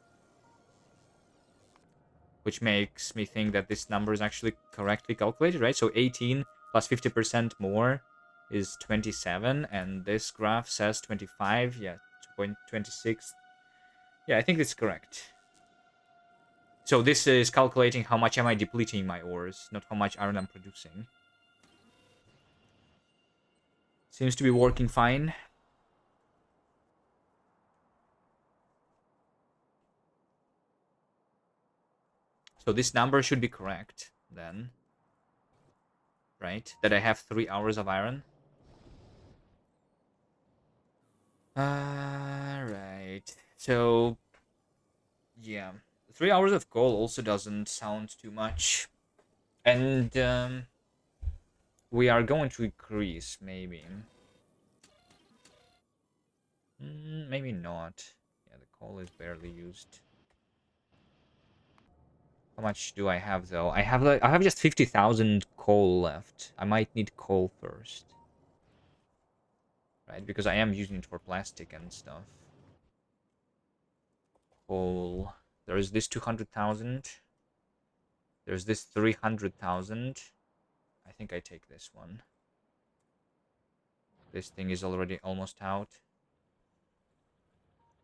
[SPEAKER 1] Which makes me think that this number is actually correctly calculated, right? So 18 plus 50% more is 27, and this graph says 25. Yeah, 2.26. Yeah, I think it's correct. So this is calculating how much am I depleting my ores, not how much iron I'm producing. Seems to be working fine. So this number should be correct, then. Right? That I have 3 hours of iron. Right. So, yeah. 3 hours of coal also doesn't sound too much. And, we are going to increase, maybe. Maybe not. Yeah, the coal is barely used. How much do I have, though? I have just 50,000 coal left. I might need coal first. Right? Because I am using it for plastic and stuff. Coal. There is this 200,000. There's this 300,000. I think I take this one. This thing is already almost out.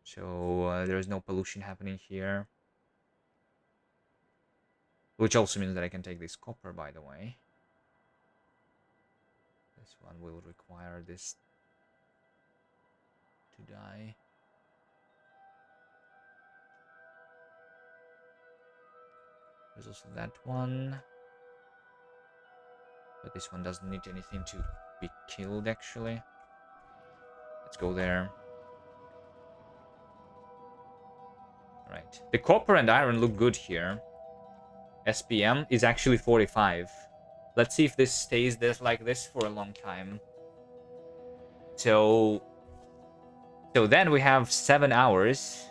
[SPEAKER 1] So there is no pollution happening here. Which also means that I can take this copper, by the way. This one will require this to die. There's also that one. But this one doesn't need anything to be killed, actually. Let's go there. Right. The copper and iron look good here. SPM is actually 45. Let's see if this stays like this for a long time. So then we have 7 hours.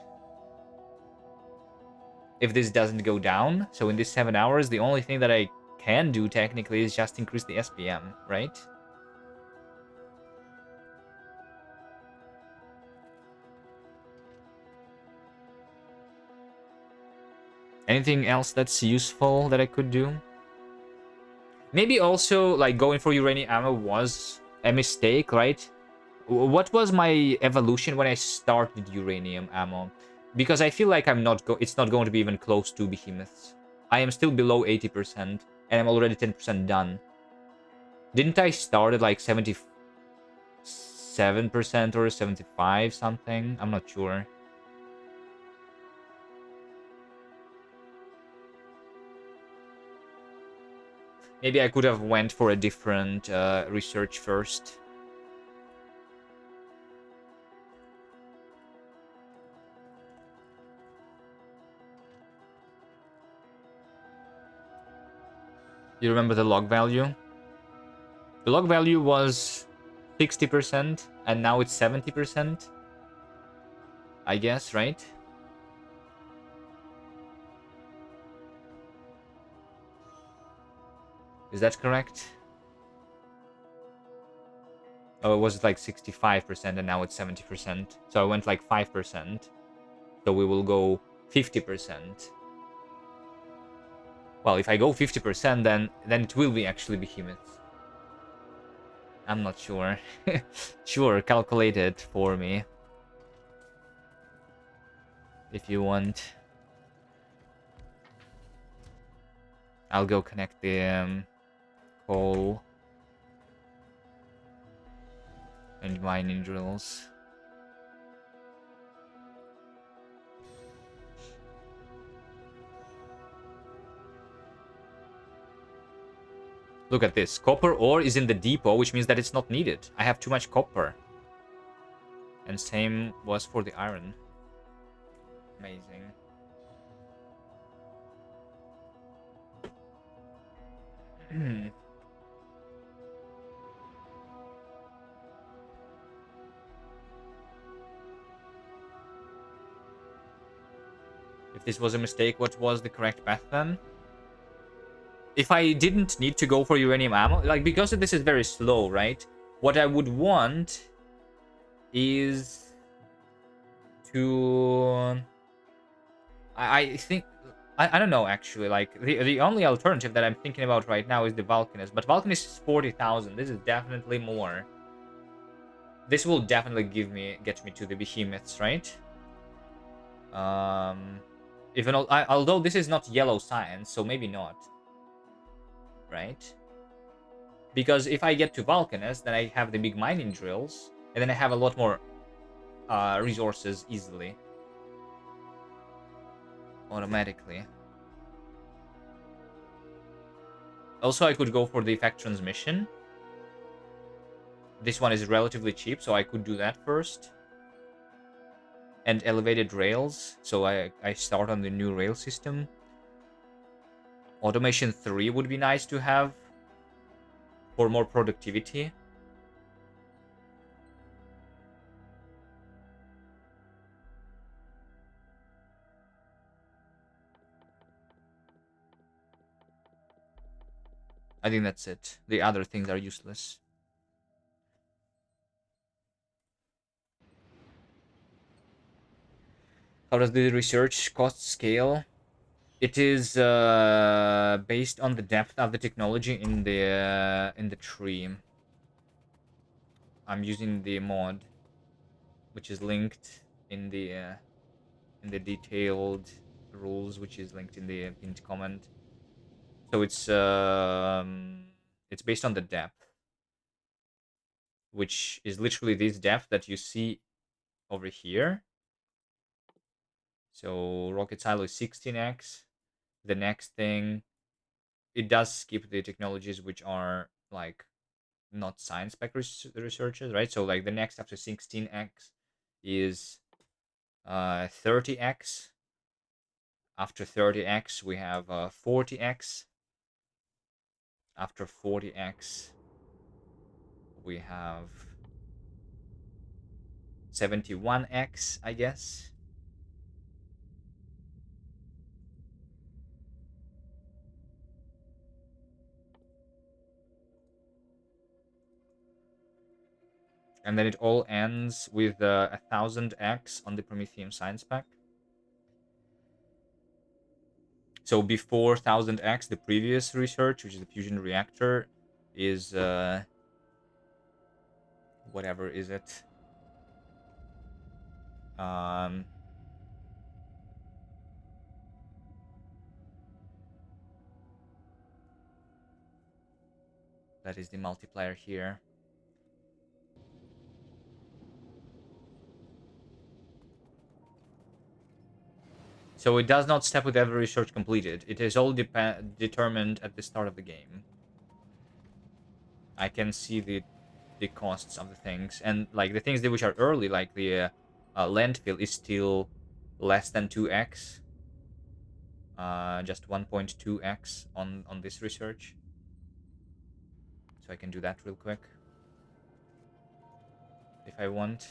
[SPEAKER 1] If this doesn't go down. So in these 7 hours, the only thing that I can do technically is just increase the SPM, right? Anything else that's useful that I could do? Maybe also, like, going for uranium ammo was a mistake, right? What was my evolution when I started uranium ammo? Because I feel like it's not going to be even close to behemoths. I am still below 80%, and I'm already 10% done. Didn't I start at like 77% or 75 something? I'm not sure. Maybe I could have went for a different research first. You remember the log value? The log value was 60%, and now it's 70%. I guess, right? Is that correct? Oh, it was like 65%, and now it's 70%. So I went like 5%. So we will go 50%. Well, if I go 50%, then it will be actually behemoths. I'm not sure. Sure, calculate it for me. If you want. I'll go connect the coal and mining drills. Look at this. Copper ore is in the depot, which means that it's not needed. I have too much copper. And same was for the iron. Amazing. If this was a mistake, what was the correct path then? If I didn't need to go for uranium ammo, like, because this is very slow, right? What I would want is to... I think... I don't know, actually. Like, the only alternative that I'm thinking about right now is the Vulcanist. But Vulcanist is 40,000. This is definitely more. This will definitely get me to the behemoths, right? Even although this is not yellow science, so maybe not, right? Because if I get to Vulcanus, then I have the big mining drills, and then I have a lot more resources easily, automatically. Also, I could go for the effect transmission. This one is relatively cheap, so I could do that first. And elevated rails, so I start on the new rail system. Automation 3 would be nice to have for more productivity. I think that's it. The other things are useless. How does the research cost scale? It is based on the depth of the technology in the tree. I'm using the mod, which is linked in the detailed rules, which is linked in the pinned comment. So it's based on the depth, which is literally this depth that you see over here. So rocket silo is 16x. The next thing, it does skip the technologies which are like not science spec researchers, right? So like the next after 16x is 30x. After 30x we have 40x. After 40x we have 71x, I guess. And then it all ends with 1000x on the Prometheum science pack. So before 1000x, the previous research, which is the fusion reactor, is whatever is it? Um, that is the multiplier here. So it does not step with every research completed. It is all determined at the start of the game. I can see the costs of the things, and like the things that which are early, like the landfill, is still less than 2x. Just 1.2x on this research. So I can do that real quick if I want.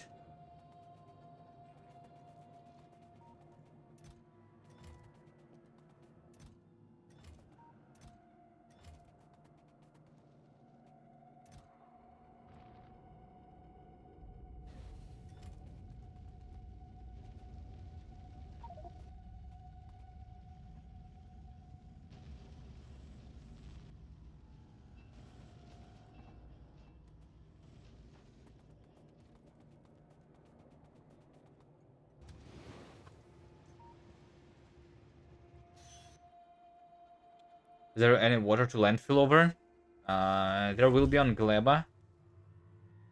[SPEAKER 1] Is there any water to landfill over? There will be on Gleba.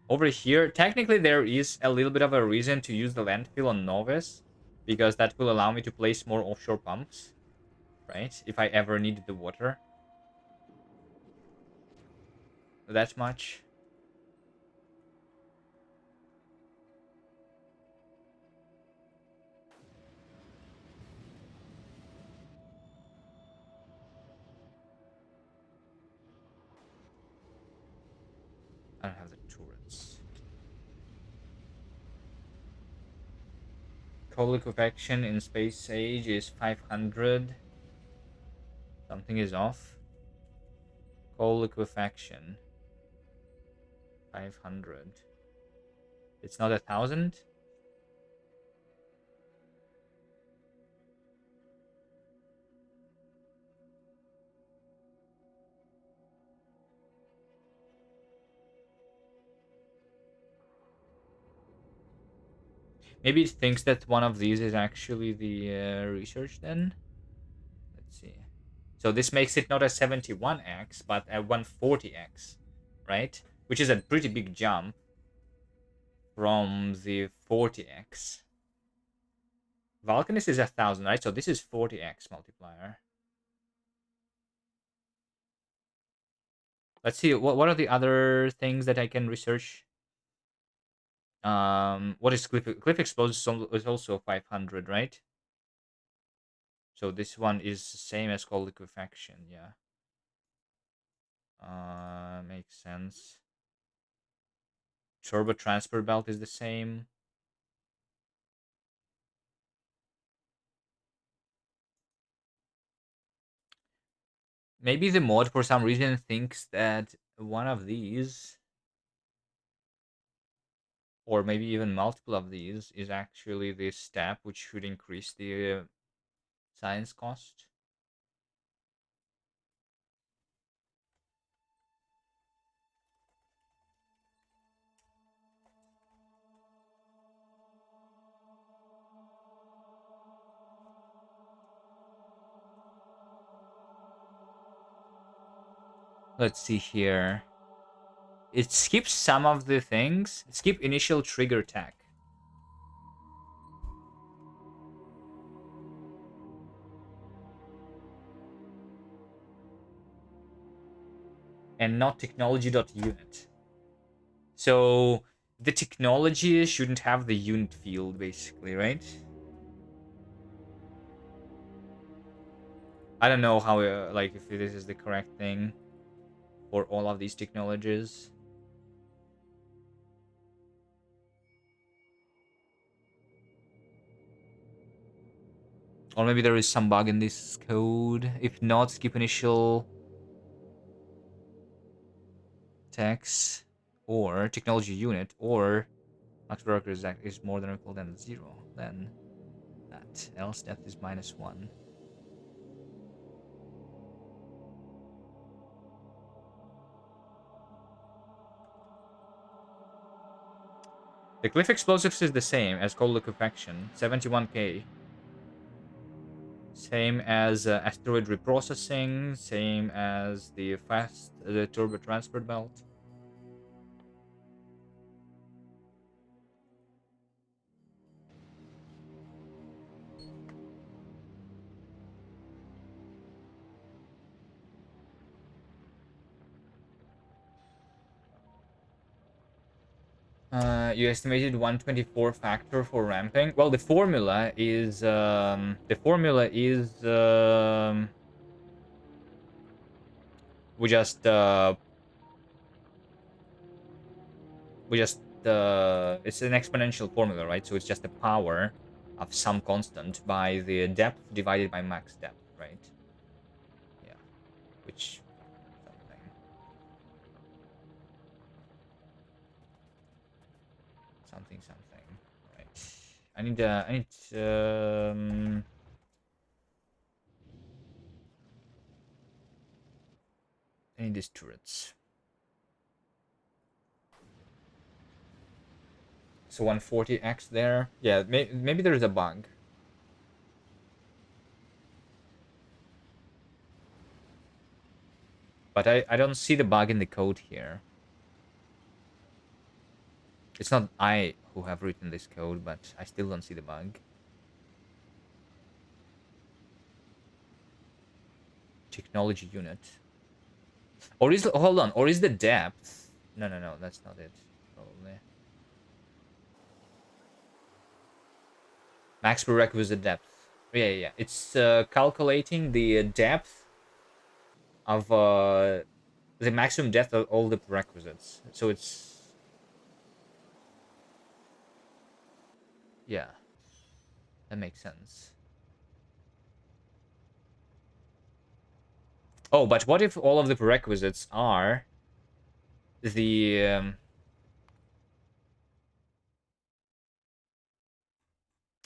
[SPEAKER 1] Over here, technically there is a little bit of a reason to use the landfill on Novice, because that will allow me to place more offshore pumps, right? If I ever needed the water that much. I don't have the turrets. Coal liquefaction in space age is 500. Something is off. Coal liquefaction 500. It's not 1,000. Maybe it thinks that one of these is actually the research then. Let's see. So this makes it not a 71x, but a 140x, right? Which is a pretty big jump from the 40x. Vulcanist is 1,000, right? So this is 40x multiplier. Let's see. What are the other things that I can research? What is cliff explosive is also 500, right? So this one is the same as coal liquefaction, yeah. Makes sense. Turbo transfer belt is the same. Maybe the mod for some reason thinks that one of these, or maybe even multiple of these, is actually the step which should increase the science cost. Let's see here. It skips some of the things. Skip initial trigger tech. And not technology.unit. So the technology shouldn't have the unit field, basically, right? I don't know how, like, if this is the correct thing for all of these technologies. Or maybe there is some bug in this code. If not, skip initial text or technology unit, or max worker is more than or equal than 0. Then that. Else death is -1. The cliff explosives is the same as cold liquefaction, 71k. Same as asteroid reprocessing, same as the fast the turbo transport belt. You estimated 124 factor for ramping. Well, the formula is we just we just it's an exponential formula, right? So it's just the power of some constant by the depth divided by max depth, right? Yeah, which something something. Right. I need these turrets. So 140x there. Yeah, maybe there's a bug. But I don't see the bug in the code here. It's not I who have written this code, but I still don't see the bug. Technology unit. Or is hold on, or is the depth? No, that's not it. Probably. Max prerequisite depth. Yeah. It's calculating the depth of the maximum depth of all the prerequisites. So it's yeah, that makes sense. Oh, but what if all of the prerequisites are the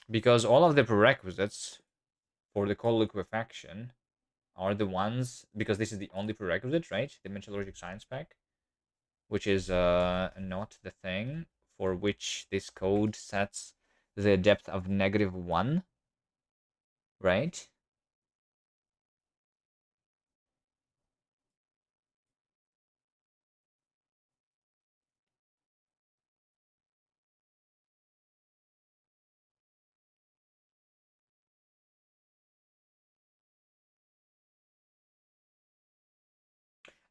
[SPEAKER 1] because all of the prerequisites for the cold liquefaction are the ones because this is the only prerequisite, right? The metallurgic science pack, which is not the thing for which this code sets the depth of -1, right?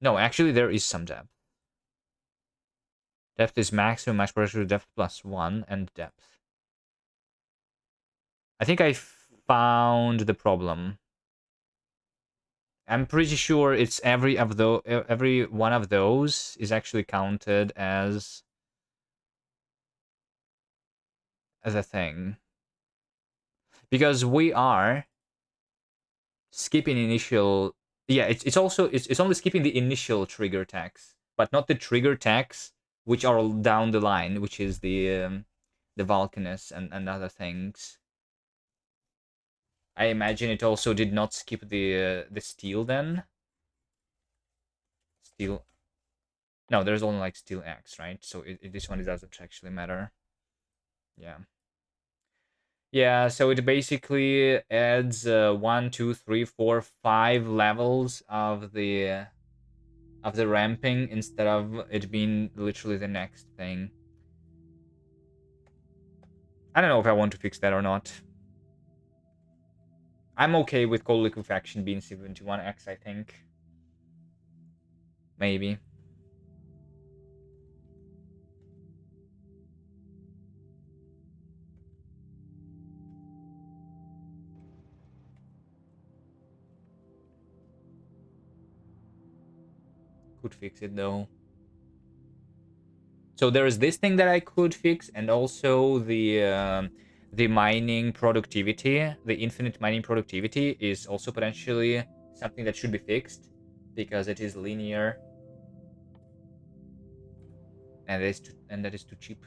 [SPEAKER 1] No, actually there is some depth. Depth is maximum max pressure depth plus 1 and depth. I think I found the problem. I'm pretty sure it's every one of those is actually counted as a thing because we are skipping initial. Yeah, it's also it's only skipping the initial trigger tags, but not the trigger tags which are down the line, which is the Vulcanus and other things. I imagine it also did not skip the steel then. Steel. No, there's only like steel X, right? So this one it doesn't actually matter. Yeah. Yeah, so it basically adds 1, 2, 3, 4, 5 levels of the ramping instead of it being literally the next thing. I don't know if I want to fix that or not. I'm okay with cold liquefaction being 71x, I think. Maybe. Could fix it though. So there is this thing that I could fix, and also the mining productivity, the infinite mining productivity is also potentially something that should be fixed because it is linear and that is too cheap.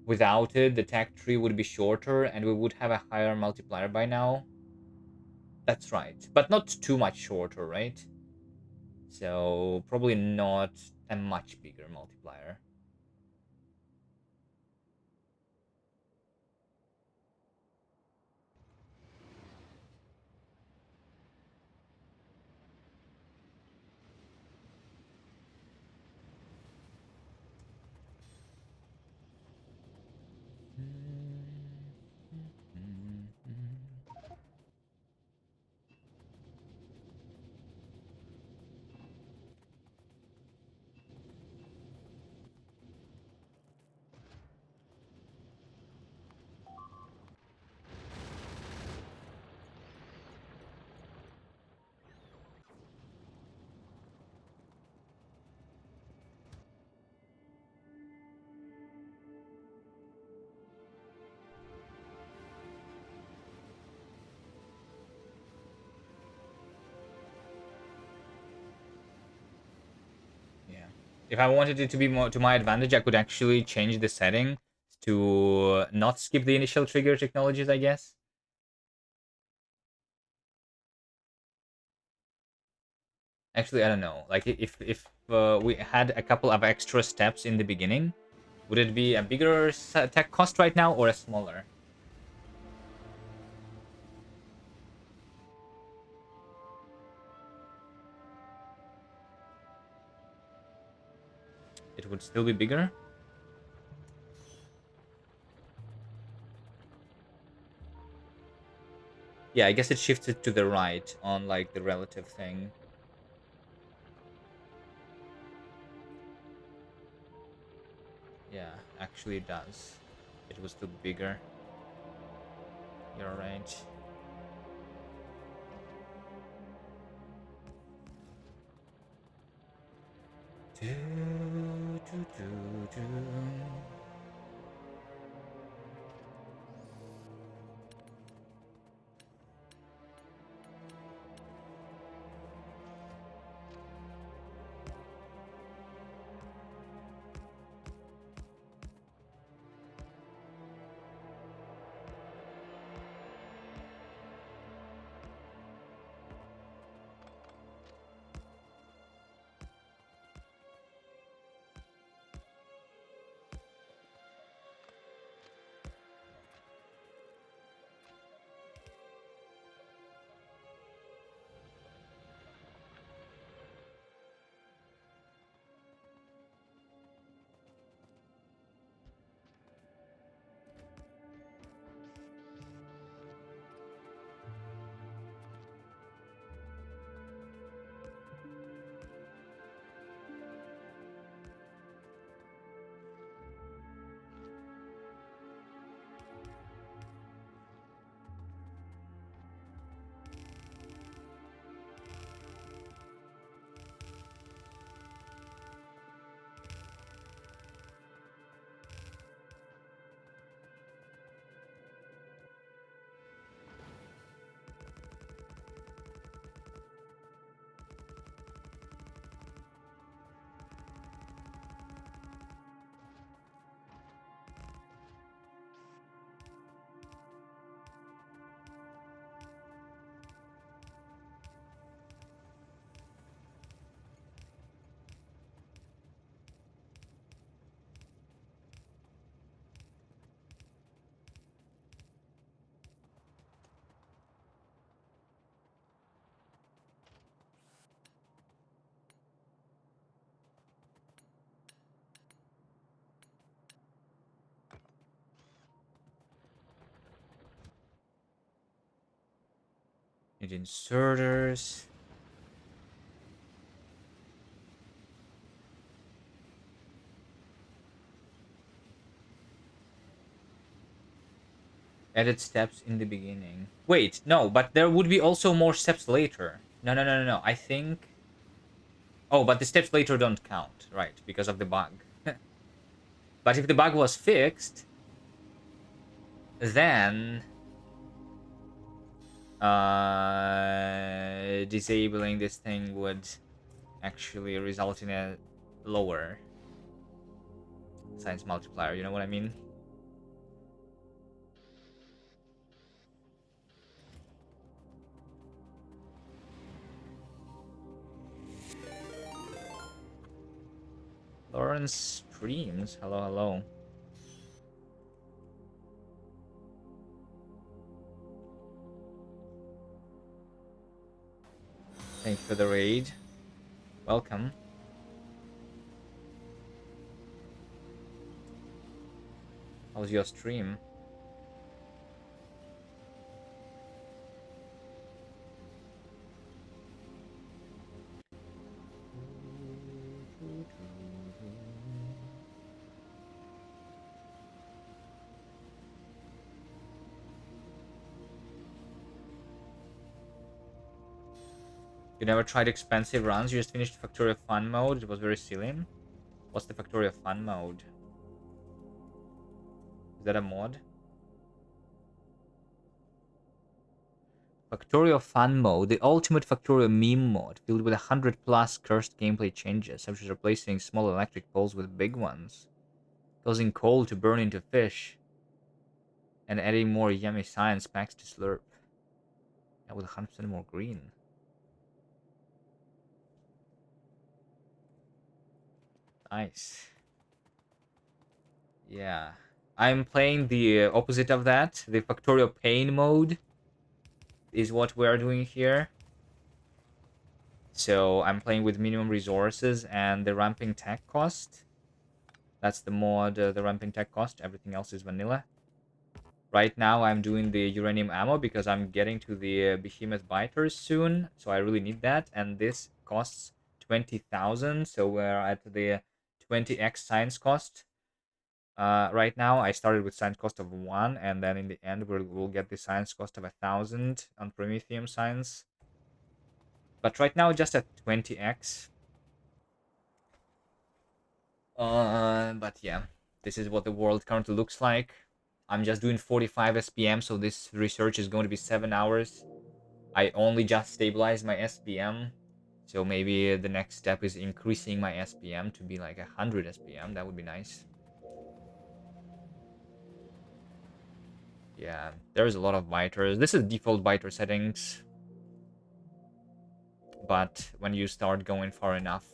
[SPEAKER 1] Without it, the tech tree would be shorter and we would have a higher multiplier by now. That's right, but not too much shorter, right? So probably not a much bigger multiplier. Yeah. If I wanted it to be more to my advantage, I could actually change the setting to not skip the initial trigger technologies, I guess. Actually, I don't know. Like if we had a couple of extra steps in the beginning, would it be a bigger tech cost right now or a smaller? It would still be bigger. Yeah, I guess it shifted to the right on like the relative thing. Yeah, actually it does. It was still bigger. You're right. Do, do, do, do. Need inserters. Added steps in the beginning. Wait, no, but there would be also more steps later. No, no, no, no, no. I think. Oh, but the steps later don't count, right? Because of the bug. But if the bug was fixed, then disabling this thing would actually result in a lower science multiplier. You know what I mean? foreign streams. Hello, hello. Thank you for the raid. Welcome. How was your stream? You never tried expensive runs? You just finished Factorio Fun mode? It was very silly. What's the Factorio Fun mode? Is that a mod? Factorio Fun mode, the ultimate Factorio meme mode, filled with 100+ cursed gameplay changes, such as replacing small electric poles with big ones, causing coal to burn into fish, and adding more yummy science packs to slurp. Yeah, with 100% more green. Nice. Yeah. I'm playing the opposite of that. The Factorio Pain mode is what we're doing here. So I'm playing with minimum resources and the ramping tech cost. That's the mod, the ramping tech cost. Everything else is vanilla. Right now I'm doing the uranium ammo because I'm getting to the behemoth biters soon. So I really need that. And this costs 20,000. So we're at the 20x science cost. Right now I started with science cost of 1, and then in the end we'll get the science cost of 1,000 on Prometheum science. But right now just at 20x. But yeah, this is what the world currently looks like. I'm just doing 45 SPM, so this research is going to be 7 hours. I only just stabilized my SPM, so maybe the next step is increasing my SPM to be like 100 SPM. That would be nice. Yeah, there's a lot of biters. This is default biter settings. But when you start going far enough,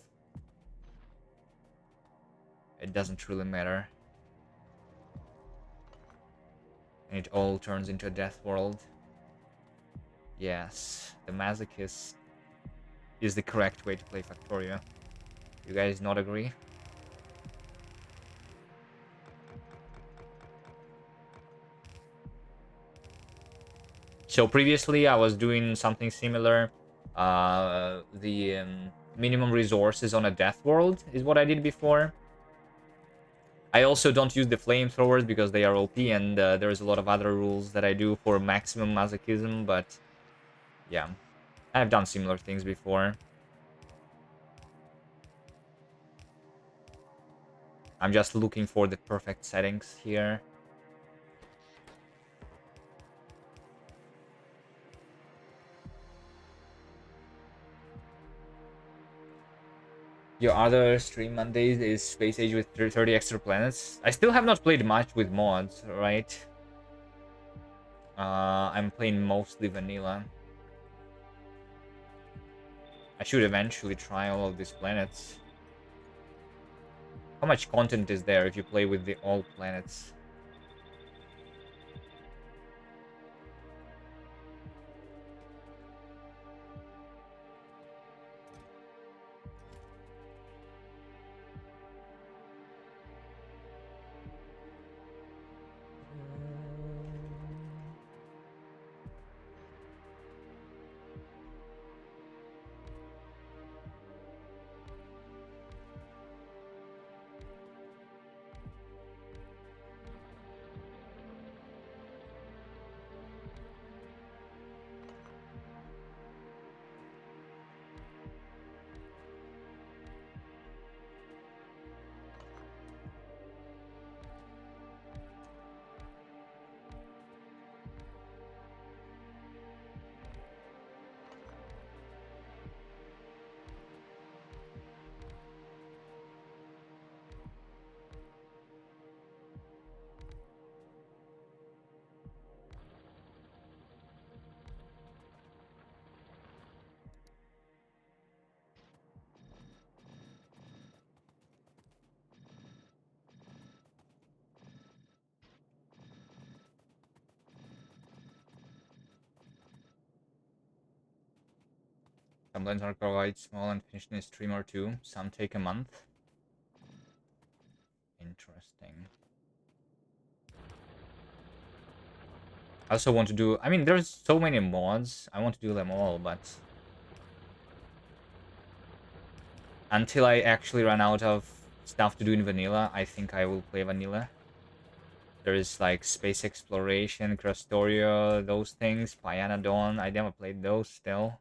[SPEAKER 1] it doesn't really matter. And it all turns into a death world. Yes, the masochist is the correct way to play Factorio. You guys not agree? So previously I was doing something similar. The minimum resources on a death world is what I did before. I also don't use the flamethrowers because they are OP, and there's a lot of other rules that I do for maximum masochism, but yeah, I've done similar things before. I'm just looking for the perfect settings here. Your other stream Mondays is Space Age with 30 extra planets. I still have not played much with mods, right? I'm playing mostly vanilla. I should eventually try all of these planets. How much content is there if you play with the all planets? Some blends are quite small and finished in a stream or two. Some take a month. Interesting. I also want to do... I mean, there's so many mods. I want to do them all, but... until I actually run out of stuff to do in vanilla, I think I will play vanilla. There is like space exploration, Factorio, those things, Dawn. I never played those still.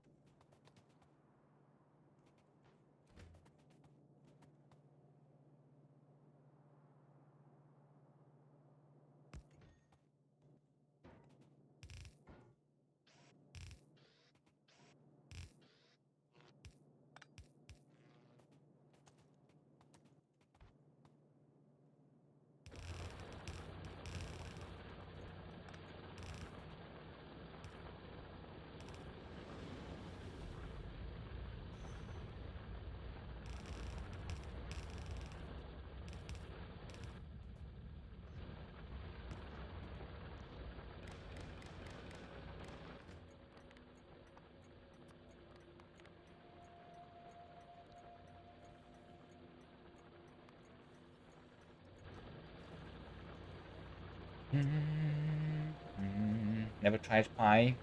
[SPEAKER 1] Never tried Pi.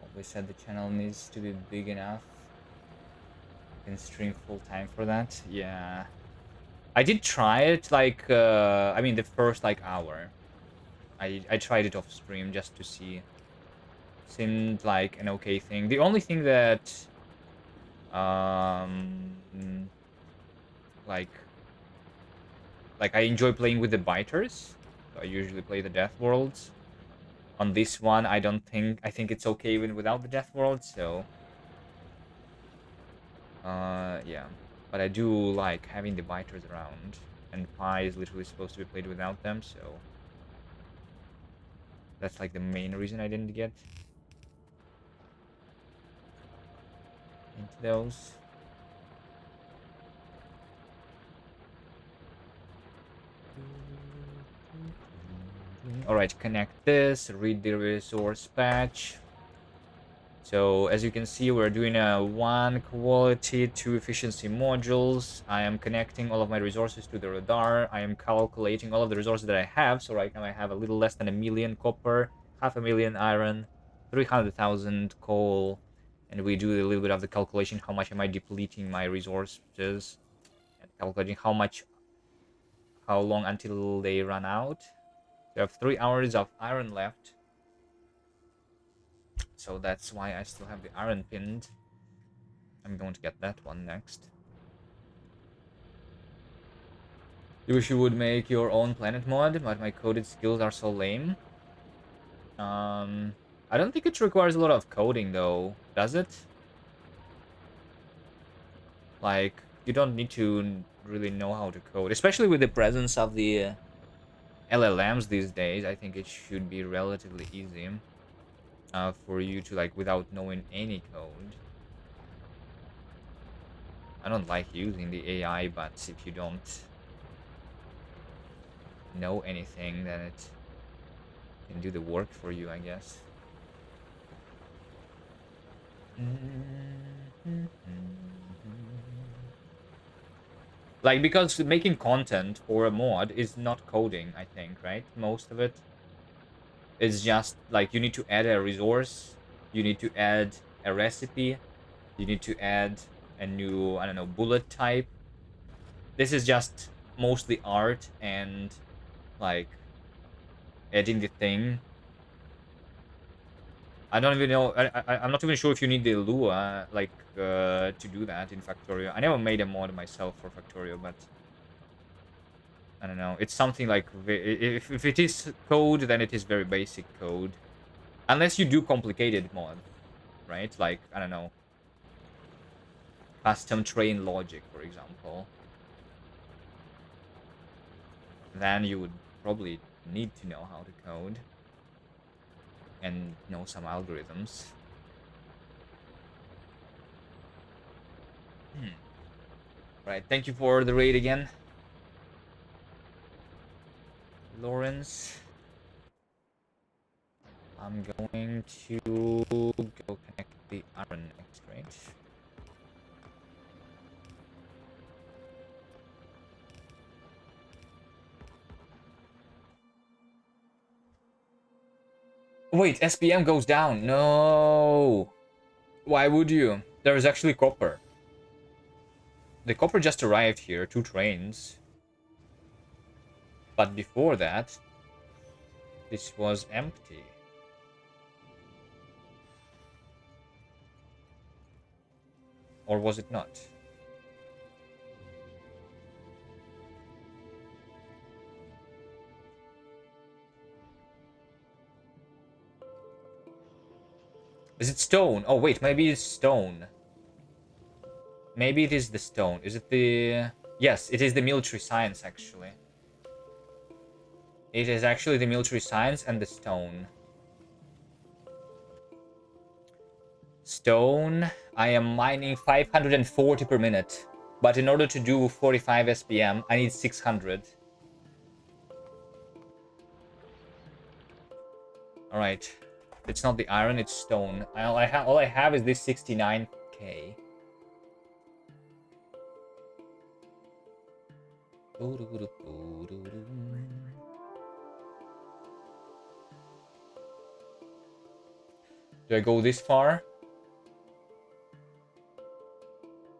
[SPEAKER 1] Always said the channel needs to be big enough. I can stream full time for that. Yeah. I did try it, like, I mean, the first, like, hour. I tried it off stream just to see. Seemed like an okay thing. The only thing that, like I enjoy playing with the biters. So I usually play the Death Worlds. On this one, I think it's okay even without the Death World, so... yeah. But I do like having the biters around. And Pi is literally supposed to be played without them, so... that's like the main reason I didn't get into those. Alright, connect this, read the resource patch. So as you can see, we're doing a 1 quality, 2 efficiency modules. I am connecting all of my resources to the radar. I am calculating all of the resources that I have. So right now I have a little less than 1 million copper, 500,000 iron, 300,000 coal, and we do a little bit of the calculation how much am I depleting my resources, and calculating how long until they run out. So I have 3 hours of iron left. So that's why I still have the iron pinned. I'm going to get that one next. You wish you would make your own planet mod, but my coded skills are so lame. I don't think it requires a lot of coding though, does it? Like, you don't need to really know how to code, especially with the presence of the LLMs these days. I think it should be relatively easy for you to, like, without knowing any code. I don't like using the AI, but if you don't know anything, then it can do the work for you, I guess. Like, because making content for a mod is not coding, I think, right? Most of it is just, like, you need to add a resource, you need to add a recipe, you need to add a new, I don't know, bullet type. This is just mostly art and, like, adding the thing. I don't even know. I'm not even sure if you need the Lua, like, to do that in Factorio. I never made a mod myself for Factorio, but I don't know. It's something like, if it is code, then it is very basic code, unless you do complicated mod, right? Like, I don't know, custom train logic, for example. Then you would probably need to know how to code and know some algorithms. Right, thank you for the raid again, Lawrence. I'm going to go connect the iron next, right? Wait, SPM goes down. No. Why would you? There is actually copper. The copper just arrived here, 2 trains. But before that, this was empty. Or was it not? Is it stone? Oh, wait, maybe it's stone. Maybe it is the stone. Is it the... Yes, it is the military science, actually. It is actually the military science and the stone. Stone, I am mining 540 per minute. But in order to do 45 SPM, I need 600. Alright. It's not the iron, it's stone. All I have is this 69k. Do I go this far?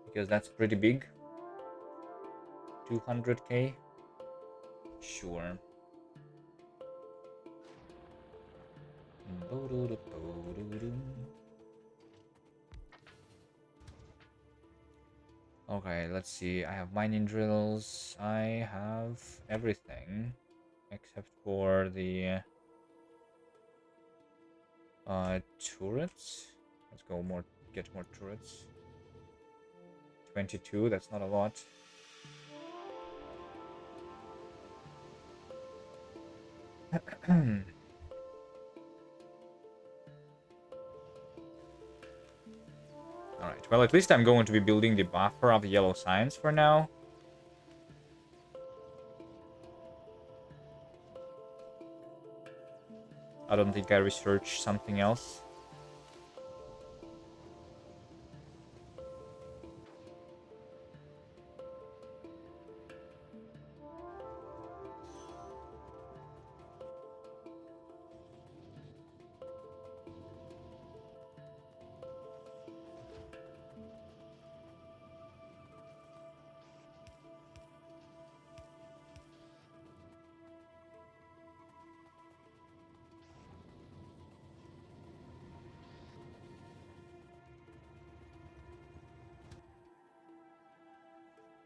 [SPEAKER 1] Because that's pretty big. 200k? Sure. Okay, let's see. I have mining drills. I have everything except for the turrets. Let's go get more turrets. 22, that's not a lot. Alright, well, at least I'm going to be building the buffer of the yellow science for now. I don't think I researched something else.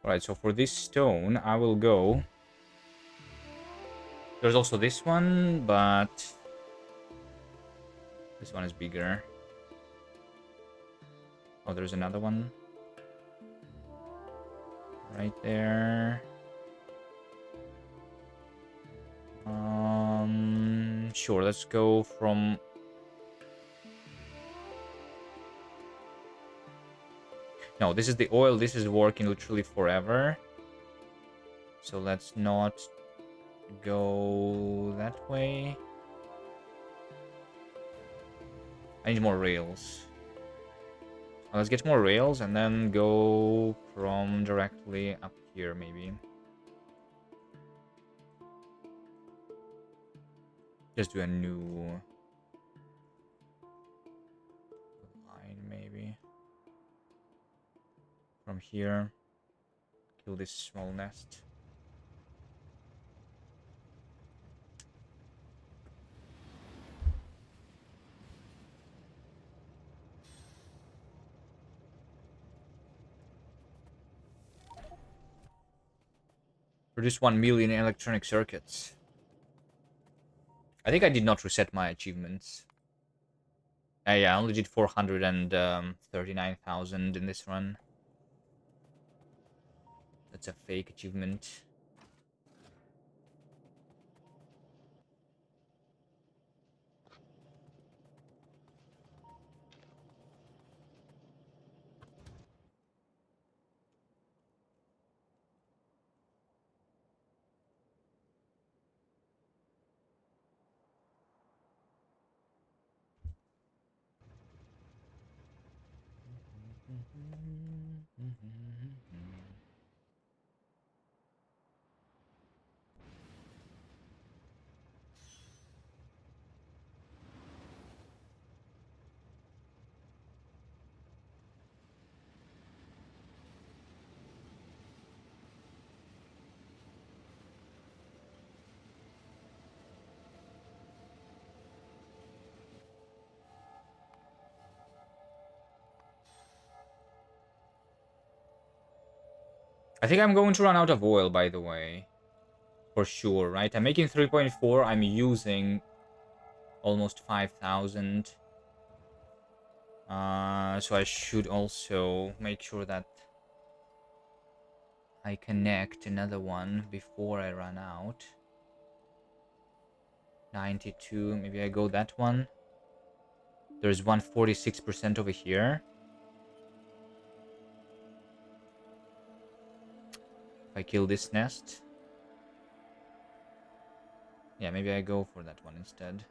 [SPEAKER 1] Alright, so for this stone, I will go... There's also this one, but... This one is bigger. Oh, there's another one. Right there. Sure, let's go from... No, this is the oil. This is working literally forever. So let's not go that way. I need more rails. Let's get more rails and then go from directly up here, maybe. Just do a new line, maybe. From here. Kill this small nest. Produce 1 million electronic circuits. I think I did not reset my achievements. Yeah, I only did 439,000 in this run. That's a fake achievement. I think I'm going to run out of oil, by the way. For sure, right? I'm making 3.4. I'm using almost 5,000. So I should also make sure that I connect another one before I run out. 92. Maybe I go that one. There's 146% over here. If I kill this nest. Yeah, maybe I go for that one instead.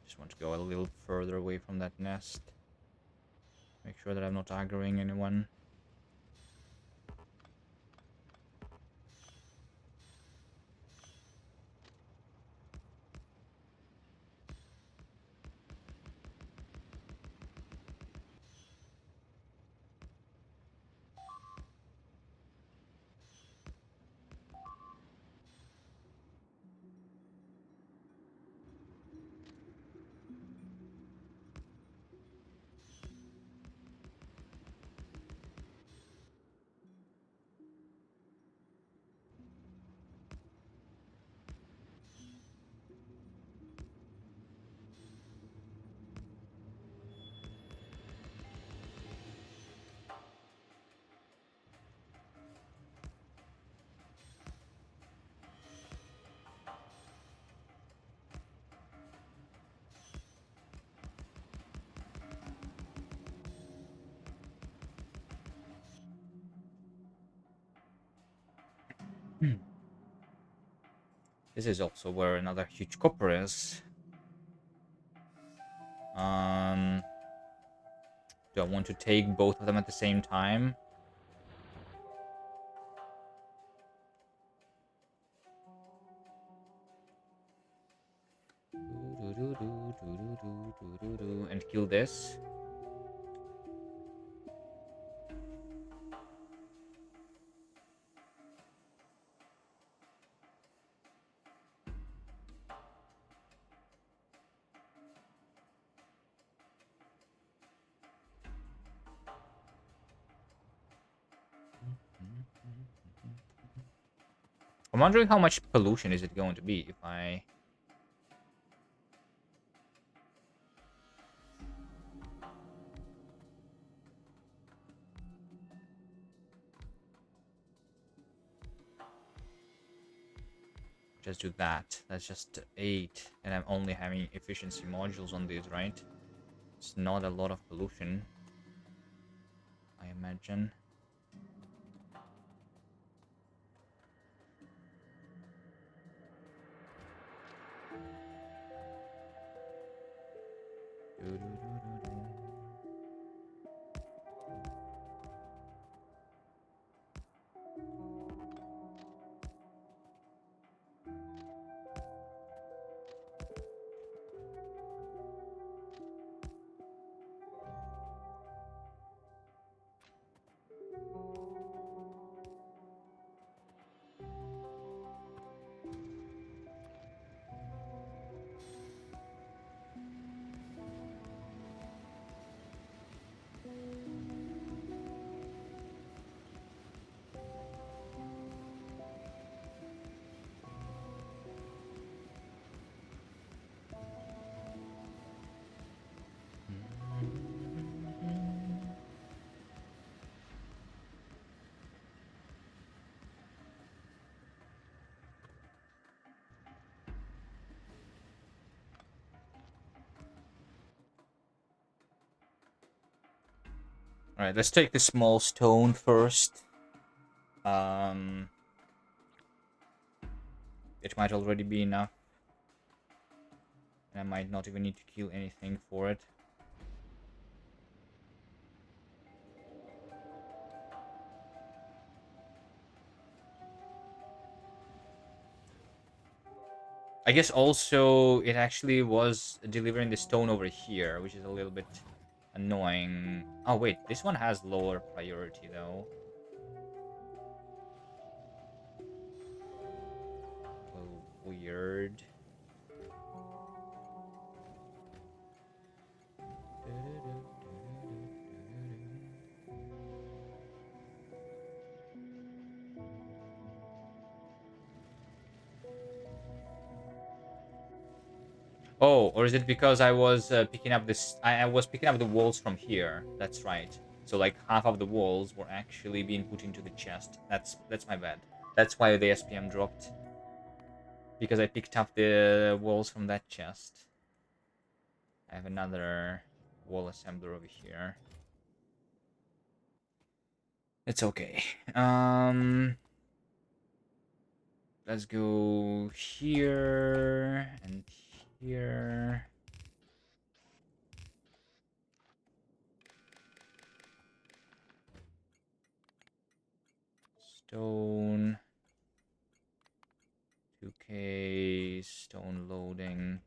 [SPEAKER 1] Just want to go a little further away from that nest. Make sure that I'm not aggroing anyone. This is also where another huge copper is. Um, do I want to take both of them at the same time? And kill this. I'm wondering how much pollution is it going to be if I... just do that. That's just 8. And I'm only having efficiency modules on these, right? It's not a lot of pollution, I imagine. Alright, let's take the small stone first. It might already be enough. And I might not even need to kill anything for it. I guess also it actually was delivering the stone over here, which is a little bit annoying. Oh wait, this one has lower priority though. A little weird. Oh, or is it because I was picking up this? I was picking up the walls from here. That's right. So like half of the walls were actually being put into the chest. That's my bad. That's why the SPM dropped. Because I picked up the walls from that chest. I have another wall assembler over here. It's okay. Let's go here and here. Stone. 2K stone loading.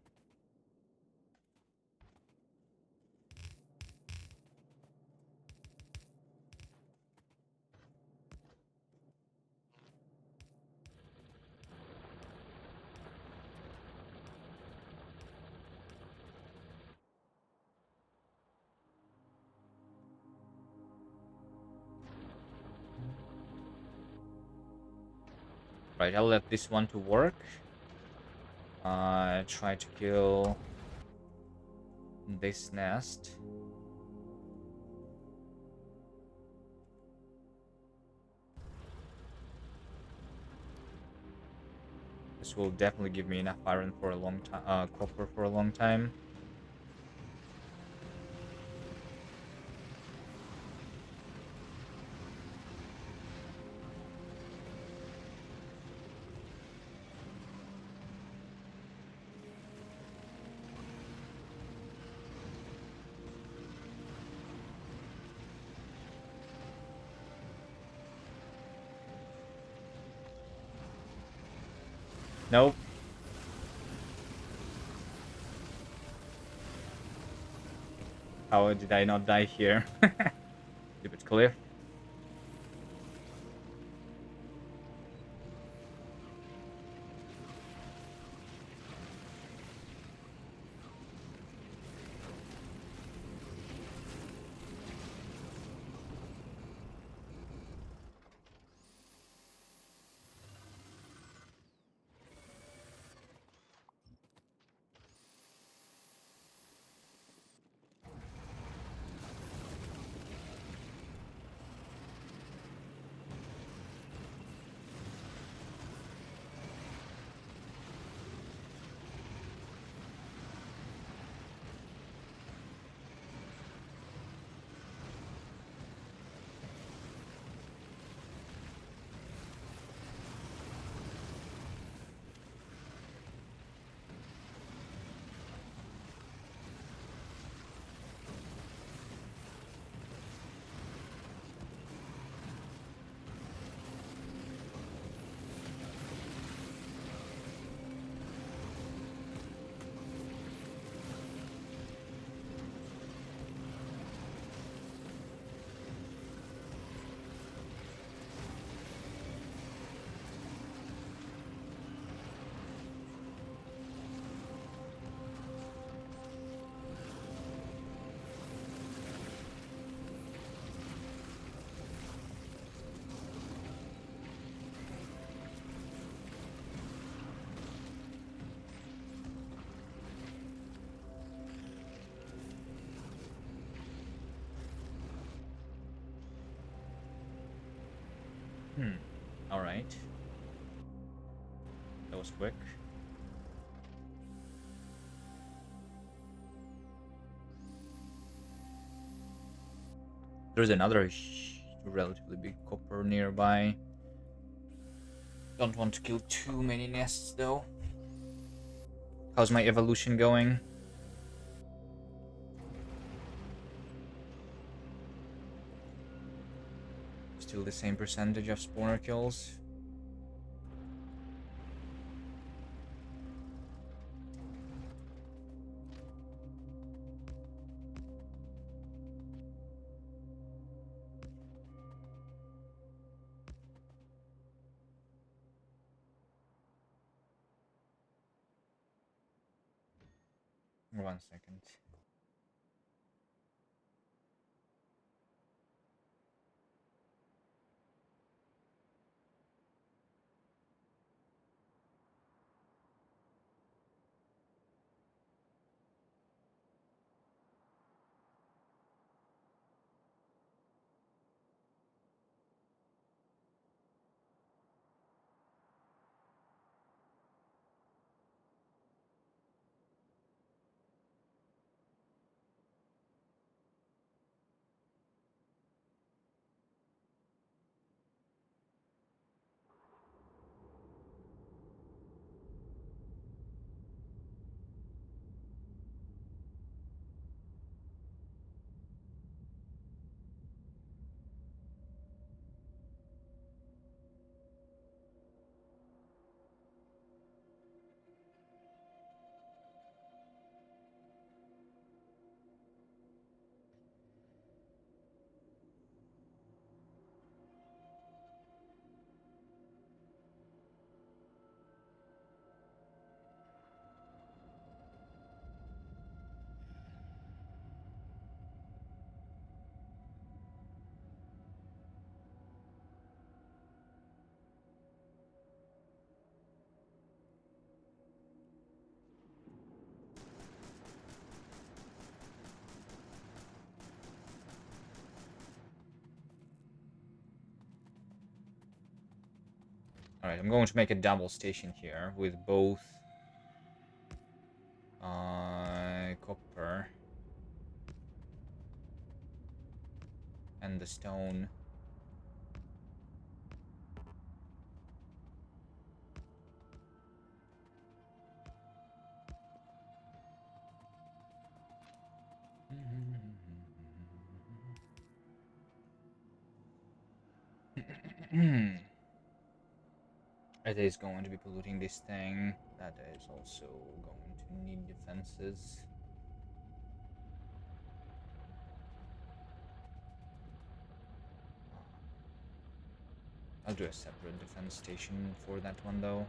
[SPEAKER 1] Right, I'll let this one to work. Try to kill this nest. This will definitely give me enough iron for a long time, copper for a long time. Nope. How did I not die here? Stupid cliff. Hmm. All right. That was quick. There's another relatively big copper nearby. Don't want to kill too many nests though. How's my evolution going? Still the same percentage of spawner kills. One second. Alright, I'm going to make a double station here with both copper and the stone. It is going to be polluting this thing. That is also going to need defenses. I'll do a separate defense station for that one though.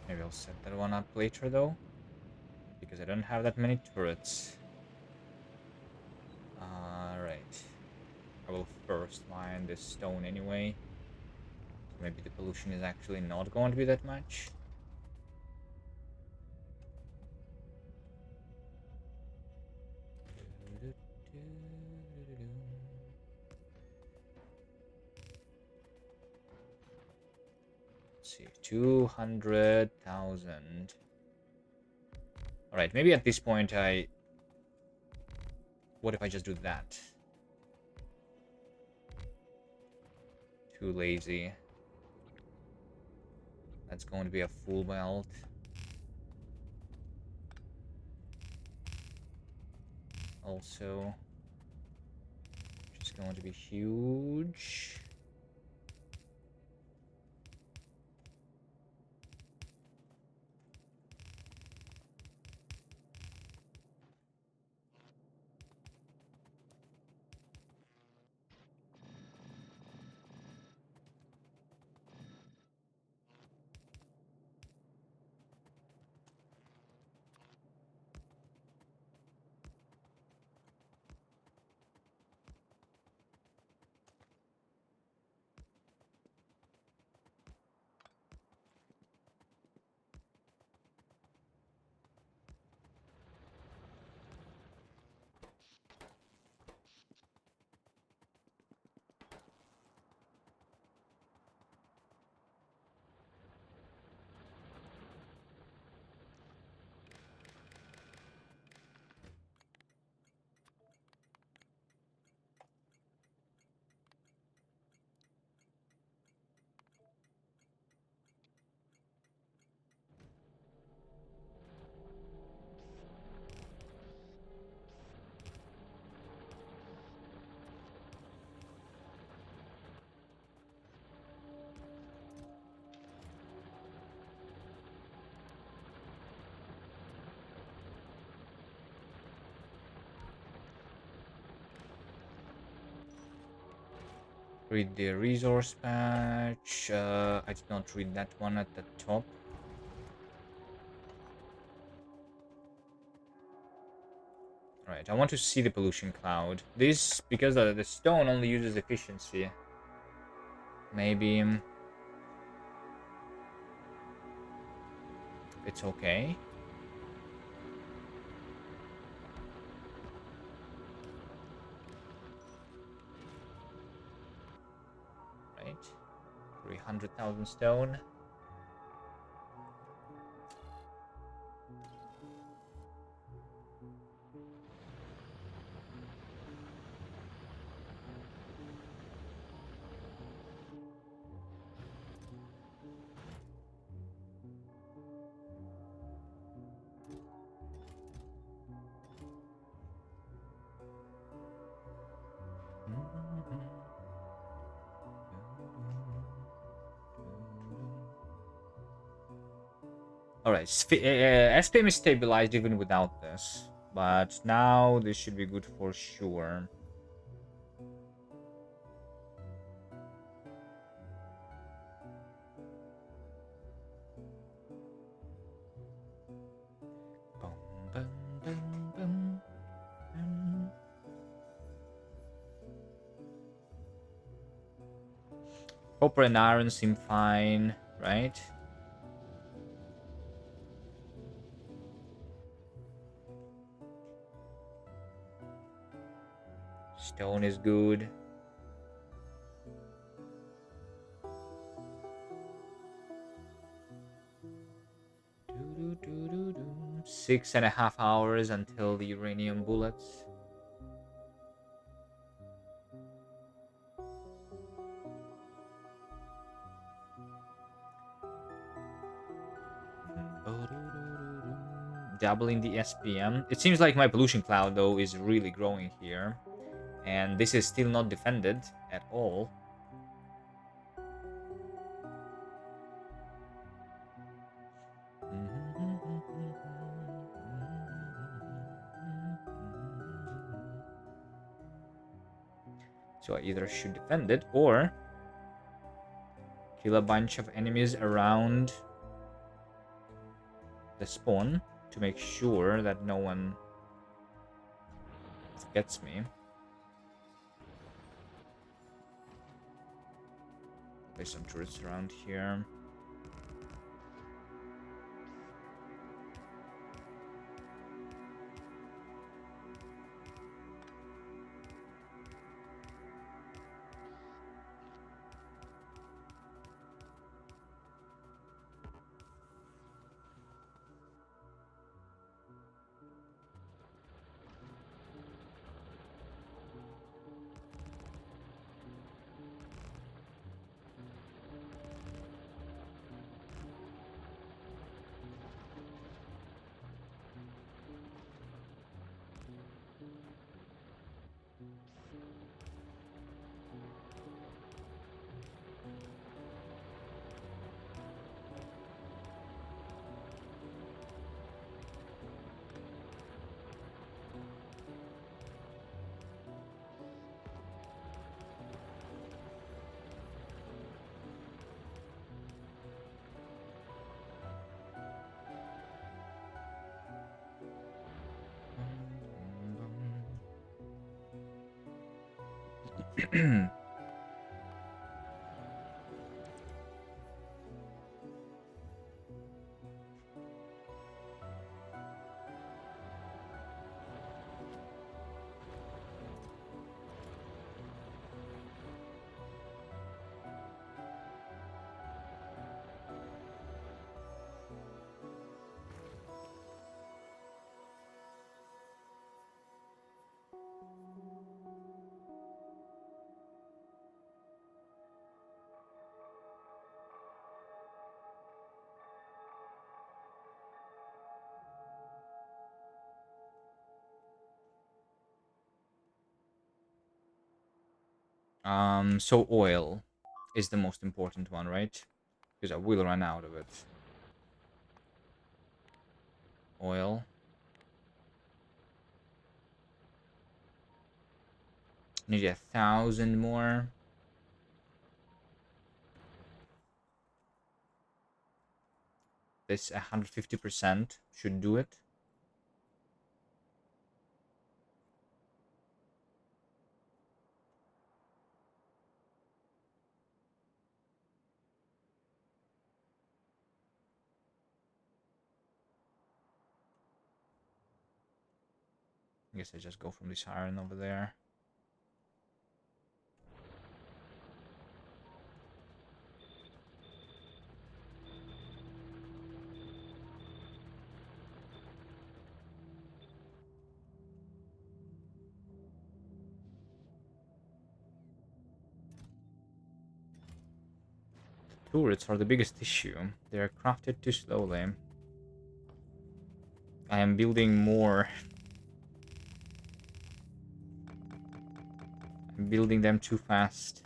[SPEAKER 1] Maybe I'll set that one up later though, because I don't have that many turrets. Alright. I will first mine this stone anyway. So maybe the pollution is actually not going to be that much. Let's see, 200,000. Alright, maybe at this point what if I just do that? Too lazy. That's going to be a full belt. Also, just going to be huge. Read the resource patch. I did not read that one at the top. Alright, I want to see the pollution cloud. This, because the stone only uses efficiency. Maybe it's okay. Right. 300,000 stone. Alright, SPM is stabilized even without this. But now this should be good for sure. Bum, bum, bum, bum, bum. Copper and iron seem fine, right? Stone is good. Doo-doo-doo-doo-doo. 6.5 hours until the uranium bullets. Doubling the SPM. It seems like my pollution cloud, though, is really growing here. And this is still not defended at all. So I either should defend it or kill a bunch of enemies around the spawn to make sure that no one gets me. Place some turrets around here. So oil is the most important one, right? Because I will run out of it. Oil. Need 1,000 more. This 150% should do it. I guess I just go from this iron over there. Turrets are the biggest issue. They are crafted too slowly. I am building more. I'm building them too fast.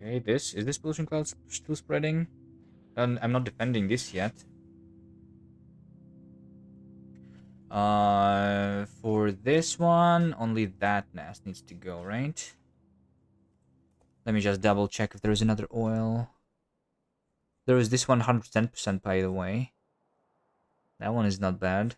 [SPEAKER 1] Okay, is this pollution cloud still spreading? And I'm not defending this yet. For this one, only that nest needs to go, right? Let me just double check if there is another oil. There is this 110% by the way. That one is not bad.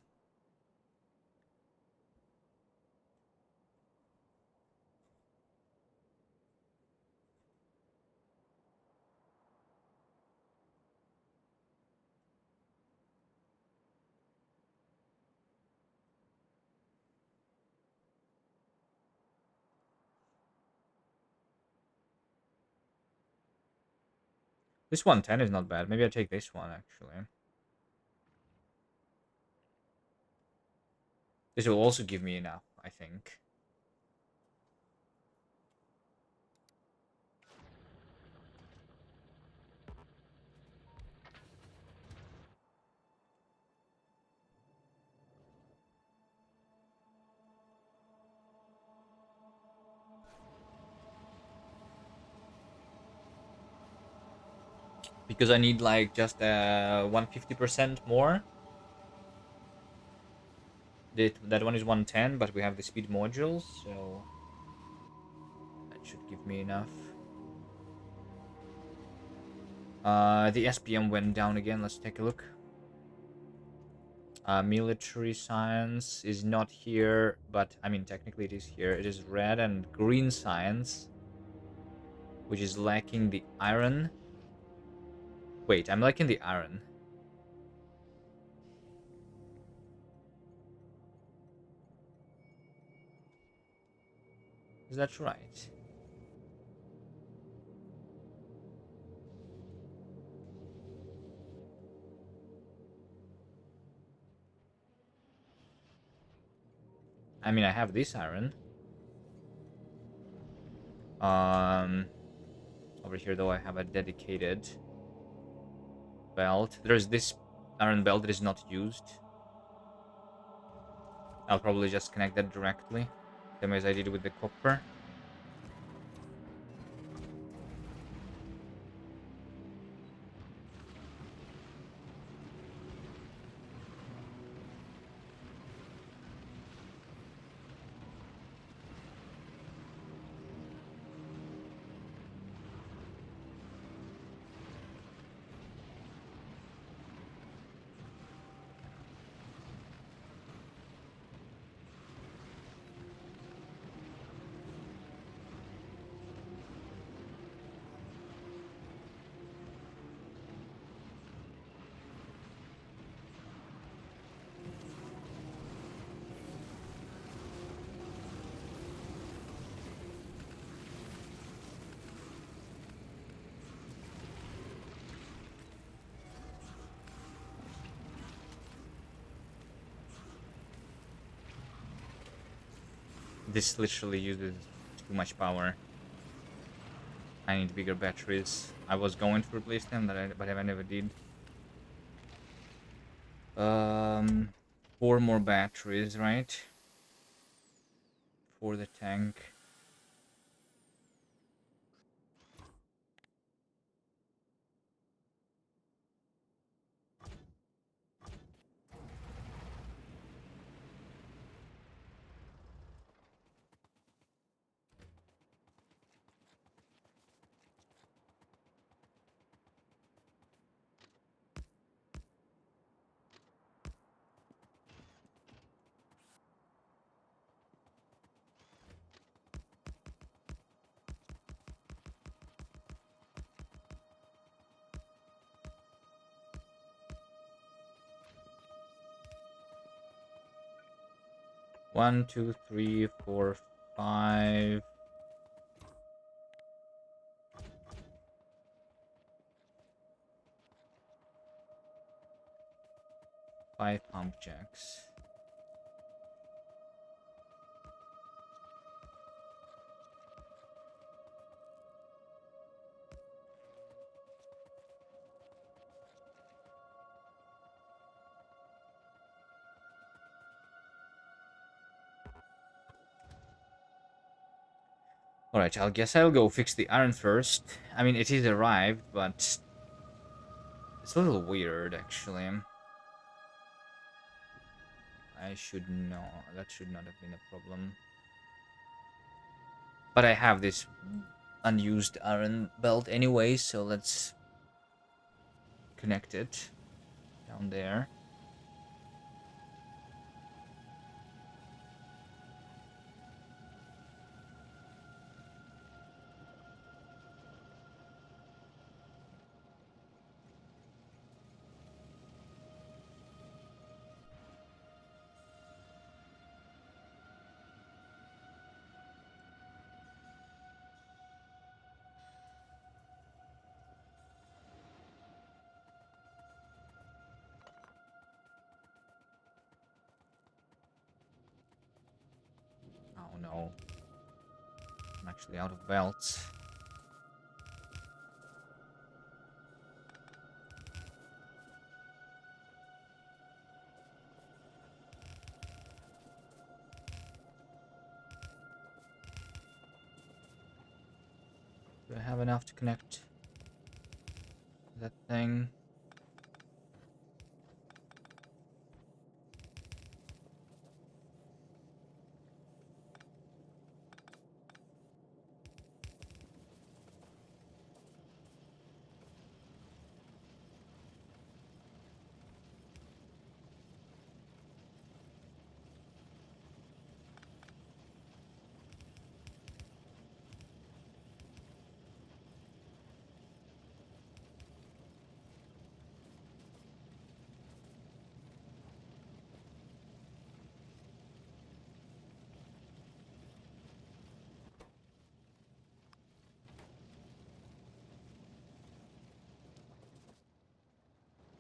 [SPEAKER 1] This 110 is not bad. Maybe I take this one, actually. This will also give me enough, I think. Because I need, like, just 150% more. That one is 110, but we have the speed modules, so that should give me enough. The SPM went down again. Let's take a look. Military science is not here, but I mean technically it is here. It is red and green science, which is lacking the iron. Wait, I'm lacking the iron. Is that right? I mean, I have this iron. Um, Over here though, I have a dedicated belt. There's this iron belt that is not used. I'll probably just connect that directly, same as I did with the copper. This literally uses too much power. I need bigger batteries. I was going to replace them, but I never did. 4 more batteries, right? For the tank. One, two, three, four, 5. 5 pump jacks. Alright, I guess I'll go fix the iron first. I mean, it is arrived, but it's a little weird, actually. I should know. That should not have been a problem. But I have this unused iron belt anyway, so let's connect it down there. Oh no. I'm actually out of belts. Do I have enough to connect that thing?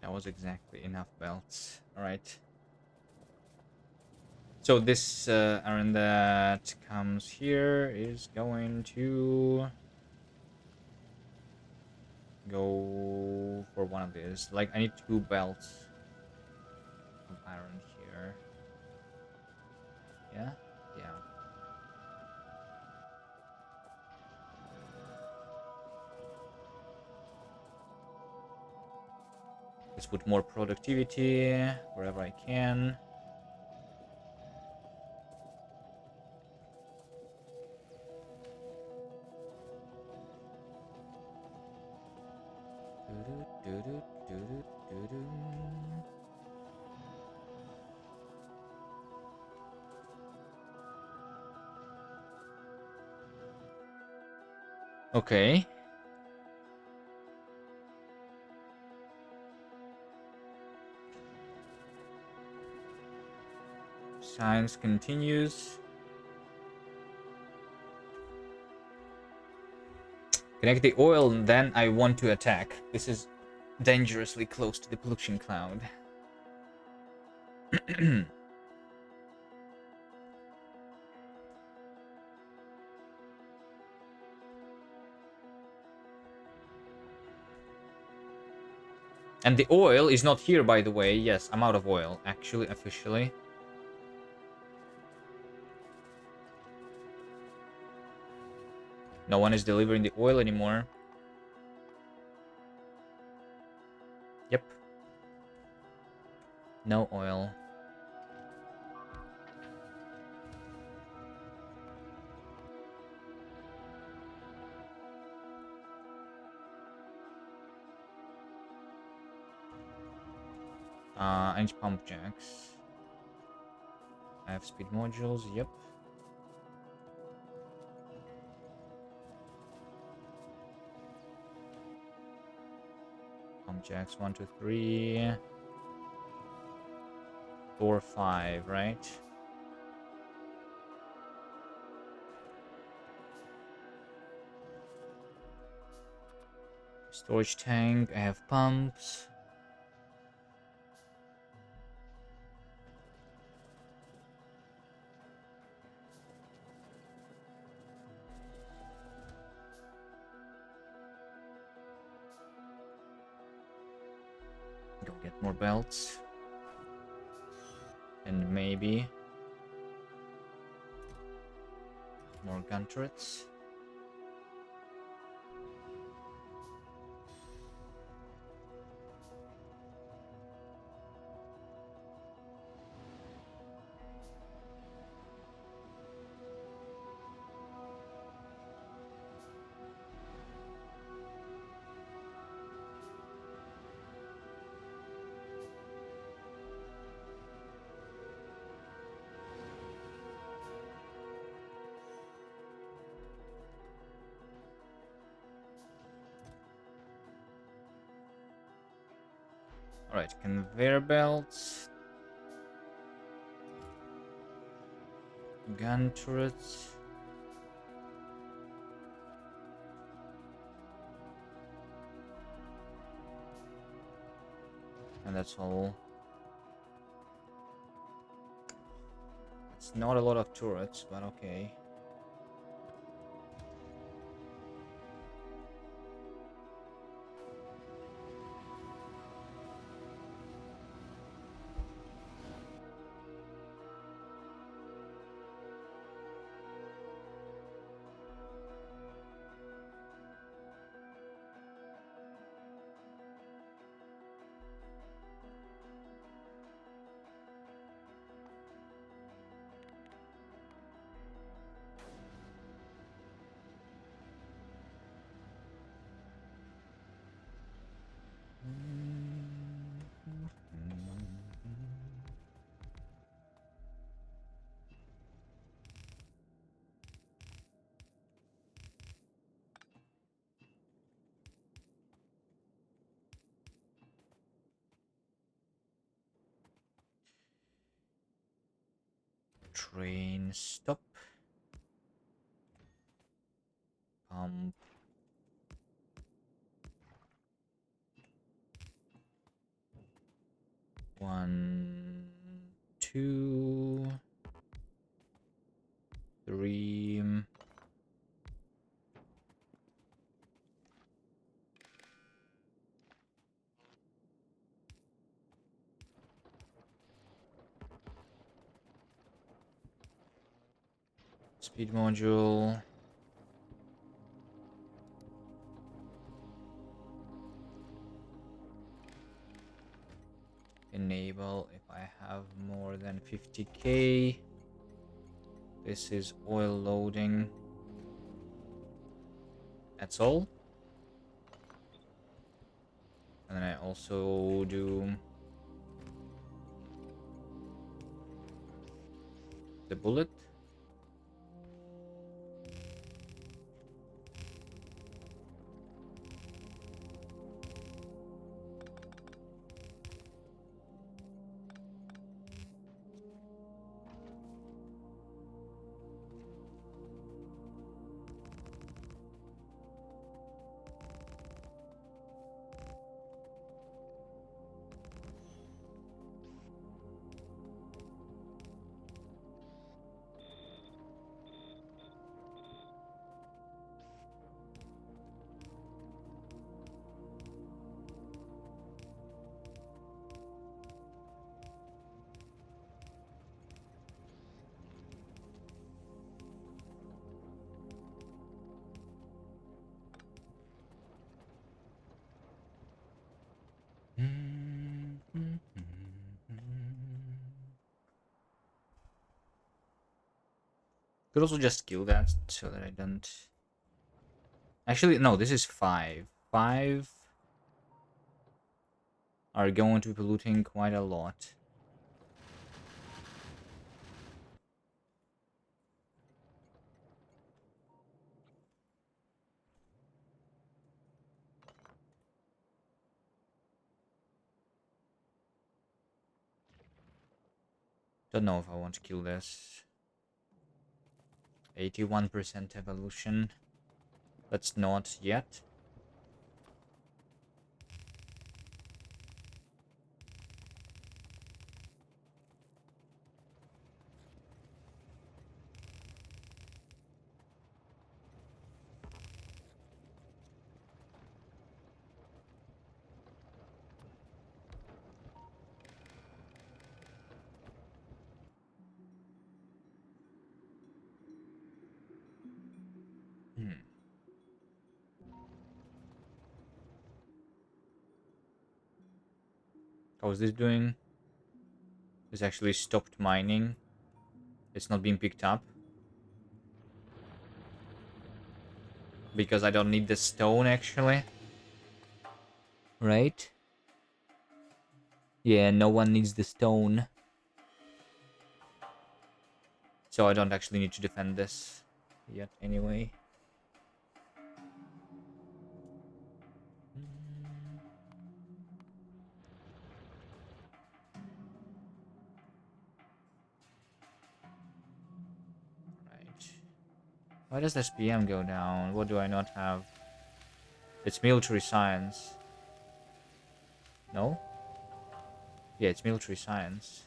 [SPEAKER 1] That was exactly enough belts. Alright. So this iron that comes here is going to go for one of these. Like, I need 2 belts of iron here. Yeah? Yeah. Let's put more productivity wherever I can. Okay. Science continues. Connect the oil, and then I want to attack. This is dangerously close to the pollution cloud. And the oil is not here, by the way. Yes, I'm out of oil, actually, officially. No one is delivering the oil anymore. Yep. No oil. I need pump jacks. I have speed modules, yep. Pump jacks, 1, 2, 3. 4, 5, right? Storage tank, I have pumps. Go get more belts. And maybe more gun turrets. Alright, conveyor belts. Gun turrets. And that's all. It's not a lot of turrets, but okay. Train stop. Pump. One, two, three. Speed module. Enable if I have more than 50k. This is oil loading. That's all. And then I also do the bullet. Could also just kill that so that I don't. Actually, no, this is 5. 5 are going to be polluting quite a lot. Don't know if I want to kill this. 81% evolution. Let's not yet. How is this doing? It's actually stopped mining. It's not being picked up. Because I don't need the stone, actually. Right? Yeah, no one needs the stone. So I don't actually need to defend this yet, anyway. Why does this PM go down? What do I not have? It's military science. No? Yeah, it's military science.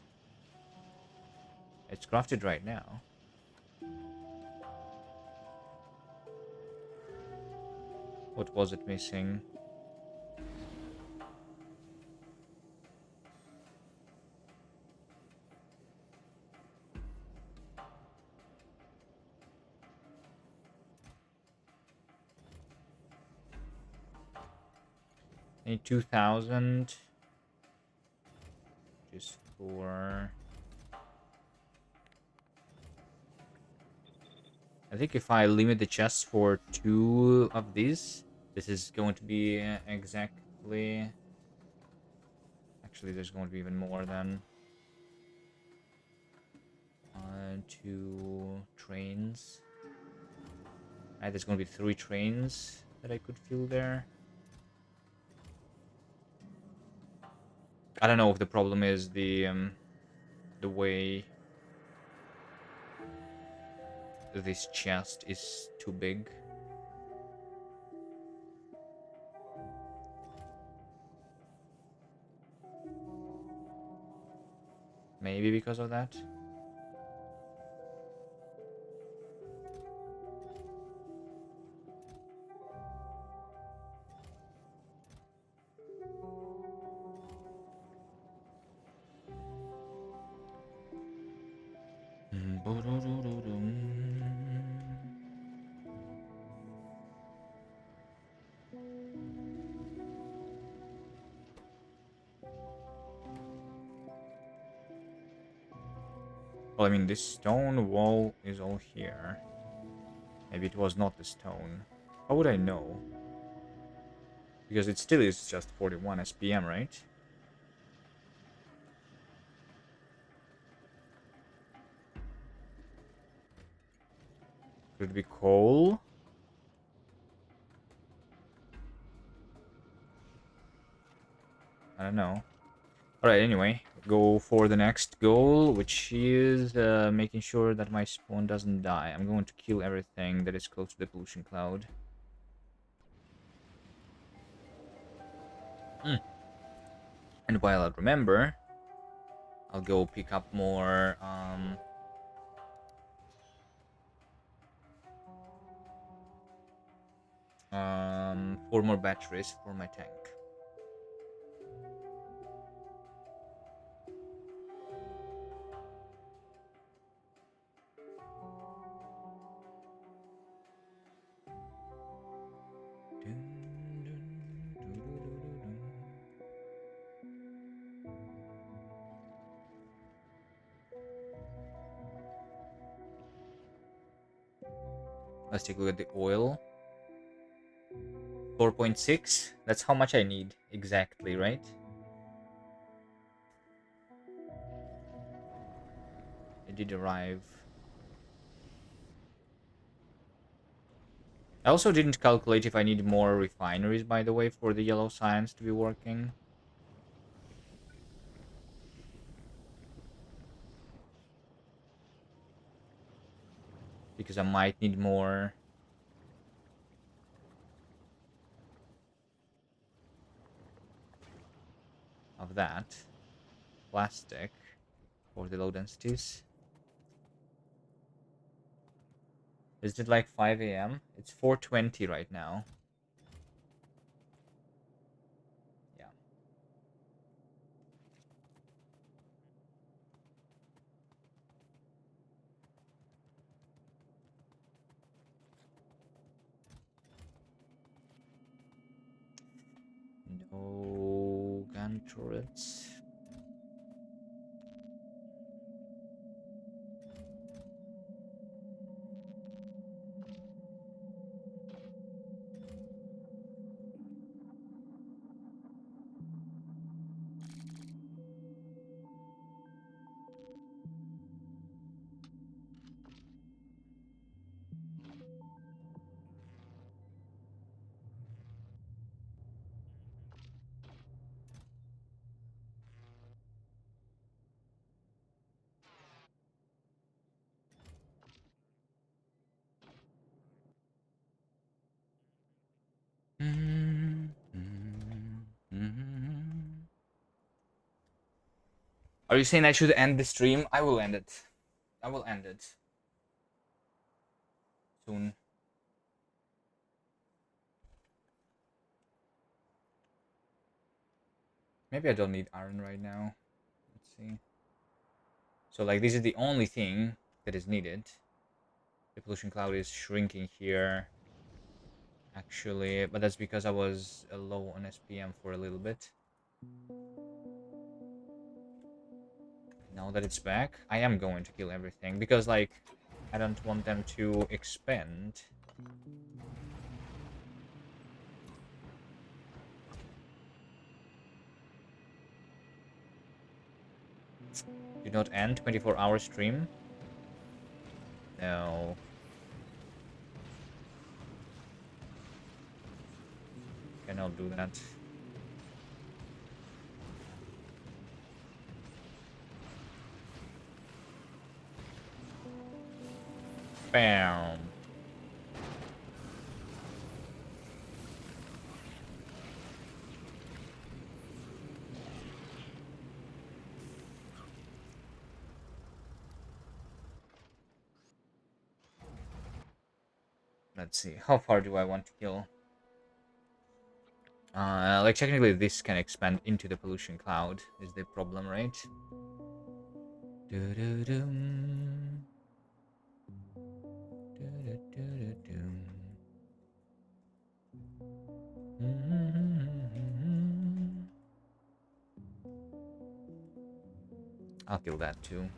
[SPEAKER 1] It's crafted right now. What was it missing? I need 2,000. Just for... I think if I limit the chests for 2 of these, this is going to be exactly... Actually, there's going to be even more than... 2 trains. Alright, there's going to be 3 trains that I could fill there. I don't know if the problem is the way this chest is too big. Maybe because of that. Well, I mean, this stone wall is all here. Maybe it was not the stone. How would I know? Because it still is just 41 SPM, right? Could it be coal? I don't know. Alright, anyway, go for the next goal, which is making sure that my spawn doesn't die. I'm going to kill everything that is close to the pollution cloud. And while I remember, I'll go pick up more 4 more batteries for my tank. Let's take a look at the oil. 4.6. That's how much I need exactly, right? It did arrive. I also didn't calculate if I need more refineries, by the way, for the yellow science to be working. Because I might need more of that. Plastic for the low densities. Is it like 5 a.m.? It's 4:20 right now. Yeah. No gun turrets. Are you saying I should end the stream? I will end it. I will end it soon. Maybe I don't need iron right now. Let's see. So like this is the only thing that is needed. The pollution cloud is shrinking here. Actually, but that's because I was low on SPM for a little bit. Now that it's back, I am going to kill everything because like I don't want them to expand. Do not end 24-hour stream. No. Cannot do that. Bam. Let's see. How far do I want to kill? Like technically this can expand into the pollution cloud is the problem, right? Do-do-dum. Do-do-do-do-dum. I'll kill that too.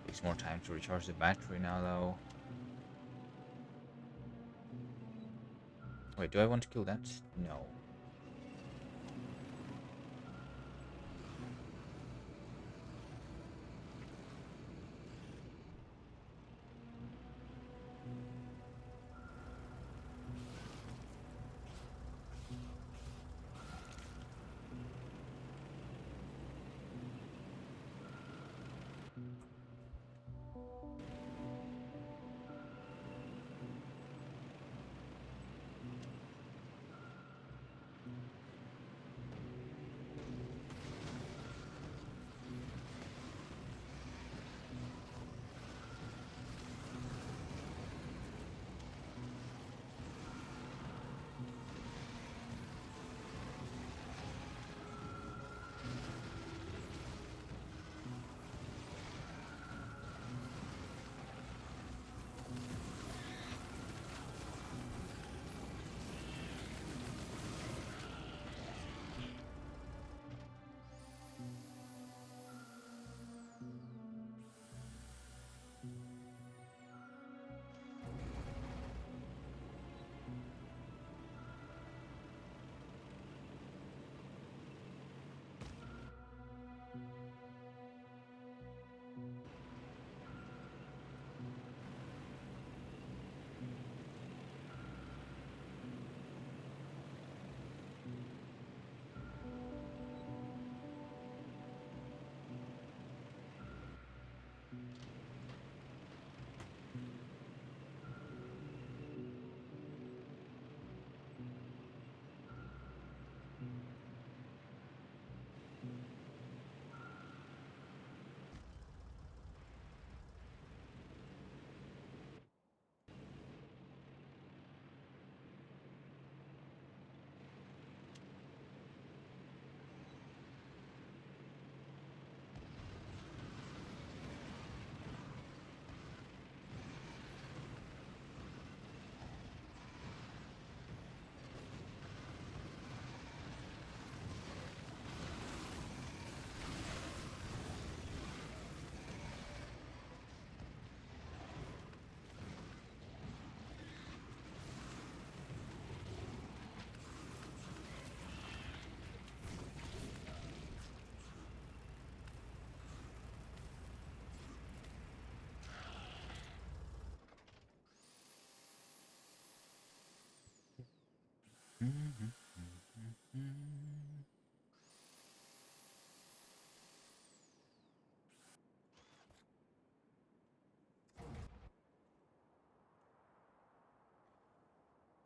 [SPEAKER 1] Takes more time to recharge the battery now, though. Wait, do I want to kill that? No.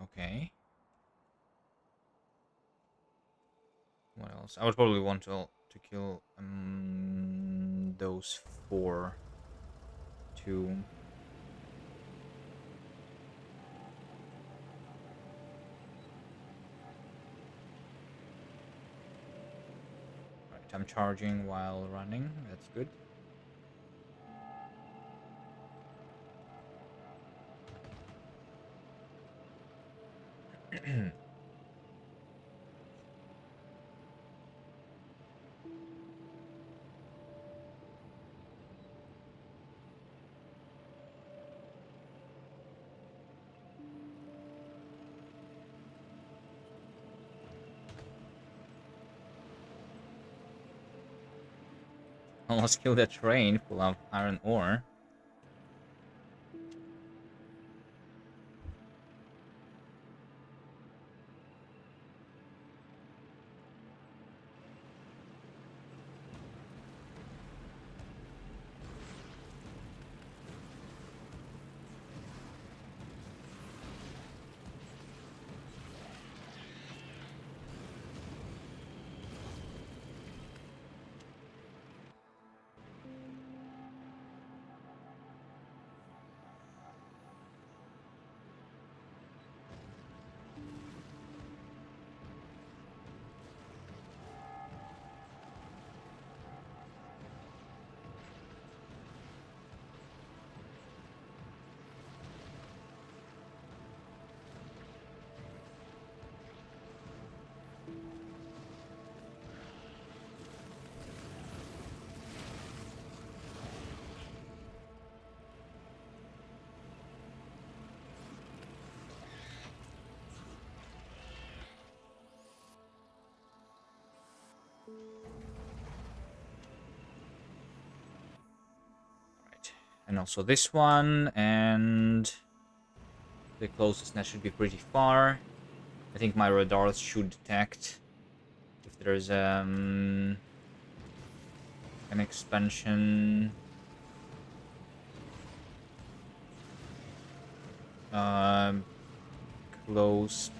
[SPEAKER 1] Okay. What else? I would probably want to kill those four too. Right, I'm charging while running. That's good. Almost killed a train full of iron ore. Right. And also this one, and the closest net should be pretty far. I think my radars should detect if there's an expansion close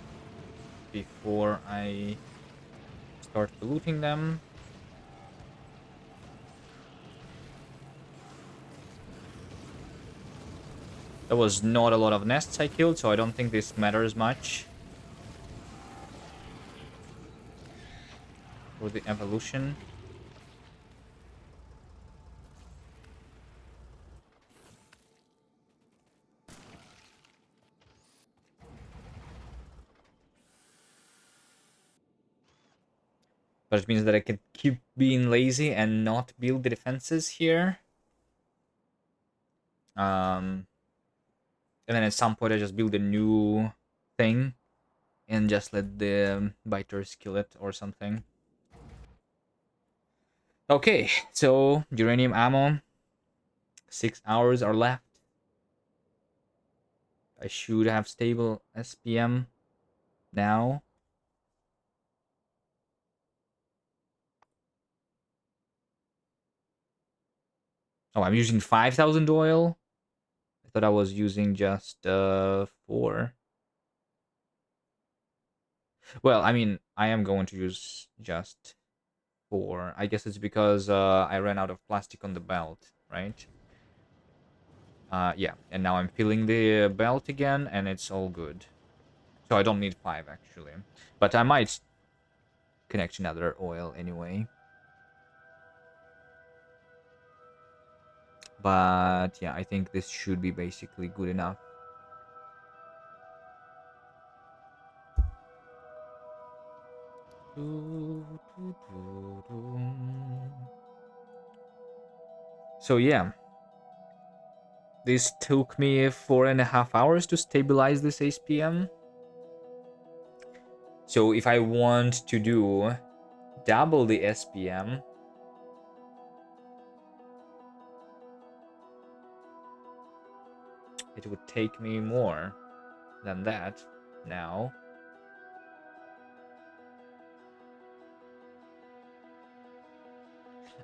[SPEAKER 1] before I start looting them. There was not a lot of nests I killed, so I don't think this matters much for the evolution. But it means that I can keep being lazy and not build the defenses here. And then at some point I just build a new thing and just let the biters kill it or something. Okay, so uranium ammo. 6 hours are left. I should have stable SPM now. Oh, I'm using 5,000 oil. I thought I was using just 4. Well, I mean, I am going to use just 4. I guess it's because I ran out of plastic on the belt, right? Yeah, and now I'm filling the belt again, and it's all good. So I don't need 5, actually. But I might connect another oil anyway. But yeah, I think this should be basically good enough. So yeah, this took me 4.5 hours to stabilize this SPM. So if I want to do double the SPM, it would take me more than that now.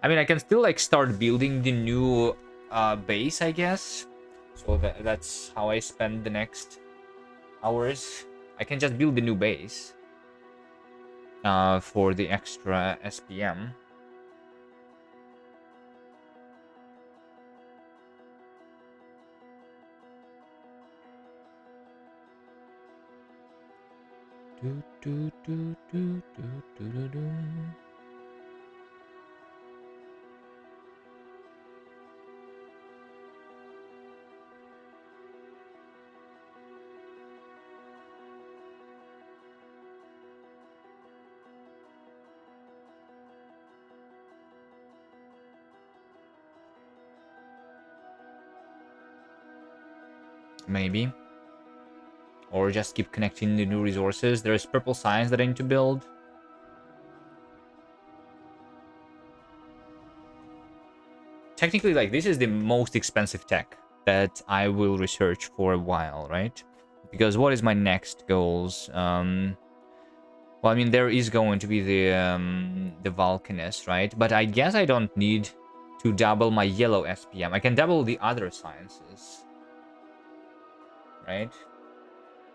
[SPEAKER 1] I mean, I can still like start building the new base, I guess. So that's how I spend the next hours. I can just build the new base for the extra SPM. Maybe. Or just keep connecting the new resources. There's purple science that I need to build. Technically, like, this is the most expensive tech that I will research for a while, right? Because what is my next goals? Well, I mean, there is going to be the Vulcanist, right? But I guess I don't need to double my yellow SPM. I can double the other sciences, right?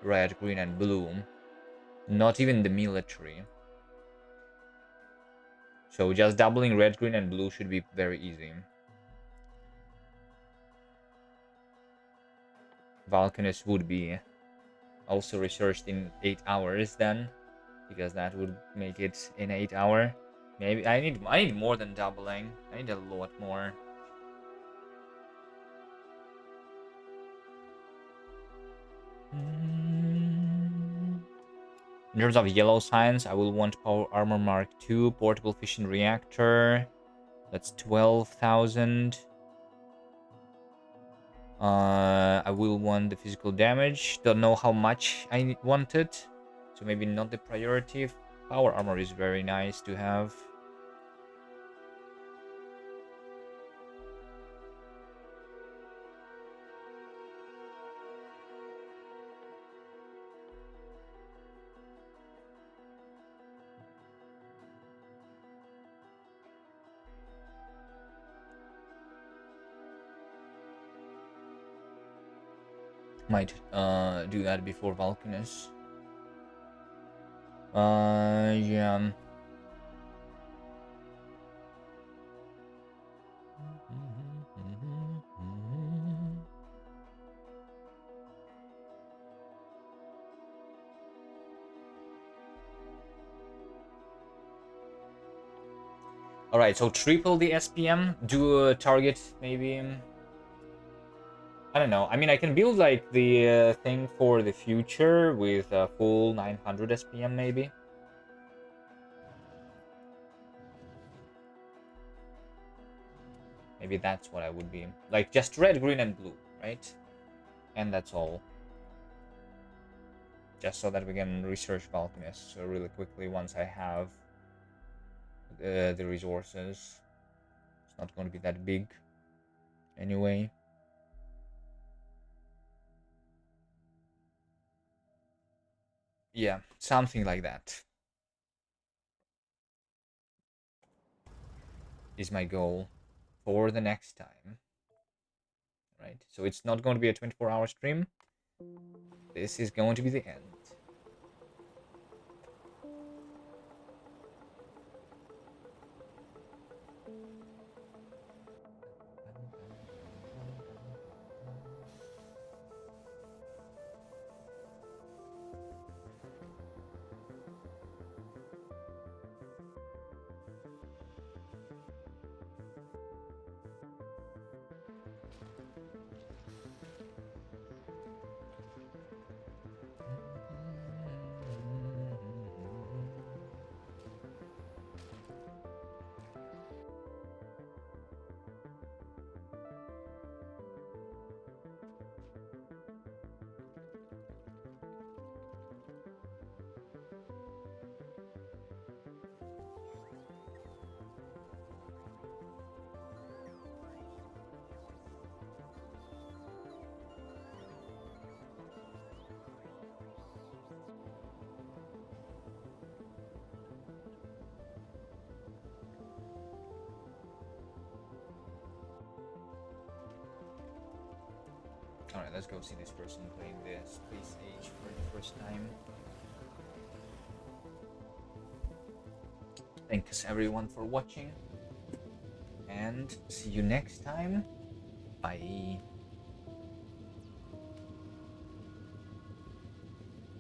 [SPEAKER 1] Red, green, and blue. Not even the military. So just doubling red, green, and blue should be very easy. Vulcanist would be also researched in 8 hours then, because that would make it in 8 hour. Maybe I need more than doubling. I need a lot more. In terms of yellow science, I will want Power Armor Mark II, Portable Fission Reactor. That's 12,000. I will want the physical damage. Don't know how much I want it, so maybe not the priority. Power Armor is very nice to have. Might do that before Vulcanus. Yeah. All right, so triple the SPM. Do a target maybe. I don't know. I mean, I can build like the thing for the future with a full 900 SPM maybe. Maybe that's what I would be. Like just red, green, and blue, right? And that's all. Just so that we can research Vulcanus really quickly once I have the resources. It's not going to be that big anyway. Yeah, something like that is my goal for the next time. Right? So it's not going to be a 24-hour stream. This is going to be the end. Alright, let's go see this person playing the Space Age for the first time. Thanks everyone for watching, and see you next time. Bye.